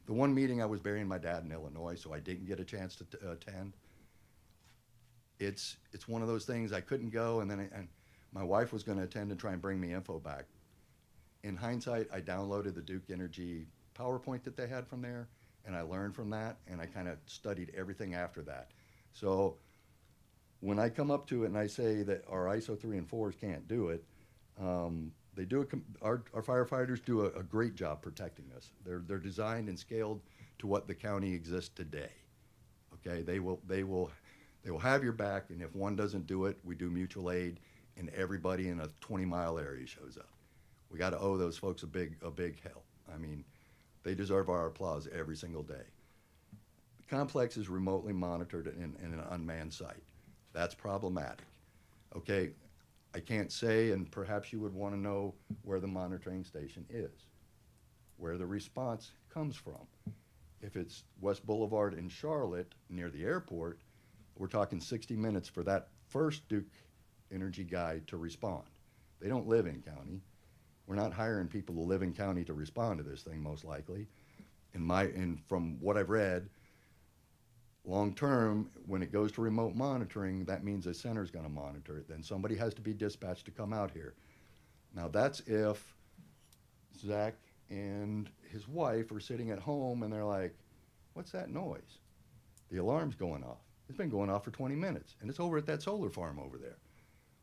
The one meeting I was burying my dad in Illinois, so I didn't get a chance to attend. It's one of those things I couldn't go, and my wife was going to attend and try and bring me info back. In hindsight, I downloaded the Duke Energy PowerPoint that they had from there, and I learned from that, and I kind of studied everything after that. So when I come up to it and I say that our ISO 3 and 4s can't do it, they do our firefighters do a great job protecting us. They're designed and scaled to what the county exists today. Okay, they will have your back, and if one doesn't do it, we do mutual aid, and everybody in a 20-mile area shows up. We got to owe those folks a big help. I mean, they deserve our applause every single day. The complex is remotely monitored in an unmanned site. That's problematic. Okay, I can't say, and perhaps you would want to know where the monitoring station is, where the response comes from. If it's West Boulevard in Charlotte near the airport, we're talking 60 minutes for that first Duke Energy guy to respond. They don't live in county. We're not hiring people to live in county to respond to this thing, most likely. And from what I've read, long term, when it goes to remote monitoring, that means a center's going to monitor it. Then somebody has to be dispatched to come out here. Now that's if Zach and his wife are sitting at home and they're like, what's that noise? The alarm's going off. It's been going off for 20 minutes, and it's over at that solar farm over there.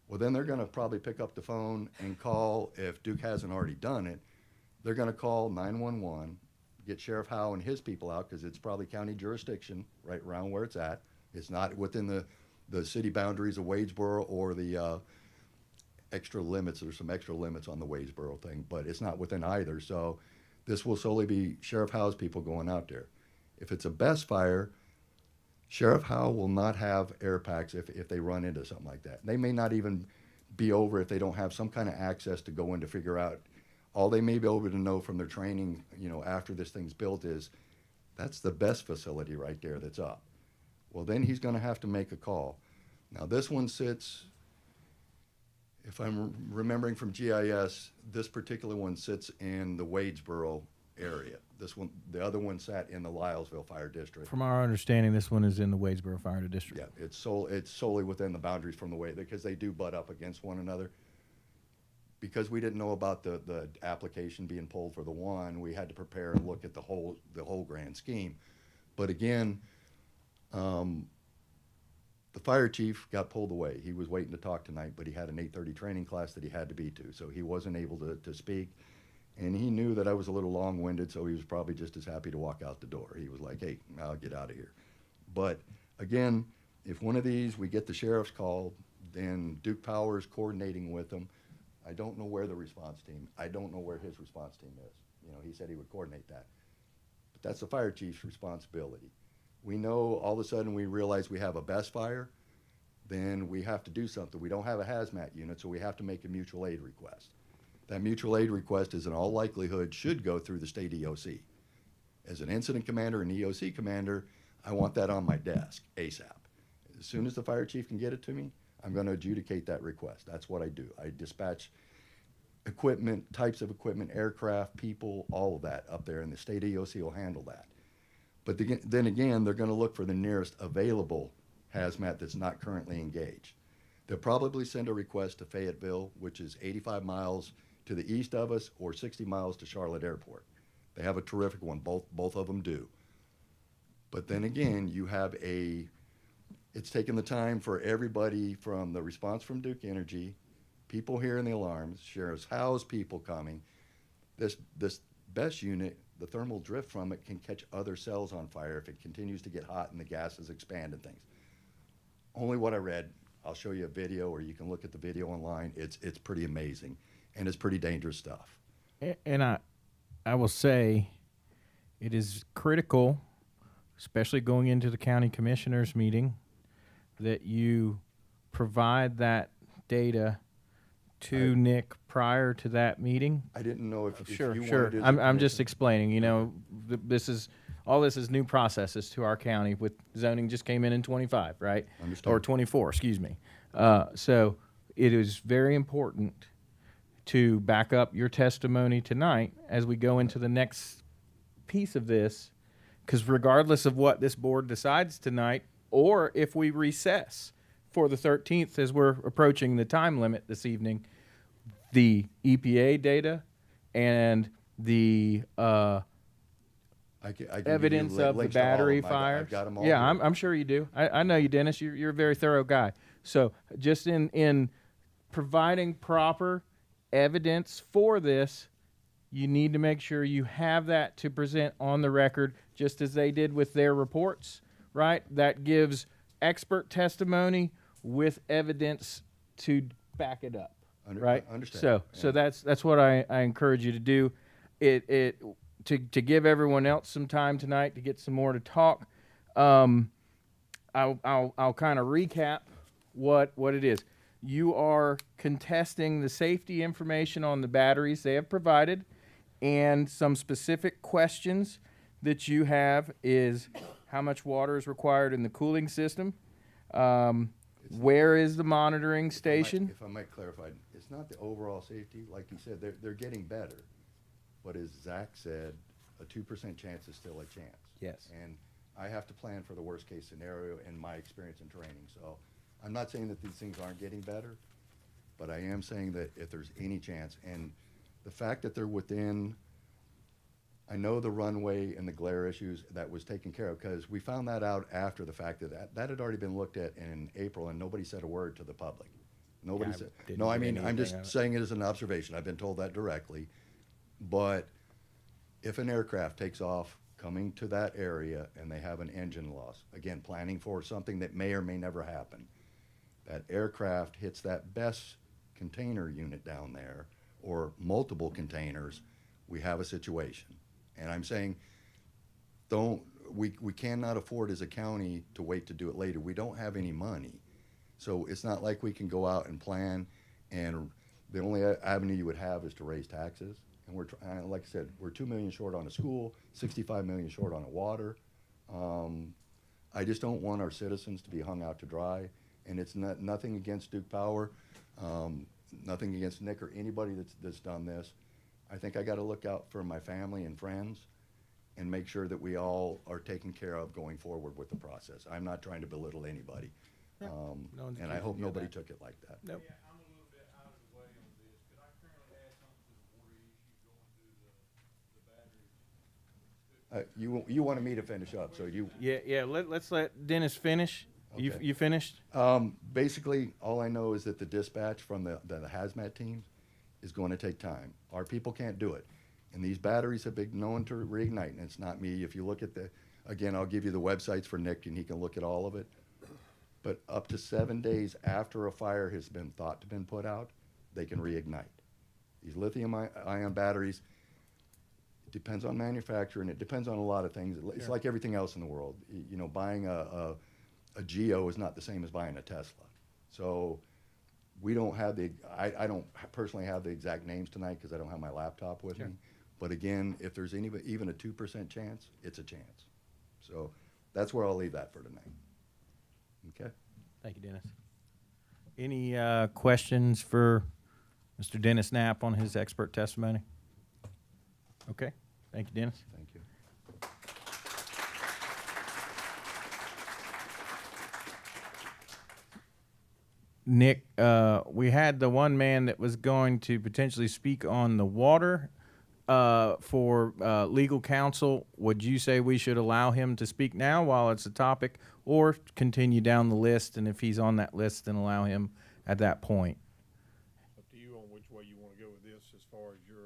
Well, then they're going to probably pick up the phone and call, if Duke hasn't already done it, they're going to call 911, get Sheriff Howe and his people out, because it's probably county jurisdiction right around where it's at. It's not within the city boundaries of Wadesboro or the extra limits. There's some extra limits on the Wadesboro thing, but it's not within either. So this will solely be Sheriff Howe's people going out there. If it's a best fire, Sheriff Howe will not have air packs if they run into something like that. They may not even be over if they don't have some kind of access to go in to figure out. All they may be able to know from their training, you know, after this thing's built is, that's the best facility right there that's up. Well, then he's gonna have to make a call. Now, this one sits, if I'm remembering from GIS, this particular one sits in the Wadesboro area. This one, the other one sat in the Lylesville Fire District. From our understanding, this one is in the Wadesboro Fire District. Yeah, it's solely within the boundaries from the way, because they do butt up against one another. Because we didn't know about the application being pulled for the one, we had to prepare and look at the whole grand scheme. But again, the fire chief got pulled away. He was waiting to talk tonight, but he had an 8:30 training class that he had to be to, so he wasn't able to speak. And he knew that I was a little long-winded, so he was probably just as happy to walk out the door. He was like, hey, I'll get out of here. But again, if one of these, we get the sheriff's call, then Duke Power's coordinating with them. I don't know where the response team, I don't know where his response team is. You know, he said he would coordinate that. But that's the fire chief's responsibility. We know all of a sudden we realize we have a best fire, then we have to do something. We don't have a hazmat unit, so we have to make a mutual aid request. That mutual aid request is in all likelihood should go through the state EOC. As an incident commander and EOC commander, I want that on my desk ASAP. As soon as the fire chief can get it to me, I'm going to adjudicate that request. That's what I do. I dispatch equipment, types of equipment, aircraft, people, all of that up there, and the state EOC will handle that. But then again, they're going to look for the nearest available hazmat that's not currently engaged. They'll probably send a request to Fayetteville, which is 85 miles to the east of us, or 60 miles to Charlotte Airport. They have a terrific one, both of them do. But then again, you have it's taken the time for everybody from the response from Duke Energy, people hearing the alarms, Sheriff's House people coming. This BESS unit, the thermal drift from it can catch other cells on fire if it continues to get hot and the gases expand and things. Only what I read. I'll show you a video, or you can look at the video online. It's pretty amazing, and it's pretty dangerous stuff. And I will say it is critical, especially going into the county commissioners meeting, that you provide that data to Nick prior to that meeting. I didn't know if Sure. you wanted to. I'm just explaining, you know, all this is new processes to our county with zoning just came in 25, right? Understood. Or 24, excuse me. So it is very important to back up your testimony tonight as we go into the next piece of this, because regardless of what this board decides tonight, or if we recess for the 13th as we're approaching the time limit this evening, the EPA data and the I can give you evidence of the links to all battery them. fires. I've got them all Yeah, here. I'm sure you do. I know you, Dennis. You're a very thorough guy. So just in providing proper evidence for this, you need to make sure you have that to present on the record, just as they did with their reports, right? That gives expert testimony with evidence to back it up, right? Understand. So that's what I encourage you to do. To give everyone else some time tonight to get some more to talk. I'll kind of recap what it is. You are contesting the safety information on the batteries they have provided, and some specific questions that you have is how much water is required in the cooling system. Where is the monitoring station? If I might clarify, it's not the overall safety. Like you said, they're getting better. But as Zach said, a 2% chance is still a chance. Yes. And I have to plan for the worst case scenario in my experience in training. So I'm not saying that these things aren't getting better, but I am saying that if there's any chance, and the fact that they're within, I know the runway and the glare issues that was taken care of, because we found that out after the fact that had already been looked at in April, and nobody said a word to the public. Nobody said, no, I mean, I'm just saying it as an observation. I've been told that directly. But if an aircraft takes off coming to that area and they have an engine loss, again, planning for something that may or may never happen, that aircraft hits that BESS container unit down there, or multiple containers, we have a situation. And I'm saying, we cannot afford as a county to wait to do it later. We don't have any money. So it's not like we can go out and plan And the only avenue you would have is to raise taxes. And we're, like I said, we're 2 million short on a school, 65 million short on a water. I just don't want our citizens to be hung out to dry. And it's nothing against Duke Power, nothing against Nick or anybody that's done this. I think I got to look out for my family and friends and make sure that we all are taken care of going forward with the process. I'm not trying to belittle anybody. Yeah. No one's And I accusing hope you of nobody that. took it like that. Nope. You wanted me to finish up, so you. Yeah, let's let Dennis finish. You Okay. you finished? Basically, all I know is that the dispatch from the hazmat teams is going to take time. Our people can't do it. And these batteries have been known to reignite, and it's not me. If you look at again, I'll give you the websites for Nick, and he can look at all of it. But up to 7 days after a fire has been thought to been put out, they can reignite. These lithium-ion batteries, it depends on manufacturer, and it depends on a lot of things. It's Sure. like everything else in the world. You know, buying a Geo is not the same as buying a Tesla. So we don't have I don't personally have the exact names tonight because I don't have my laptop with Sure. me. But again, if there's even a 2% chance, it's a chance. So that's where I'll leave that for tonight. Okay? Thank you, Dennis. Any questions for Mr. Dennis Knapp on his expert testimony? Okay. Thank you, Dennis. Thank you. Nick, we had the one man that was going to potentially speak on the water for legal counsel. Would you say we should allow him to speak now while it's a topic, or continue down the list, and if he's on that list, then allow him at that point? Up to you on which way you want to go with this as far as your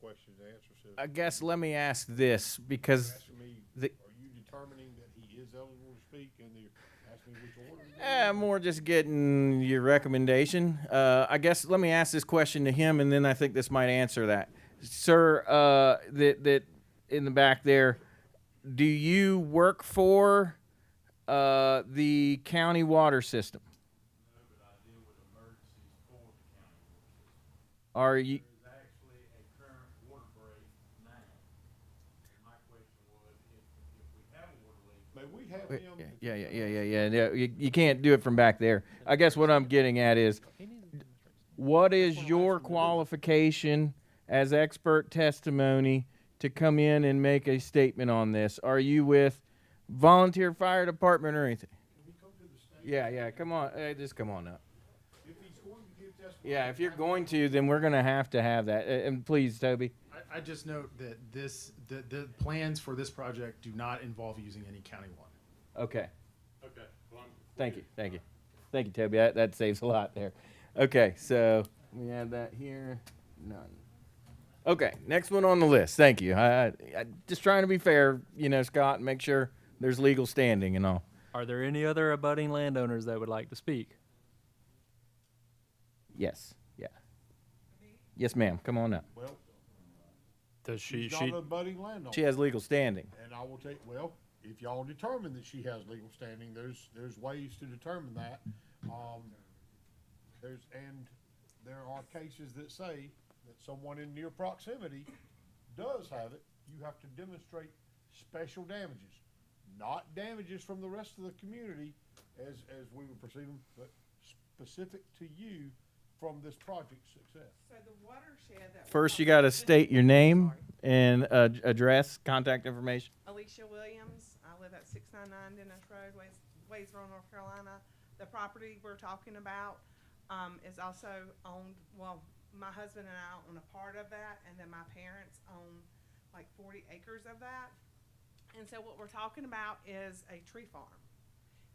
questions and answers. I guess let me ask this, because Asking me, the, are you determining that he is eligible to speak, and you're asking me which order? to go in? more just getting your recommendation. I guess let me ask this question to him, and then I think this might answer that. Sir, that in the back there, do you work for the county water system? No, but I deal with emergencies for the county water system. Are you? There's actually a current water break now. My question was, if we have a water leak. May we have him? Yeah. You can't do it from back there. I guess what I'm getting at is, what is your qualification as expert testimony to come in and make a statement on this? Are you with volunteer fire department or anything? Yeah, come on, just come on up. If he's going to give testimony. Yeah, if you're going to, then we're gonna have that. And please, Toby. I just note that the plans for this project do not involve using any county water. Okay. Okay. Well, Thank you, Toby. That saves a lot there. Okay, so we have that here. None. Okay, next one on the list. Thank you. I just trying to be fair, Scott, and make sure there's legal standing and all. Are there any other abutting landowners that would like to speak? Yes. Yeah. Yes, ma'am. Come on up. Well, Does she's not a budding landowner. She has legal standing. And I will take, well, if y'all determine that she has legal standing, there's ways to determine that. There are cases that say that someone in near proximity does have it. You have to demonstrate special damages, not damages from the rest of the community as we would perceive them, but specific to you from this project's success. So the watershed that. First, you got to state your name and address, contact information. Alicia Williams. I live at 699 Dennis Road, Waysboro, North Carolina. The property we're talking about is also owned, well, my husband and I own a part of that, and then my parents own like 40 acres of that. And so what we're talking about is a tree farm.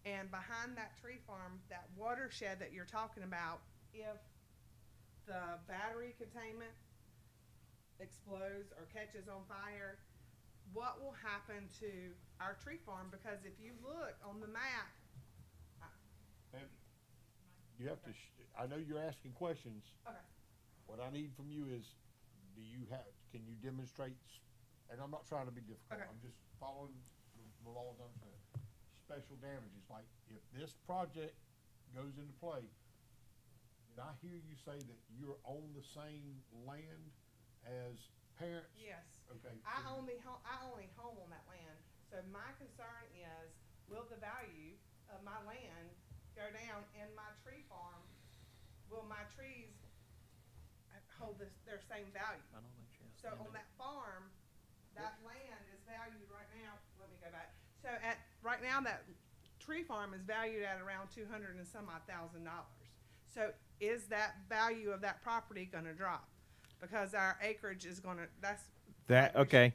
And behind that tree farm, that watershed that you're talking about, if the battery containment explodes or catches on fire, what will happen to our tree farm? Because if you look on the map, And you have to, I know you're asking questions. okay, What I need from you is, can you demonstrate, and I'm not trying to be difficult, Okay. I'm just following the laws I'm saying. Special damages, like if this project goes into play, Did I hear you say that you're on the same land as parents? Yes. Okay. I only home on that land. So my concern is, will the value of my land go down in my tree farm? Will my trees hold their same value? I don't think she has So to on that farm, that land is valued right now, let me go back. So right now, that tree farm is valued at around $200,000 and some odd thousand. So is that value of that property gonna drop? Because our acreage is gonna, Okay.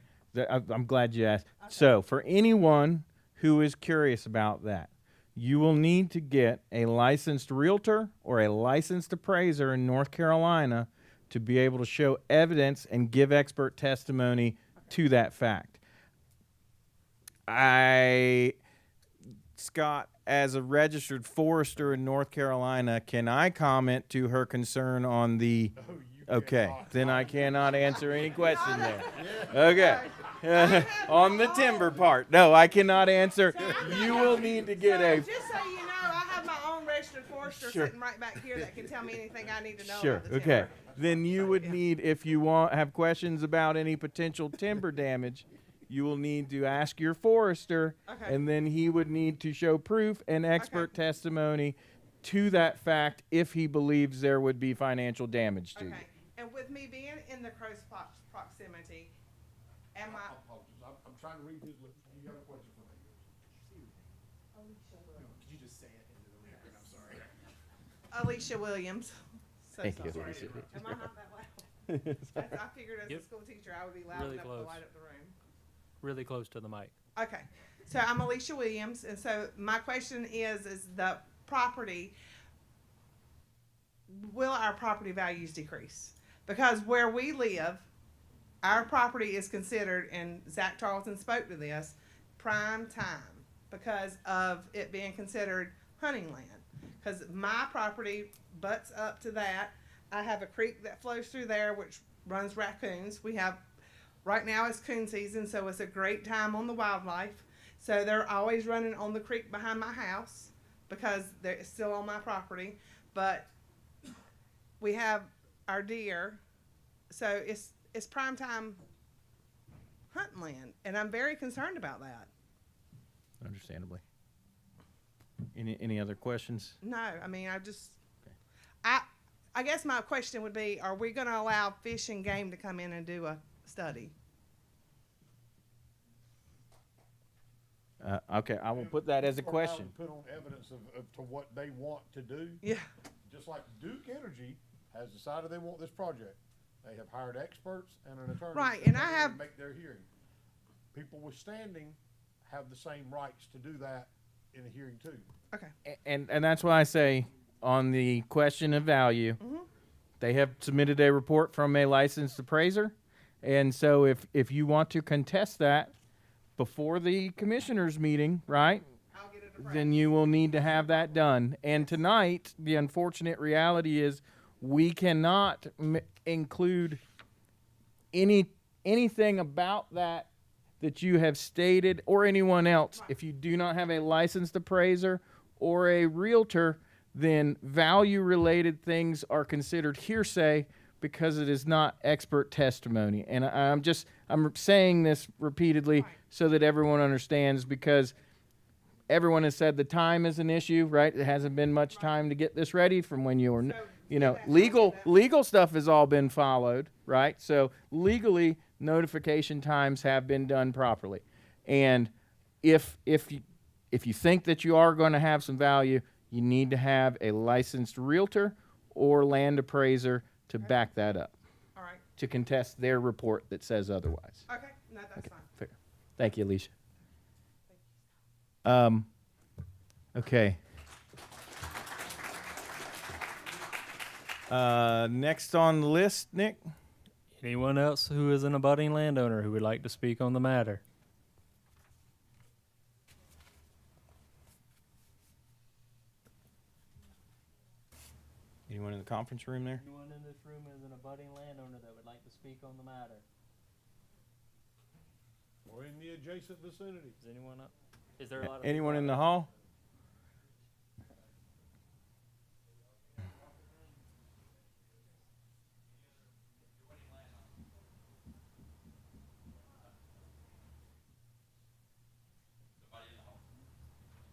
I'm glad you asked. So, for anyone who is curious about that, you will need to get a licensed realtor or a licensed appraiser in North Carolina to be able to show evidence and give expert testimony to that fact. Scott, as a registered forester in North Carolina, can I comment to her concern on the... Okay, then I cannot answer any question there. Okay. On the timber part. No, I cannot answer. You will need to get a... Just so you know, I have my own registered forester Sure. sitting right back here that can tell me anything I need to know Sure, about the okay. timber. Then you would need, if you have questions about any potential timber damage, you will need to ask your forester, Okay. and then he would need to show proof and expert testimony to that fact if he believes there would be financial damage to you. Okay, and with me being in the close proximity, am I? I'm trying to read his lips. You got a question for me? Could you just say it into the record? I'm sorry. Alicia Williams. So Thank you, sorry. Alicia. Am I not that loud? I figured as Yep. a school teacher, I would be loud Really enough close. to light up the room. Really close to the mic. Okay, so I'm Alicia Williams, and so my question is the property, will our property values decrease? Because where we live, our property is considered, and Zach Charlton spoke to this, prime time because of it being considered hunting land. Because my property butts up to that. I have a creek that flows through there which runs raccoons. We have, right now it's coon season, so it's a great time on the wildlife. So they're always running on the creek behind my house because they're still on my property. But we have our deer, so it's prime time hunting land, and I'm very concerned about that. Understandably. Any other questions? No, I mean, I guess my question would be, are we gonna allow Fish and Game to come in and do a study? Okay, I will put that as a Or question. Put on evidence of to what they want to do. Yeah. Just like Duke Energy has decided they want this project. They have hired experts and an attorney. Right, to and I come in have- make their hearing. People withstanding have the same rights to do that in a hearing too. Okay. And that's why I say on the question of value, they have submitted a report from a licensed appraiser. And so if you want to contest that before the commissioners meeting, right? I'll get it Then you will need to have that done. And tonight, the unfortunate reality is we cannot include anything about that you have stated or anyone else. If you do not have a licensed appraiser or a realtor, then value related things are considered hearsay because it is not expert testimony. And I'm saying this repeatedly so that everyone understands, because everyone has said the time is an issue, right? It hasn't been much time to get this ready from when you were, legal stuff has all been followed, right? So legally, notification times have been done properly. And if you think that you are going to have some value, you need to have a licensed realtor or land appraiser to back that up. All right. To contest their report that says otherwise. Okay, no, that's fine. Fair. Thank you, Alicia. Okay. Next on the list, Nick? Anyone else who is an abutting landowner who would like to speak on the matter? Anyone in the conference room there? Anyone in this room is an abutting landowner that would like to speak on the matter? Or in the adjacent vicinity. Is anyone up? Is there a lot of Anyone people in the out hall?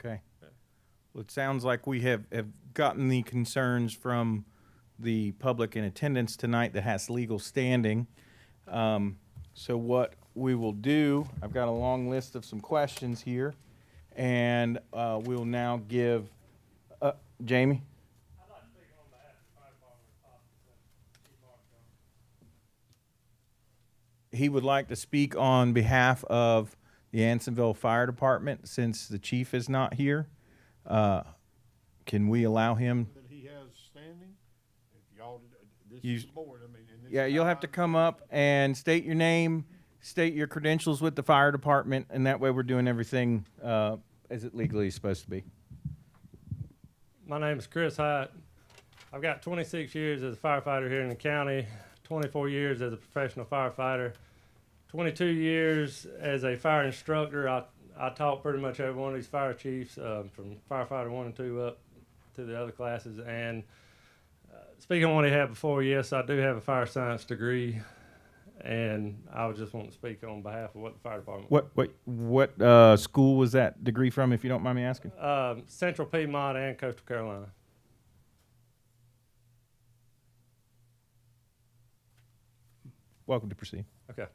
Okay. Well, it sounds like we have gotten the concerns from the public in attendance tonight that has legal standing. So what we will do, I've got a long list of some questions here, and we'll now give, Jamie? He would like to speak on behalf of the Ansonville Fire Department since the chief is not here. Can we allow him? That he has standing, if y'all, this You- is the board, I mean, and this Yeah, is you'll have to come up and state your name, state your credentials with the fire department, and that way we're doing everything as it legally is supposed to be. My name is Chris Hyatt. I've got 26 years as a firefighter here in the county, 24 years as a professional firefighter, 22 years as a fire instructor. I taught pretty much every one of these fire chiefs from firefighter 1 and 2 up to the other classes. And speaking on what he had before, yes, I do have a fire science degree, and I was just wanting to speak on behalf of what the fire department. What school was that degree from, if you don't mind me asking? Central Piedmont and Coastal Carolina. Welcome to proceed. Okay.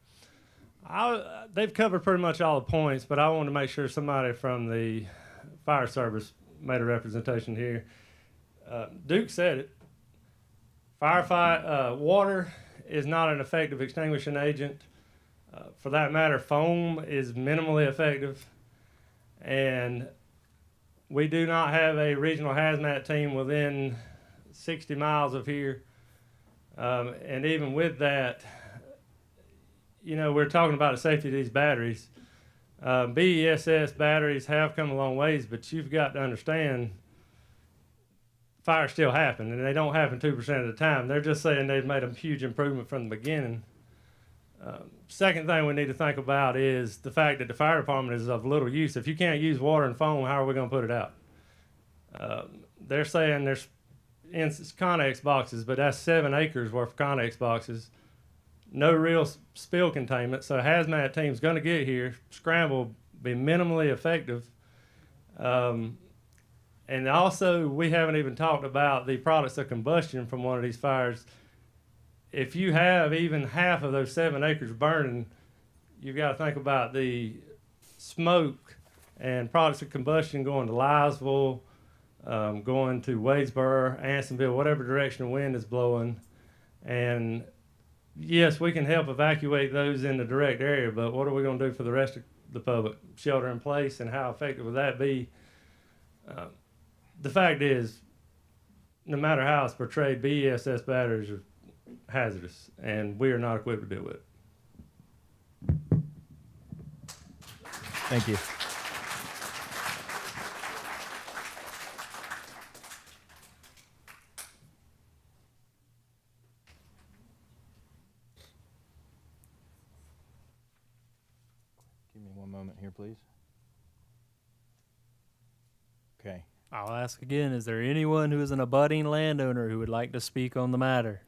They've covered pretty much all the points, but I wanted to make sure somebody from the fire service made a representation here. Duke said it. Water is not an effective extinguishing agent. For that matter, foam is minimally effective. And we do not have a regional hazmat team within 60 miles of here. And even with that, you know, we're talking about the safety of these batteries. BESS batteries have come a long ways, but you've got to understand fires still happen, and they don't happen 2% of the time. They're just saying they've made a huge improvement from the beginning. Second thing we need to think about is the fact that the fire department is of little use. If you can't use water and foam, how are we going to put it out? They're saying there's Connex boxes, but that's 7 acres worth of Connex boxes. No real spill containment, so hazmat team's going to get here. Scramble be minimally effective. And also, we haven't even talked about the products of combustion from one of these fires. If you have even half of those 7 acres burning, you've got to think about the smoke and products of combustion going to Lysville, going to Wadesboro, Ansonville, whatever direction the wind is blowing. And yes, we can help evacuate those in the direct area, but what are we going to do for the rest of the public? Shelter in place, and how effective would that be? The fact is, no matter how it's portrayed, BESS batteries are hazardous, and we are not equipped to deal with it. Thank you. Give me one moment here, please. Okay. I'll ask again, is there anyone who is an abutting landowner who would like to speak on the matter?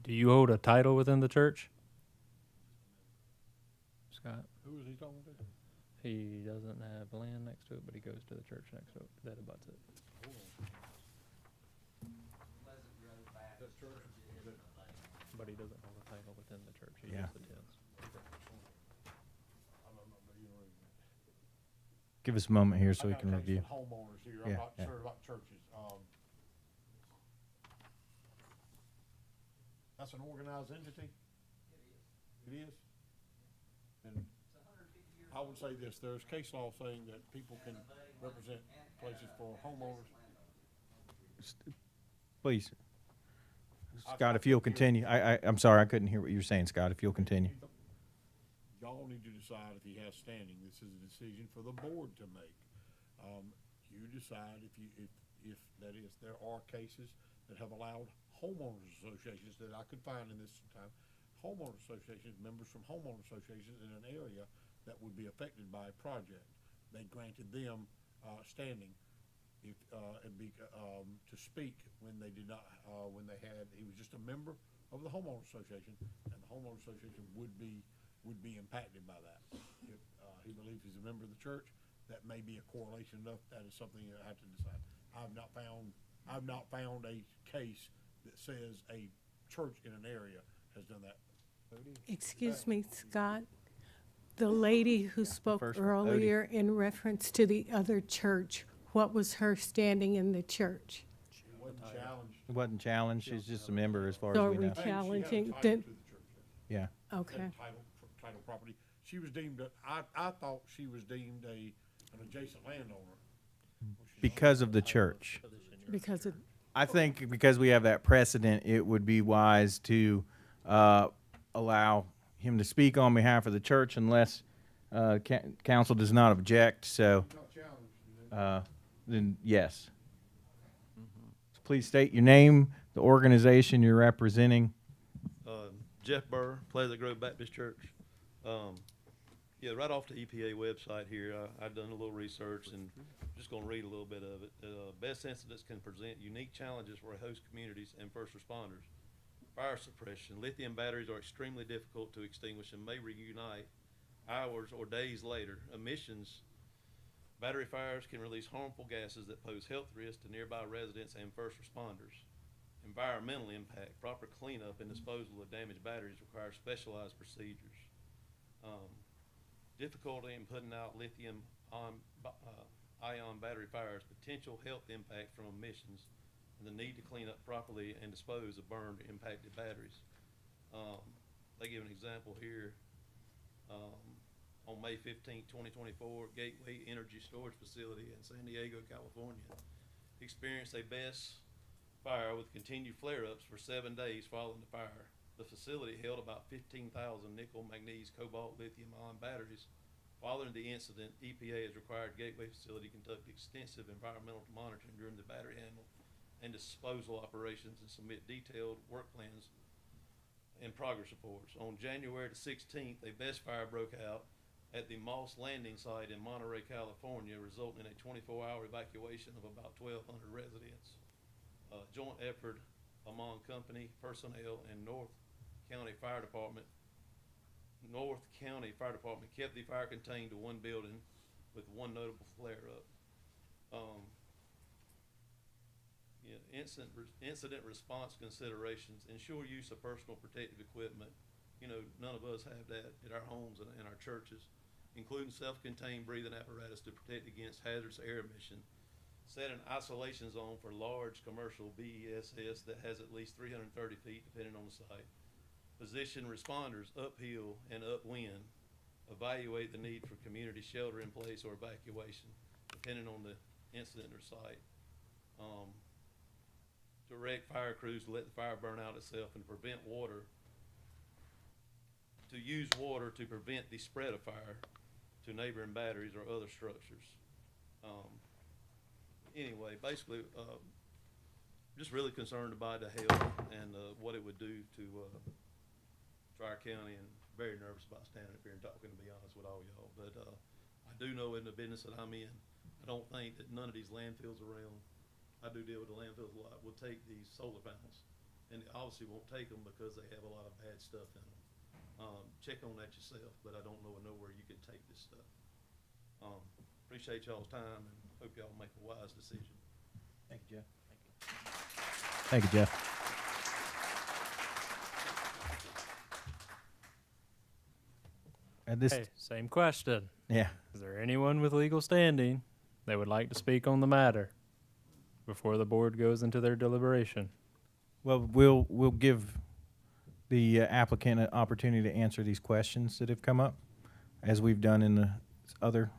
Do you hold a title within the church? Scott? Who is he talking to? He doesn't have land next to it, but he goes to the church next to it that abuts it. But he doesn't hold a title within the church. He Yeah. just attends. Give us a moment here so I we got can a case review. with homeowners here. I'm Yeah, not yeah. sure about churches. That's an organized entity? It is? And I would say this, there's case law saying that people can represent places for homeowners. Please. Scott, if you'll continue. I'm sorry, I couldn't hear what you were saying, Scott, if you'll continue. Y'all need to decide if he has standing. This is a decision for the board to make. You decide if that is, there are cases that have allowed homeowners associations that I could find in this time, homeowner associations, members from homeowner associations in an area that would be affected by a project. They granted them standing, if, and be, to speak when they did not, when they had, he was just a member of the homeowner association, and the homeowner association would be impacted by that. If, he believes he's a member of the church, that may be a correlation enough, that is something you have to decide. I've not found a case that says a church in an area has done that. Excuse me, Scott. The lady who spoke first one, earlier in reference to the other church, what was her standing in the church? It wasn't challenged. It wasn't challenged, she's just a member as far So as are we we know. She had a challenging? title Then, to the church. Yeah. okay. Title property. She was deemed, I thought she was deemed an adjacent landowner. Because of the church. Because of, I think because we have that precedent, it would be wise to allow him to speak on behalf of the church unless council does not object. So, then yes. So please state your name, the organization you're representing. Jeff Burr, Pleasant Grove Baptist Church. Yeah, right off the EPA website here, I've done a little research and just going to read a little bit of it. Best incidents can present unique challenges for host communities and first responders. Fire suppression. Lithium batteries are extremely difficult to extinguish and may reunite hours or days later. Emissions. Battery fires can release harmful gases that pose health risks to nearby residents and first responders. Environmental impact. Proper cleanup and disposal of damaged batteries requires specialized procedures. Difficulty in putting out lithium ion battery fires, potential health impact from emissions, and the need to clean up properly and dispose of burned impacted batteries. They give an example here. On May 15, 2024, Gateway Energy Storage Facility in San Diego, California, experienced a BESS fire with continued flare-ups for 7 days following the fire. The facility held about 15,000 nickel, manganese, cobalt, lithium-ion batteries. Following the incident, EPA has required Gateway facility to conduct extensive environmental monitoring during the battery handle and disposal operations and submit detailed work plans and progress reports. On January the 16th, a BESS fire broke out at the Moss Landing site in Monterey, California, resulting in a 24-hour evacuation of about 1,200 residents. Joint effort among company personnel and North County Fire Department kept the fire contained to one building with one notable flare-up. Incident response considerations. Ensure use of personal protective equipment. You know, none of us have that at our homes and in our churches, including self-contained breathing apparatus to protect against hazardous air emission. Set an isolation zone for large commercial BESS that has at least 330 feet, depending on the site. Position responders uphill and upwind. Evaluate the need for community shelter in place or evacuation, depending on the incident or site. Direct fire crews to let the fire burn out itself and prevent water. To use water to prevent the spread of fire to neighboring batteries or other structures. Anyway, basically, just really concerned about the health and what it would do to our county, and very nervous about standing up here and talking, to be honest with all y'all. But I do know in the business that I'm in, I don't think that none of these landfills around, I do deal with the landfills a lot, will take these solar panels. And they obviously won't take them because they have a lot of bad stuff in them. Check on that yourself, but I don't know where you can take this stuff. Appreciate y'all's time and hope y'all make a wise decision. Thank you, Jeff. Thank you, Jeff. At this, Hey, same question. yeah. Is there anyone with legal standing that would like to speak on the matter before the board goes into their deliberation? Well, we'll give the applicant an opportunity to answer these questions that have come up, as we've done in the other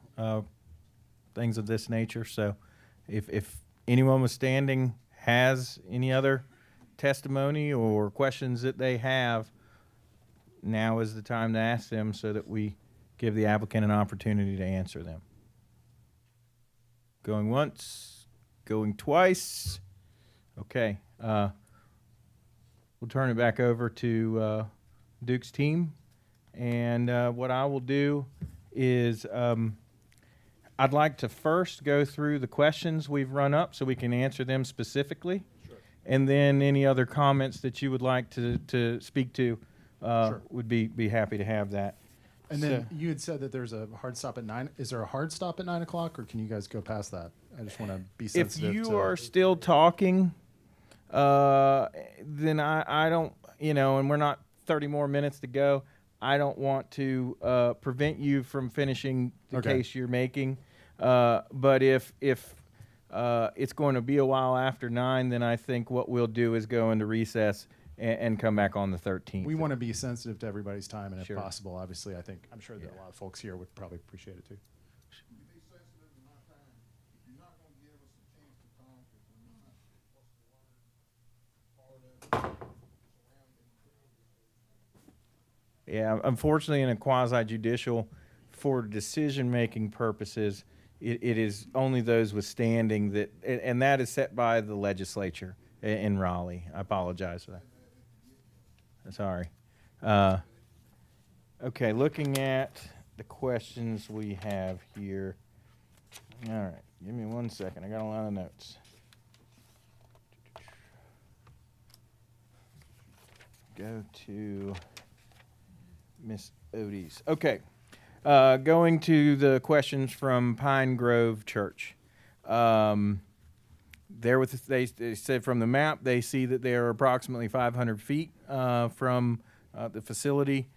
things of this nature. So if anyone was standing has any other testimony or questions that they have, now is the time to ask them so that we give the applicant an opportunity to answer them. Going once, going twice. Okay. We'll turn it back over to Duke's team. And what I will do is I'd like to first go through the questions we've run up so we can answer them specifically. Sure. And then any other comments that you would like to speak to, Sure. would be happy to have that. And then So- you had said that there's a hard stop at 9. Is there a hard stop at 9 o'clock, or can you guys go past that? I just want to be If sensitive you to. are still talking, then I don't, and we're not 30 more minutes to go. I don't want to prevent you from finishing the Okay. case you're making. But if it's going to be a while after 9, then I think what we'll do is go into recess and come back on the 13th. We want to be sensitive to everybody's time, and if Sure. possible, obviously, I'm sure that a lot of folks here would probably appreciate it too. Yeah, unfortunately, in a quasi judicial, for decision making purposes, it is only those with standing that, and that is set by the legislature in Raleigh. I apologize for that. Sorry. Okay, looking at the questions we have here. All right, give me 1 second. I got a lot of notes. Go to Miss Odie's. Okay. Going to the questions from Pine Grove Church. They said from the map, they see that they are approximately 500 feet from the facility.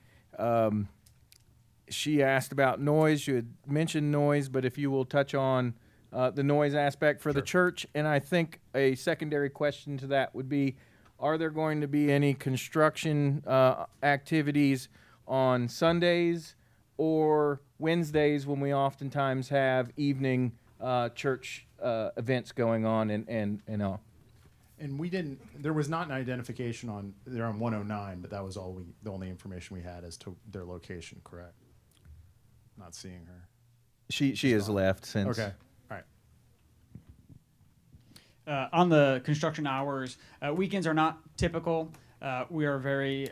She asked about noise. You had mentioned noise, but if you will touch on the noise aspect for the church. And I think a secondary question to that would be, are there going to be any construction activities on Sundays or Wednesdays when we oftentimes have evening church events going on and all? And we didn't. There was not an identification on. They're on 109, but that was the only information we had as to their location. Correct. Not seeing her. She has left since. Okay. All right. On the construction hours, weekends are not typical. We are very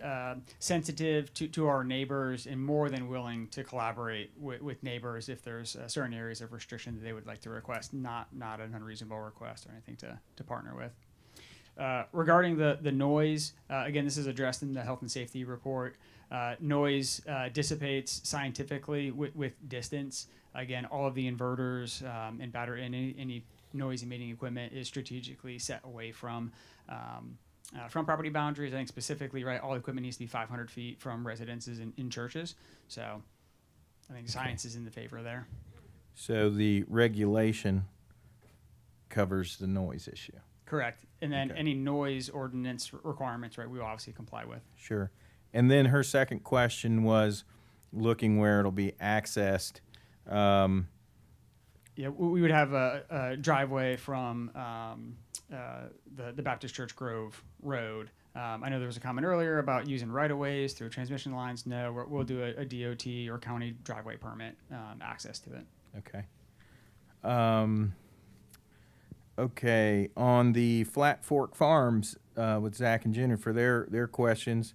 sensitive to our neighbors and more than willing to collaborate with neighbors if there's certain areas of restriction that they would like to request, not an unreasonable request or anything to partner with. Regarding the noise, again, this is addressed in the health and safety report. Noise dissipates scientifically with distance. Again, all of the inverters and battery and any noise emitting equipment is strategically set away from property boundaries. I think specifically, right, all equipment needs to be 500 feet from residences and in churches. So I think science is in the favor there. So the regulation covers the noise issue. Correct. And then Okay. any noise ordinance requirements, right, we will obviously comply with. Sure. And then her second question was looking where it'll be accessed. Yeah, we would have a driveway from the Baptist Church Grove Road. I know there was a comment earlier about using right-of-ways through transmission lines. No, we'll do a DOT or county driveway permit access to it. Okay. Okay, on the Flat Fork Farms with Zach and Jennifer, their questions.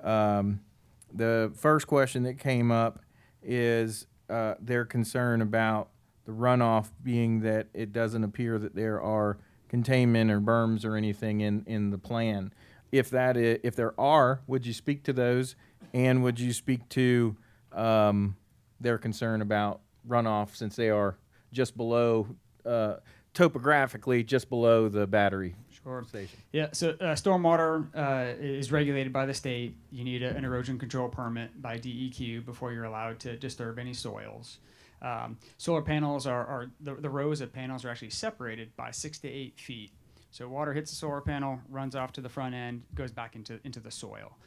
The first question that came up is their concern about the runoff being that it doesn't appear that there are containment or berms or anything in the plan. If there are, would you speak to those, and would you speak to their concern about runoff since they are just below, topographically just below the battery station? Yeah, so stormwater is regulated by the state. You need an erosion control permit by DEQ before you're allowed to disturb any soils. Solar panels are the rows of panels are actually separated by 6 to 8 feet. So water hits the solar panel, runs off to the front end, goes back into the soil.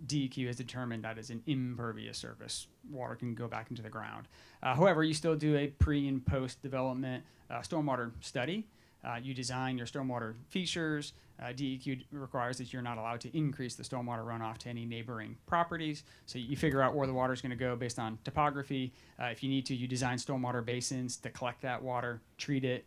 DEQ has determined that is an impervious surface. Water can go back into the ground. However, you still do a pre and post development stormwater study. You design your stormwater features. DEQ requires that you're not allowed to increase the stormwater runoff to any neighboring properties. So you figure out where the water is going to go based on topography. If you need to, you design stormwater basins to collect that water, treat it,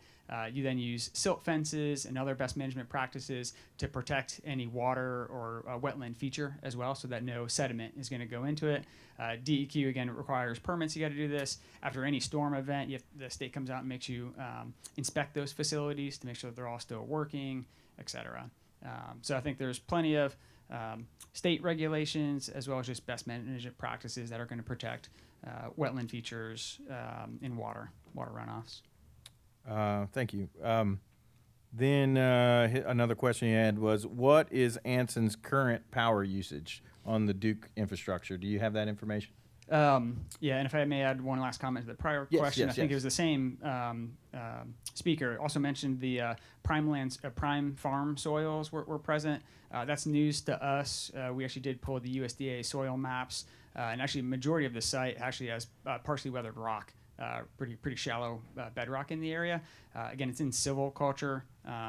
You then use silt fences and other best management practices to protect any water or wetland feature as well, so that no sediment is going to go into it. DEQ again requires permits. You got to do this after any storm event. The state comes out and makes you inspect those facilities to make sure that they're all still working, etc. So I think there's plenty of state regulations as well as just best management practices that are going to protect wetland features in water runoffs. Thank you. Then another question you had was, what is Anson's current power usage on the Duke infrastructure? Do you have that information? Yeah, and if I may add one last comment to the prior Yes, question, yes, I think yes. it was the same speaker also mentioned the prime farm soils were present. That's news to us. We actually did pull the USDA soil maps, and actually majority of the site actually has partially weathered rock. Pretty shallow bedrock in the area. Again, it's in silviculture,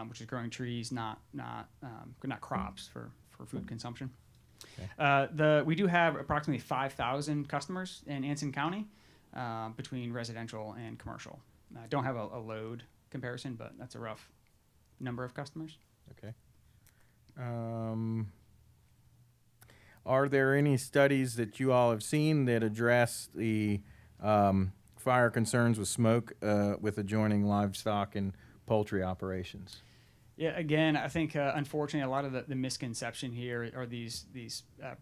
which is growing trees, not crops for food consumption. Okay. We do have approximately 5,000 customers in Anson County between residential and commercial. Don't have a load comparison, but that's a rough number of customers. Okay. Are there any studies that you all have seen that address the fire concerns with smoke with adjoining livestock and poultry operations? Yeah, again, I think unfortunately a lot of the misconception here are these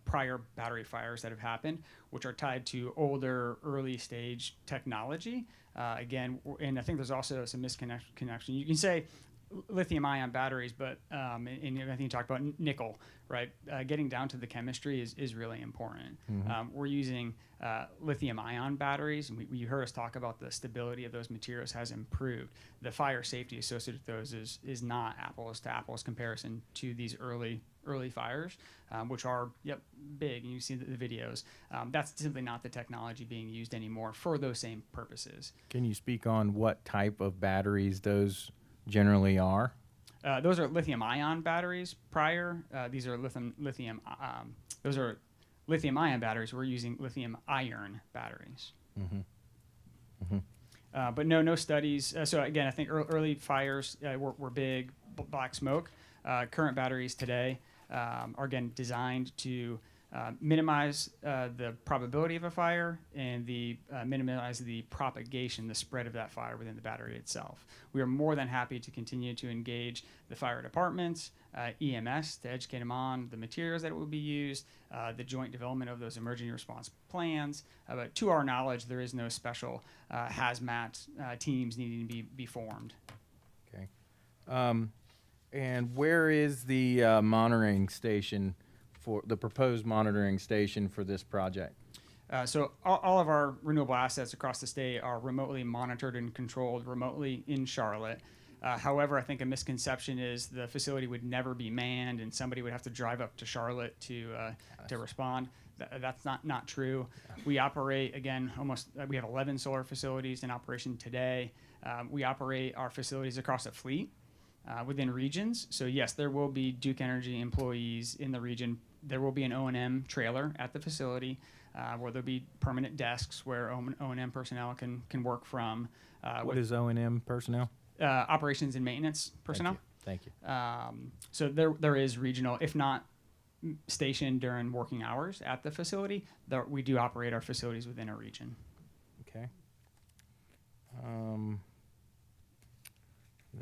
prior battery fires that have happened, which are tied to older, early stage technology. Again, and I think there's also some misconnection. You can say lithium-ion batteries, but and I think you talked about nickel, right? Getting down to the chemistry is really important. Mhm. We're using lithium-ion batteries, and you heard us talk about the stability of those materials has improved. The fire safety associated with those is not apples to apples comparison to these early fires, which are big, and you see the videos. That's simply not the technology being used anymore for those same purposes. Can you speak on what type of batteries those generally are? Those are lithium-ion batteries. These are those are lithium-ion batteries. We're using lithium-iron batteries. Mm-hmm. Mm-hmm. But no studies. So again, I think early fires were big, black smoke. Current batteries today are again designed to minimize the probability of a fire and minimize the propagation, the spread of that fire within the battery itself. We are more than happy to continue to engage the fire departments, EMS, to educate them on the materials that will be used, the joint development of those emergency response plans. But to our knowledge, there is no special hazmat teams needing to be formed. Okay. And where is the monitoring station for the proposed monitoring station for this project? So all of our renewable assets across the state are remotely monitored and controlled remotely in Charlotte. However, I think a misconception is the facility would never be manned and somebody would have to drive up to Charlotte to respond. That's not true. We operate, again, we have 11 solar facilities in operation today. We operate our facilities across a fleet within regions. So yes, there will be Duke Energy employees in the region. There will be an O&M trailer at the facility where there'll be permanent desks where O&M personnel can work from. What is O&M personnel? Operations and maintenance personnel. Thank you. So there is regional, if not stationed during working hours at the facility, we do operate our facilities within a region. Okay.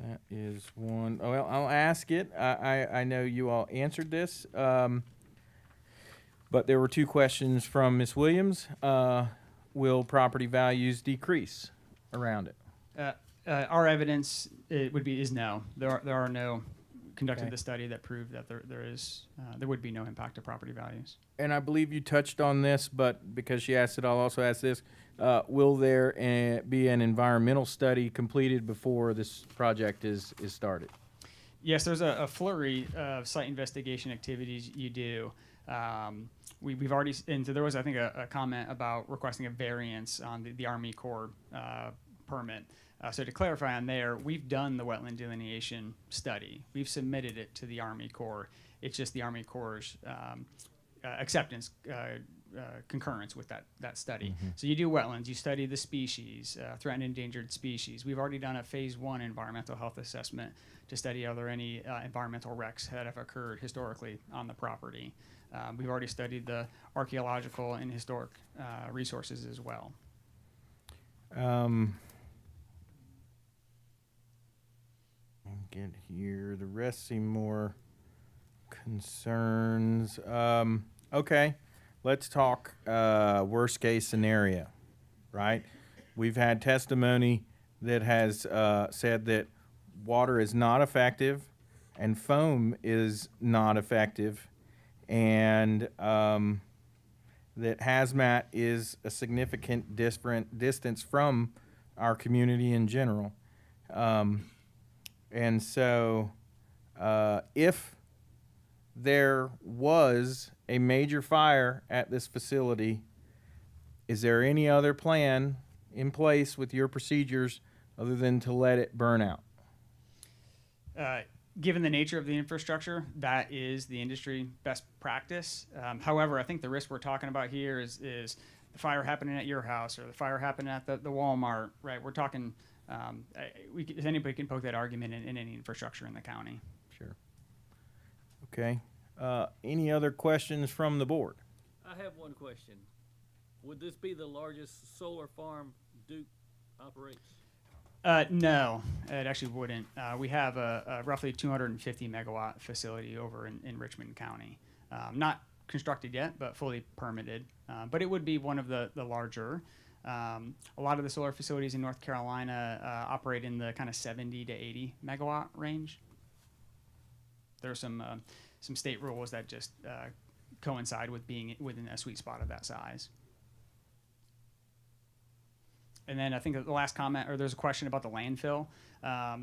That is one. Oh, well, I'll ask it. I know you all answered this, but there were two questions from Ms. Williams. Will property values decrease around it? Our evidence is no. There are no conducted Okay. the study that proved that there would be no impact to property values. And I believe you touched on this, but because she asked it, I'll also ask this. Will there be an environmental study completed before this project is started? Yes, there's a flurry of site investigation activities you do. We've already, and so there was, I think, a comment about requesting a variance on the Army Corps permit. So to clarify on there, we've done the wetland delineation study. We've submitted it to the Army Corps. It's just the Army Corps' acceptance concurrence with that study. So you do wetlands, you study the species, threatened endangered species. We've already done a phase 1 environmental health assessment to study are there any environmental wrecks that have occurred historically on the property. We've already studied the archaeological and historic resources as well. Get here. The rest seem more concerns. Okay, let's talk worst case scenario, right? We've had testimony that has said that water is not effective and foam is not effective, and that hazmat is a significant distance from our community in general. And so if there was a major fire at this facility, is there any other plan in place with your procedures other than to let it burn out? Given the nature of the infrastructure, that is the industry best practice. However, I think the risk we're talking about here is the fire happening at your house or the fire happening at the Walmart, right? We're talking, anybody can poke that argument in any infrastructure in the county. Sure. Okay. Any other questions from the board? I have one question. Would this be the largest solar farm Duke operates? No, it actually wouldn't. We have a roughly 250 megawatt facility over in Richmond County. Not constructed yet, but fully permitted. But it would be one of the larger. A lot of the solar facilities in North Carolina operate in the kind of 70 to 80 megawatt range. There are some state rules that just coincide with being within a sweet spot of that size. And then I think the last comment, or there's a question about the landfill.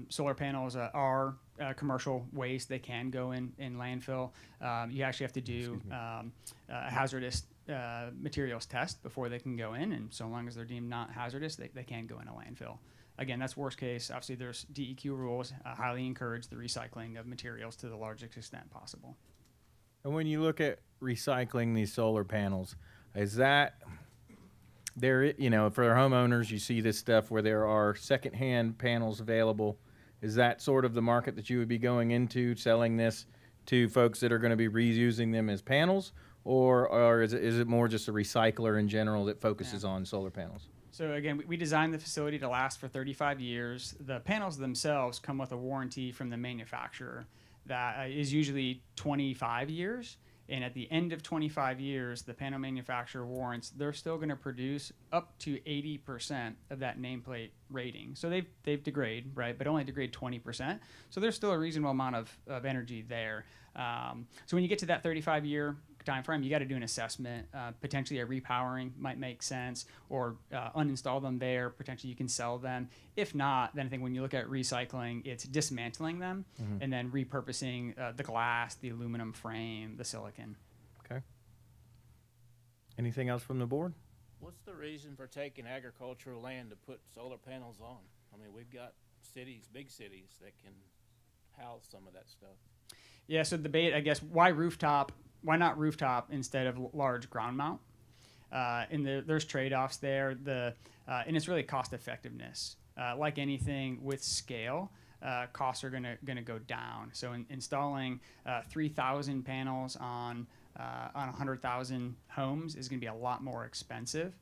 Solar panels are commercial waste. They can go in landfill. You actually have to do a hazardous materials test before they can go in, and so long as they're deemed not hazardous, they can go in a landfill. Again, that's worst case. Obviously, there's DEQ rules. Highly encourage the recycling of materials to the largest extent possible. And when you look at recycling these solar panels, is that there, you know, for homeowners, you see this stuff where there are secondhand panels available. Is that sort of the market that you would be going into, selling this to folks that are going to be reusing them as panels? Or is it more just a recycler in general that focuses on solar panels? So again, we designed the facility to last for 35 years. The panels themselves come with a warranty from the manufacturer that is usually 25 years. And at the end of 25 years, the panel manufacturer warrants they're still going to produce up to 80% of that nameplate rating. So they've degrade, right, but only degrade 20%. So there's still a reasonable amount of energy there. So when you get to that 35-year time frame, you got to do an assessment. Potentially a repowering might make sense, or uninstall them there. Potentially you can sell them. If not, then I think when you look at recycling, it's dismantling them and then repurposing the glass, the aluminum frame, the silicon. Okay. Anything else from the board? What's the reason for taking agricultural land to put solar panels on? I mean, we've got cities, big cities, that can house some of that stuff. Yeah, so the debate, I guess, why not rooftop instead of large ground mount? And there's trade-offs there. And it's really cost effectiveness. Like anything with scale, costs are gonna go down. So installing 3,000 panels on 100,000 homes is gonna be a lot more expensive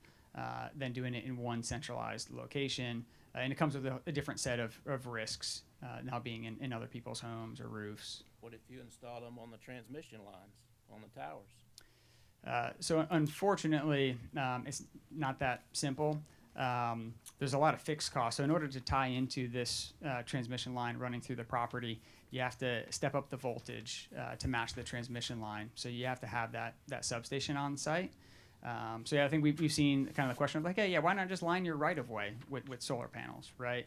than doing it in one centralized location. And it comes with a different set of risks, now being in other people's homes or roofs. What if you install them on the transmission lines, on the towers? So unfortunately, it's not that simple. There's a lot of fixed costs. So in order to tie into this transmission line running through the property, you have to step up the voltage to match the transmission line. So you have to have that substation on site. So yeah, I think we've seen kind of the question of like, hey, yeah, why not just line your right of way with solar panels, right?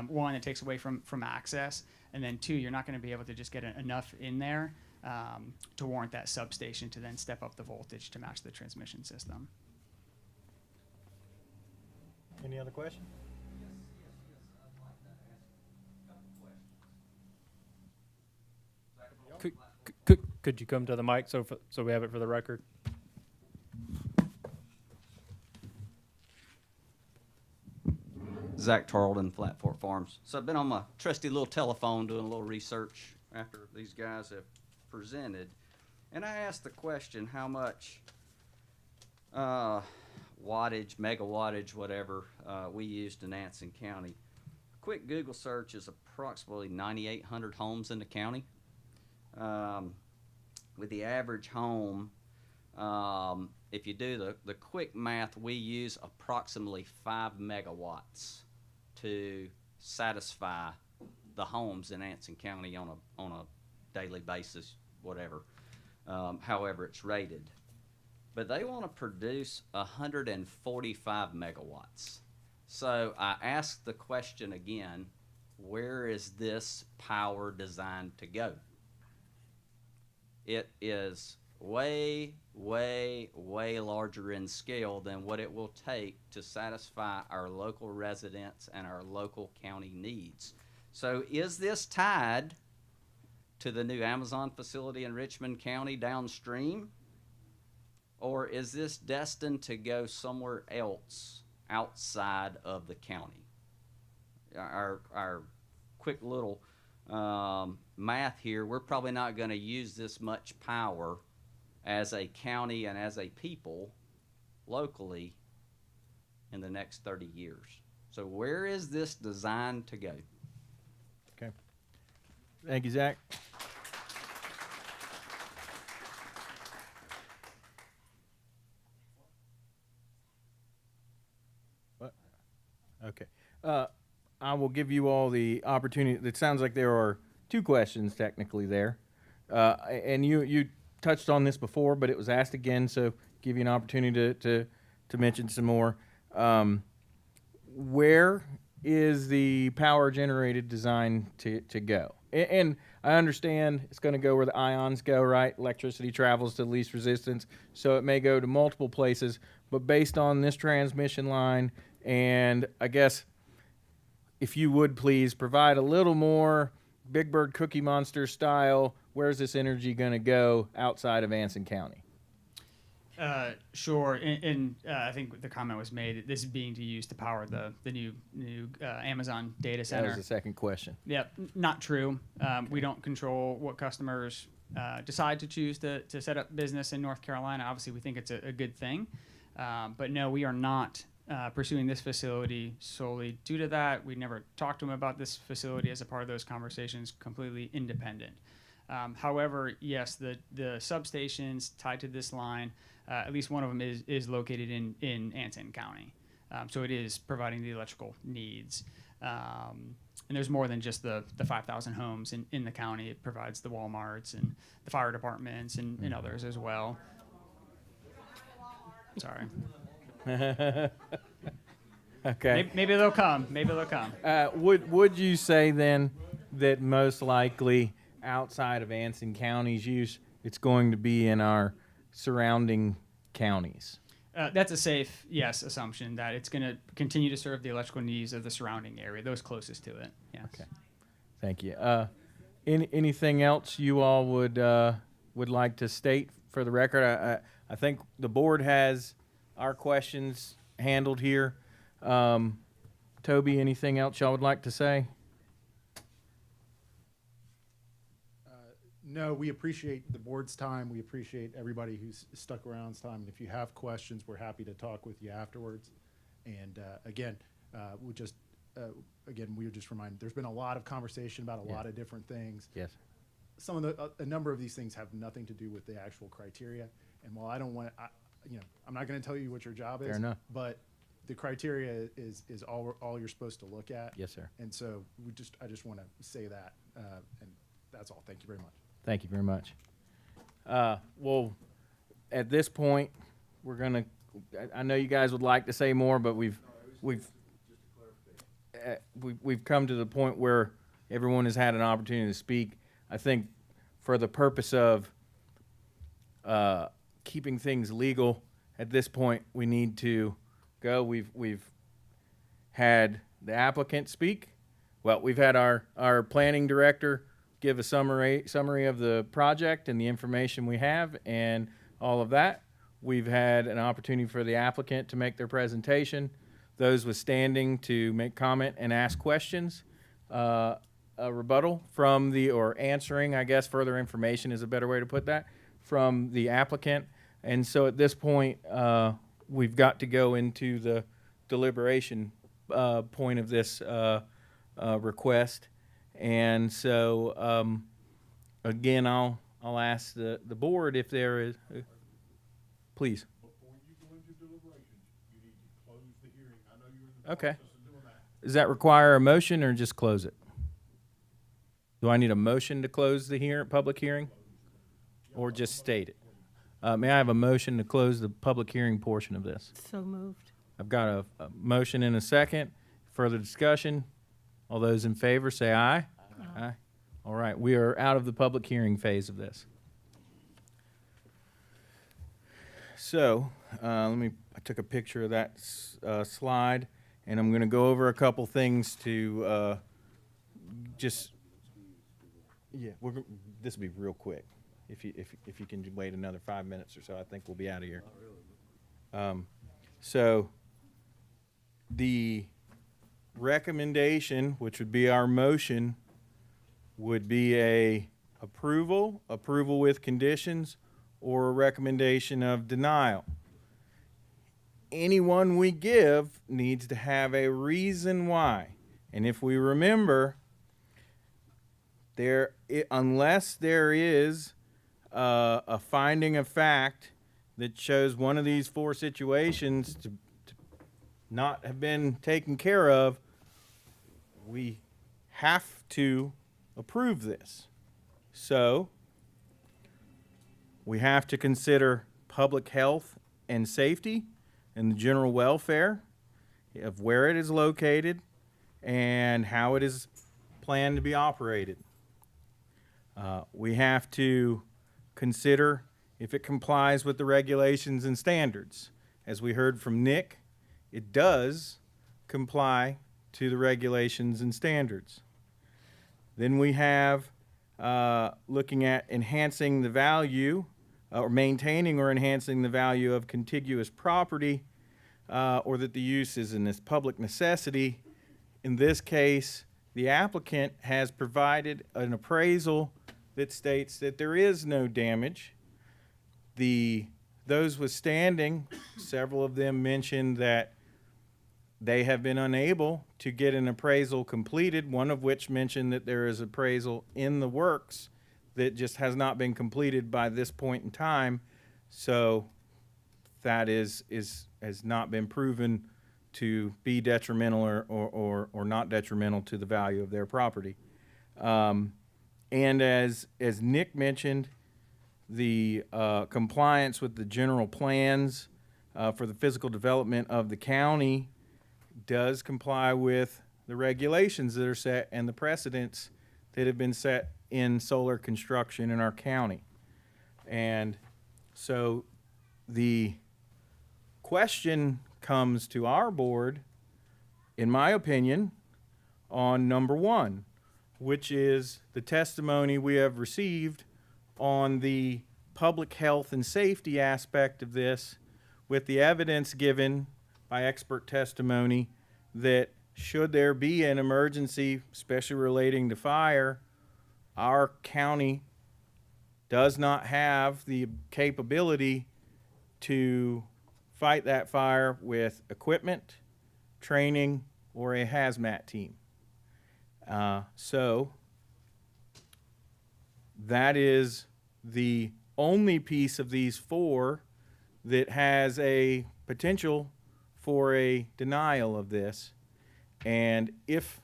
One, it takes away from access, and then two, you're not going to be able to just get enough in there to warrant that substation to then step up the voltage to match the transmission system. Any other questions? Could you come to the mic so we have it for the record? Zach Tarleton, Flat Fork Farms. So I've been on my trusty little telephone doing a little research after these guys have presented. And I asked the question, how much wattage, megawattage, whatever, we used in Anson County. A quick Google search is approximately 9,800 homes in the county. With the average home, if you do the quick math, we use approximately 5 megawatts to satisfy the homes in Anson County on a daily basis, whatever, however it's rated. But they want to produce 145 megawatts. So I asked the question again, where is this power designed to go? It is way, way, way larger in scale than what it will take to satisfy our local residents and our local county needs. So is this tied to the new Amazon facility in Richmond County downstream? Or is this destined to go somewhere else outside of the county? Our quick little math here, we're probably not going to use this much power as a county and as a people locally in the next 30 years. So where is this designed to go? Okay. Thank you, Zach. What? Okay. I will give you all the opportunity. It sounds like there are 2 questions technically there. And you touched on this before, but it was asked again, so give you an opportunity to mention some more. Where is the power generated designed to go? And I understand it's going to go where the ions go, right? Electricity travels to the least resistance, so it may go to multiple places. But based on this transmission line, and I guess if you would please provide a little more Big Bird Cookie Monster style, where's this energy going to go outside of Anson County? Sure, and I think the comment was made, this is being used to power the new Amazon data center. That was the second question. Yep, not true. We don't control what customers decide to choose to set up business in North Carolina. Obviously, we think it's a good thing. But no, we are not pursuing this facility solely due to that. We never talked to them about this facility as a part of those conversations, completely independent. However, yes, the substations tied to this line, at least one of them is located in Anson County. So it is providing the electrical needs. And there's more than just the 5,000 homes in the county. It provides the Walmarts and the fire departments and others as well. Sorry. Okay. Maybe they'll come. Maybe they'll come. Would you say then that most likely outside of Anson County's use, it's going to be in our surrounding counties? That's a safe yes assumption that it's going to continue to serve the electrical needs of the surrounding area, those closest to it. Yes. Okay. Thank you. Anything else you all would like to state for the record? I think the board has our questions handled here. Toby, anything else y'all would like to say? No, we appreciate the board's time. We appreciate everybody who's stuck around's time. And if you have questions, we're happy to talk with you afterwards. And again, we just remind, there's been a lot of conversation about a lot of different things. Yes. Some of a number of these things have nothing to do with the actual criteria. And while I don't want to, I'm not going to tell you what your job is. Fair enough. But the criteria is all you're supposed to look at. Yes, sir. And so I just want to say that, and that's all. Thank you very much. Thank you very much. Well, at this point, we're gonna. I know you guys would like to say more, but we've come to the point where everyone has had an opportunity to speak. I think for the purpose of keeping things legal, at this point, we need to go. We've had the applicant speak. Well, we've had our planning director give a summary of the project and the information we have and all of that. We've had an opportunity for the applicant to make their presentation. those withstanding to make comment and ask questions. A rebuttal from the, or answering, I guess, further information is a better way to put that, from the applicant. And so at this point, we've got to go into the deliberation point of this request. And so, again, I'll ask the board if there is, please. Before you go into deliberations, you need to close the hearing. I know you're in the Okay. process of doing that. Does that require a motion or just close it? Do I need a motion to close the public hearing? Or just state it? May I have a motion to close the public hearing portion of this? So moved. I've got a motion and a second. Further discussion? All those in favor say aye. Aye. All right, we are out of the public hearing phase of this. So, I took a picture of that slide, and I'm going to go over a couple things to just, yeah, this will be real quick. If you can wait another 5 minutes or so, I think we'll be out of here. So, the recommendation, which would be our motion, would be a approval with conditions, or a recommendation of denial. Anyone we give needs to have a reason why. And if we remember, unless there is a finding of fact that shows one of these four situations to not have been taken care of, we have to approve this. So, we have to consider public health and safety and the general welfare of where it is located and how it is planned to be operated. We have to consider if it complies with the regulations and standards. As we heard from Nick, it does comply to the regulations and standards. Then we have looking at enhancing the value or maintaining or enhancing the value of contiguous property, or that the use is in this public necessity. In this case, the applicant has provided an appraisal that states that there is no damage. Those withstanding, several of them mentioned that they have been unable to get an appraisal completed, one of which mentioned that there is appraisal in the works that just has not been completed by this point in time. So that has not been proven to be detrimental or not detrimental to the value of their property. And as Nick mentioned, the compliance with the general plans for the physical development of the county does comply with the regulations that are set and the precedents that have been set in solar construction in our county. And so the question comes to our board, in my opinion, on number one, which is the testimony we have received on the public health and safety aspect of this, with the evidence given by expert testimony that should there be an emergency, especially relating to fire, our county does not have the capability to fight that fire with equipment, training, or a hazmat team. So that is the only piece of these four that has a potential for a denial of this. And if,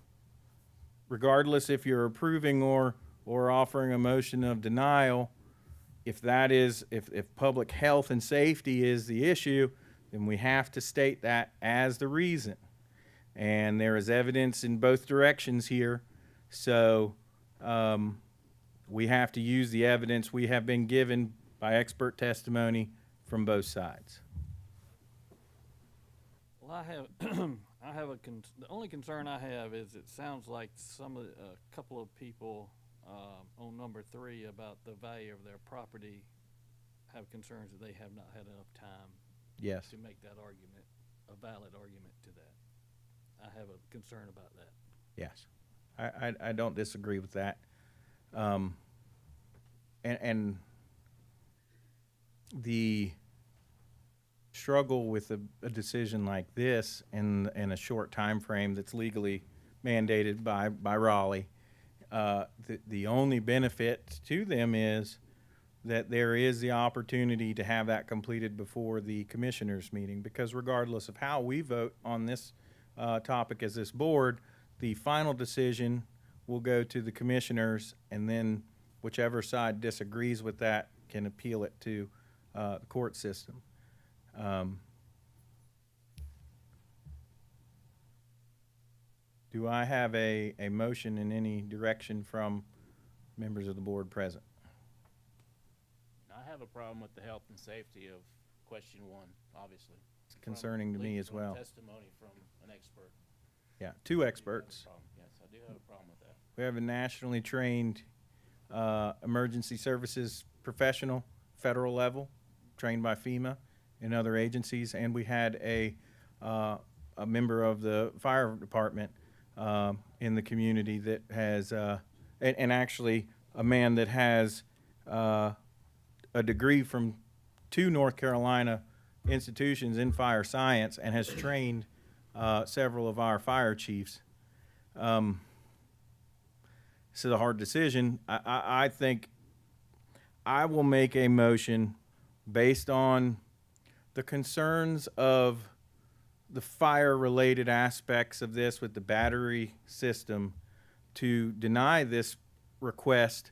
regardless if you're approving or offering a motion of denial, if public health and safety is the issue, then we have to state that as the reason. And there is evidence in both directions here. So we have to use the evidence we have been given by expert testimony from both sides. Well, the only concern I have is it sounds like a couple of people on number 3 about the value of their property have concerns that they have not had enough time Yes. to make that argument, a valid argument to that. I have a concern about that. Yes, I don't disagree with that. And the struggle with a decision like this in a short time frame that's legally mandated by Raleigh, the only benefit to them is that there is the opportunity to have that completed before the commissioners meeting, because regardless of how we vote on this topic as this board, the final decision will go to the commissioners, and then whichever side disagrees with that can appeal it to the court system. Do I have a motion in any direction from members of the board present? I have a problem with the health and safety of question one, obviously. It's concerning to me as From well. testimony from an expert. Yeah, two experts. Yes, I do have a problem with that. We have a nationally trained emergency services professional, federal level, trained by FEMA and other agencies, and we had a member of the fire department in the community that has, and actually a man that has a degree from 2 North Carolina institutions in fire science and has trained several of our fire chiefs. This is a hard decision. I think I will make a motion based on the concerns of the fire-related aspects of this with the battery system to deny this request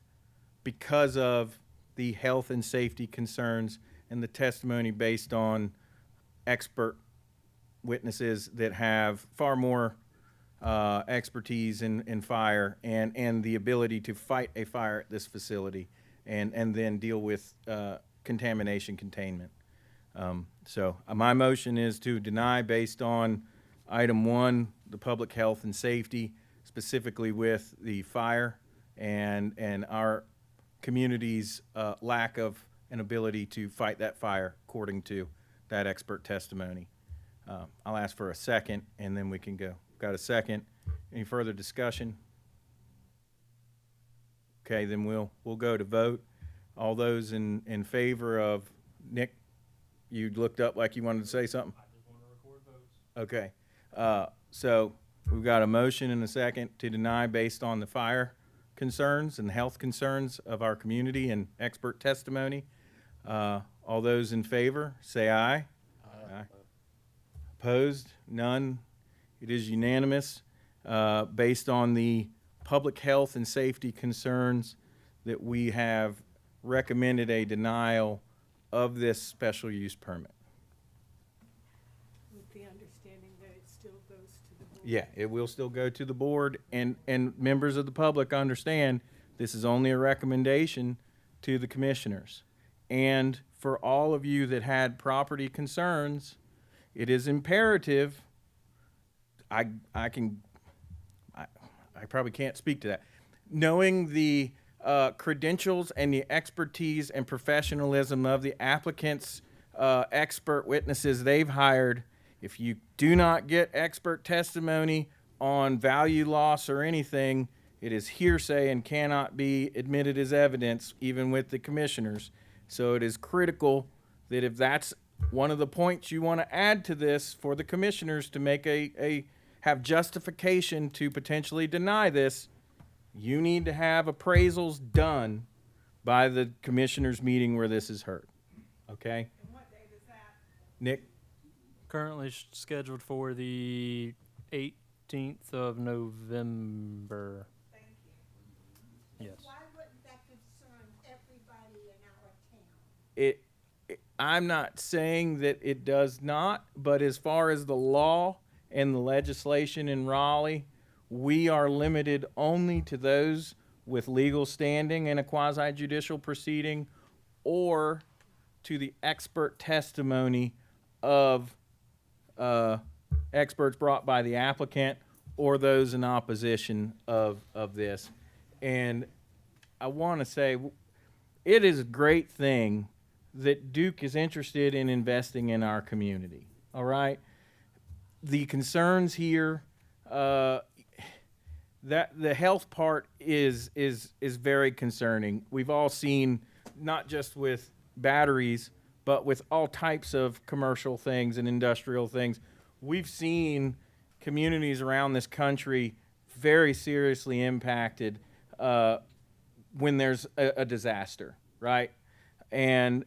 because of the health and safety concerns and the testimony based on expert witnesses that have far more expertise in fire and the ability to fight a fire at this facility and then deal with contamination containment. So my motion is to deny based on item 1, the public health and safety, specifically with the fire and our community's lack of an ability to fight that fire according to that expert testimony. I'll ask for a second and then we can go. Got a second? Any further discussion? Okay, then we'll go to vote. All those in favor of Nick, you looked up like you wanted to say something? I just want to record votes. Okay. So we've got a motion and a second to deny based on the fire concerns and health concerns of our community and expert testimony. All those in favor, say aye. Aye. Opposed? None. It is unanimous based on the public health and safety concerns that we have recommended a denial of this special use permit. With the understanding that it still goes to the board. Yeah, it will still go to the board, and members of the public understand this is only a recommendation to the commissioners. And for all of you that had property concerns, it is imperative, I probably can't speak to that. Knowing the credentials and the expertise and professionalism of the applicants, expert witnesses they've hired, if you do not get expert testimony on value loss or anything, it is hearsay and cannot be admitted as evidence, even with the commissioners. So it is critical that if that's one of the points you want to add to this for the commissioners to make have justification to potentially deny this, you need to have appraisals done by the commissioners meeting where this is heard. Okay? And what date is that? Nick? Currently scheduled for the 18th of November. Thank you. Yes. Why wouldn't that concern everybody in our town? I'm not saying that it does not, but as far as the law and the legislation in Raleigh, we are limited only to those with legal standing in a quasi-judicial proceeding or to the expert testimony of experts brought by the applicant or those in opposition of this. And I want to say it is a great thing that Duke is interested in investing in our community. All right? The concerns here that the health part is very concerning. We've all seen, not just with batteries, but with all types of commercial things and industrial things. We've seen communities around this country very seriously impacted when there's a disaster, right? And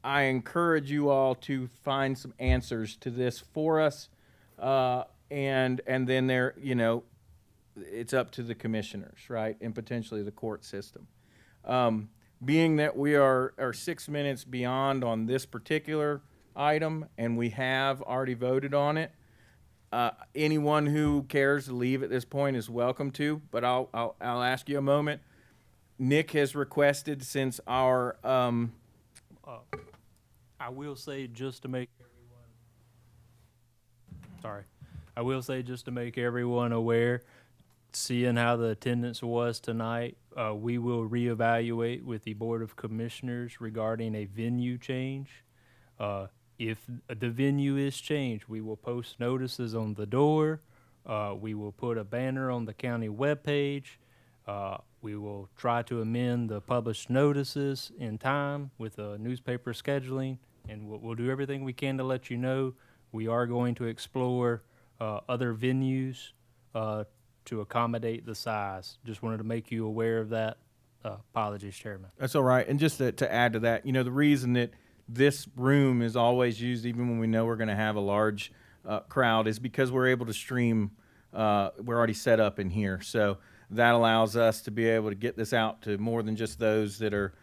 I encourage you all to find some answers to this for us, and then there, you know, it's up to the commissioners, right, and potentially the court system. Being that we are 6 minutes beyond on this particular item, and we have already voted on it, anyone who cares to leave at this point is welcome to. But I'll ask you a moment. Nick has requested, since our I will say just to make everyone aware, seeing how the attendance was tonight, we will reevaluate with the Board of Commissioners regarding a venue change. If the venue is changed, we will post notices on the door. We will put a banner on the county webpage. We will try to amend the published notices in time with newspaper scheduling, and we'll do everything we can to let you know. We are going to explore other venues to accommodate the size. Just wanted to make you aware of that. Apologies, Chairman. That's all right. And just to add to that, you know, the reason that this room is always used, even when we know we're going to have a large crowd, is because we're able to stream. We're already set up in here, so that allows us to be able to get this out to more than just those that are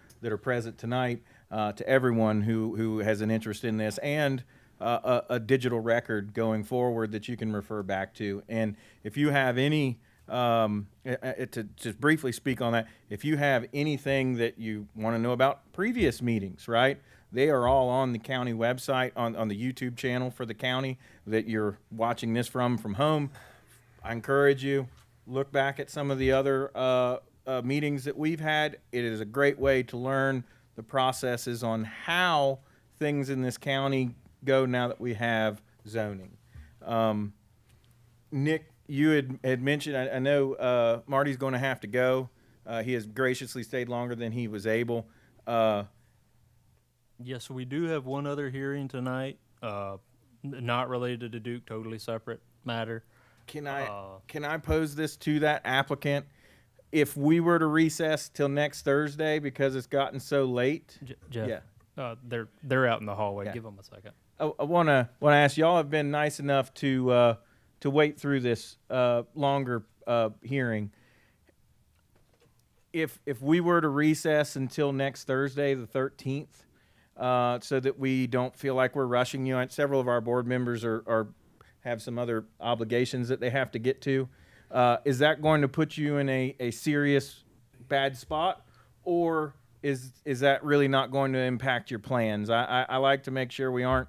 present tonight, to everyone who has an interest in this, and a digital record going forward that you can refer back to. And if you have any, to just briefly speak on that, if you have anything that you want to know about previous meetings, right? They are all on the county website, on the YouTube channel for the county that you're watching this from home. I encourage you, look back at some of the other meetings that we've had. It is a great way to learn the processes on how things in this county go now that we have zoning. Nick, you had mentioned, I know Marty's going to have to go. He has graciously stayed longer than he was able. Yes, we do have one other hearing tonight, not related to Duke, totally separate matter. Can I pose this to that applicant? If we were to recess till next Thursday because it's gotten so late, Jeff, yeah, they're out in the hallway. Okay. Give them a second. I wanna ask, y'all have been nice enough to wait through this longer hearing. If we were to recess until next Thursday, the 13th, so that we don't feel like we're rushing you, and several of our board members have some other obligations that they have to get to. Is that going to put you in a serious bad spot, or is that really not going to impact your plans? I like to make sure we aren't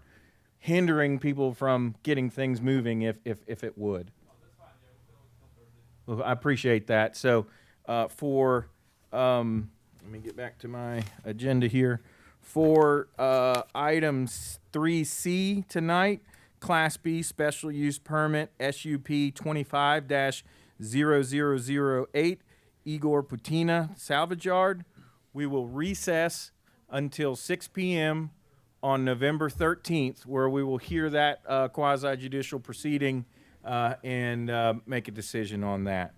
hindering people from getting things moving if it would. Well, I appreciate that. So let me get back to my agenda here. For items 3C tonight, Class B Special Use Permit SUP 25-0008, Igor Putina Salvage Yard. We will recess until 6 p.m. on November 13th, where we will hear that quasi-judicial proceeding and make a decision on that.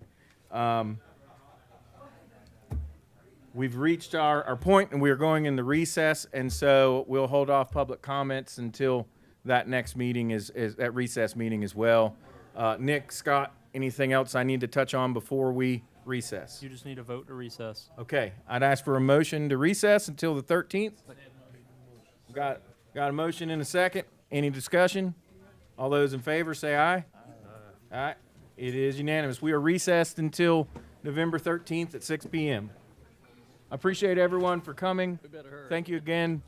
We've reached our point, and we are going into recess, and so we'll hold off public comments until that next meeting is that recess meeting as well. Nick, Scott, anything else I need to touch on before we recess? You just need a vote to recess. Okay, I'd ask for a motion to recess until the 13th. Got a motion in a second. Any discussion? All those in favor say aye. All right, it is unanimous. We are recessed until November 13th at 6 p.m. I appreciate everyone for coming. Thank you again.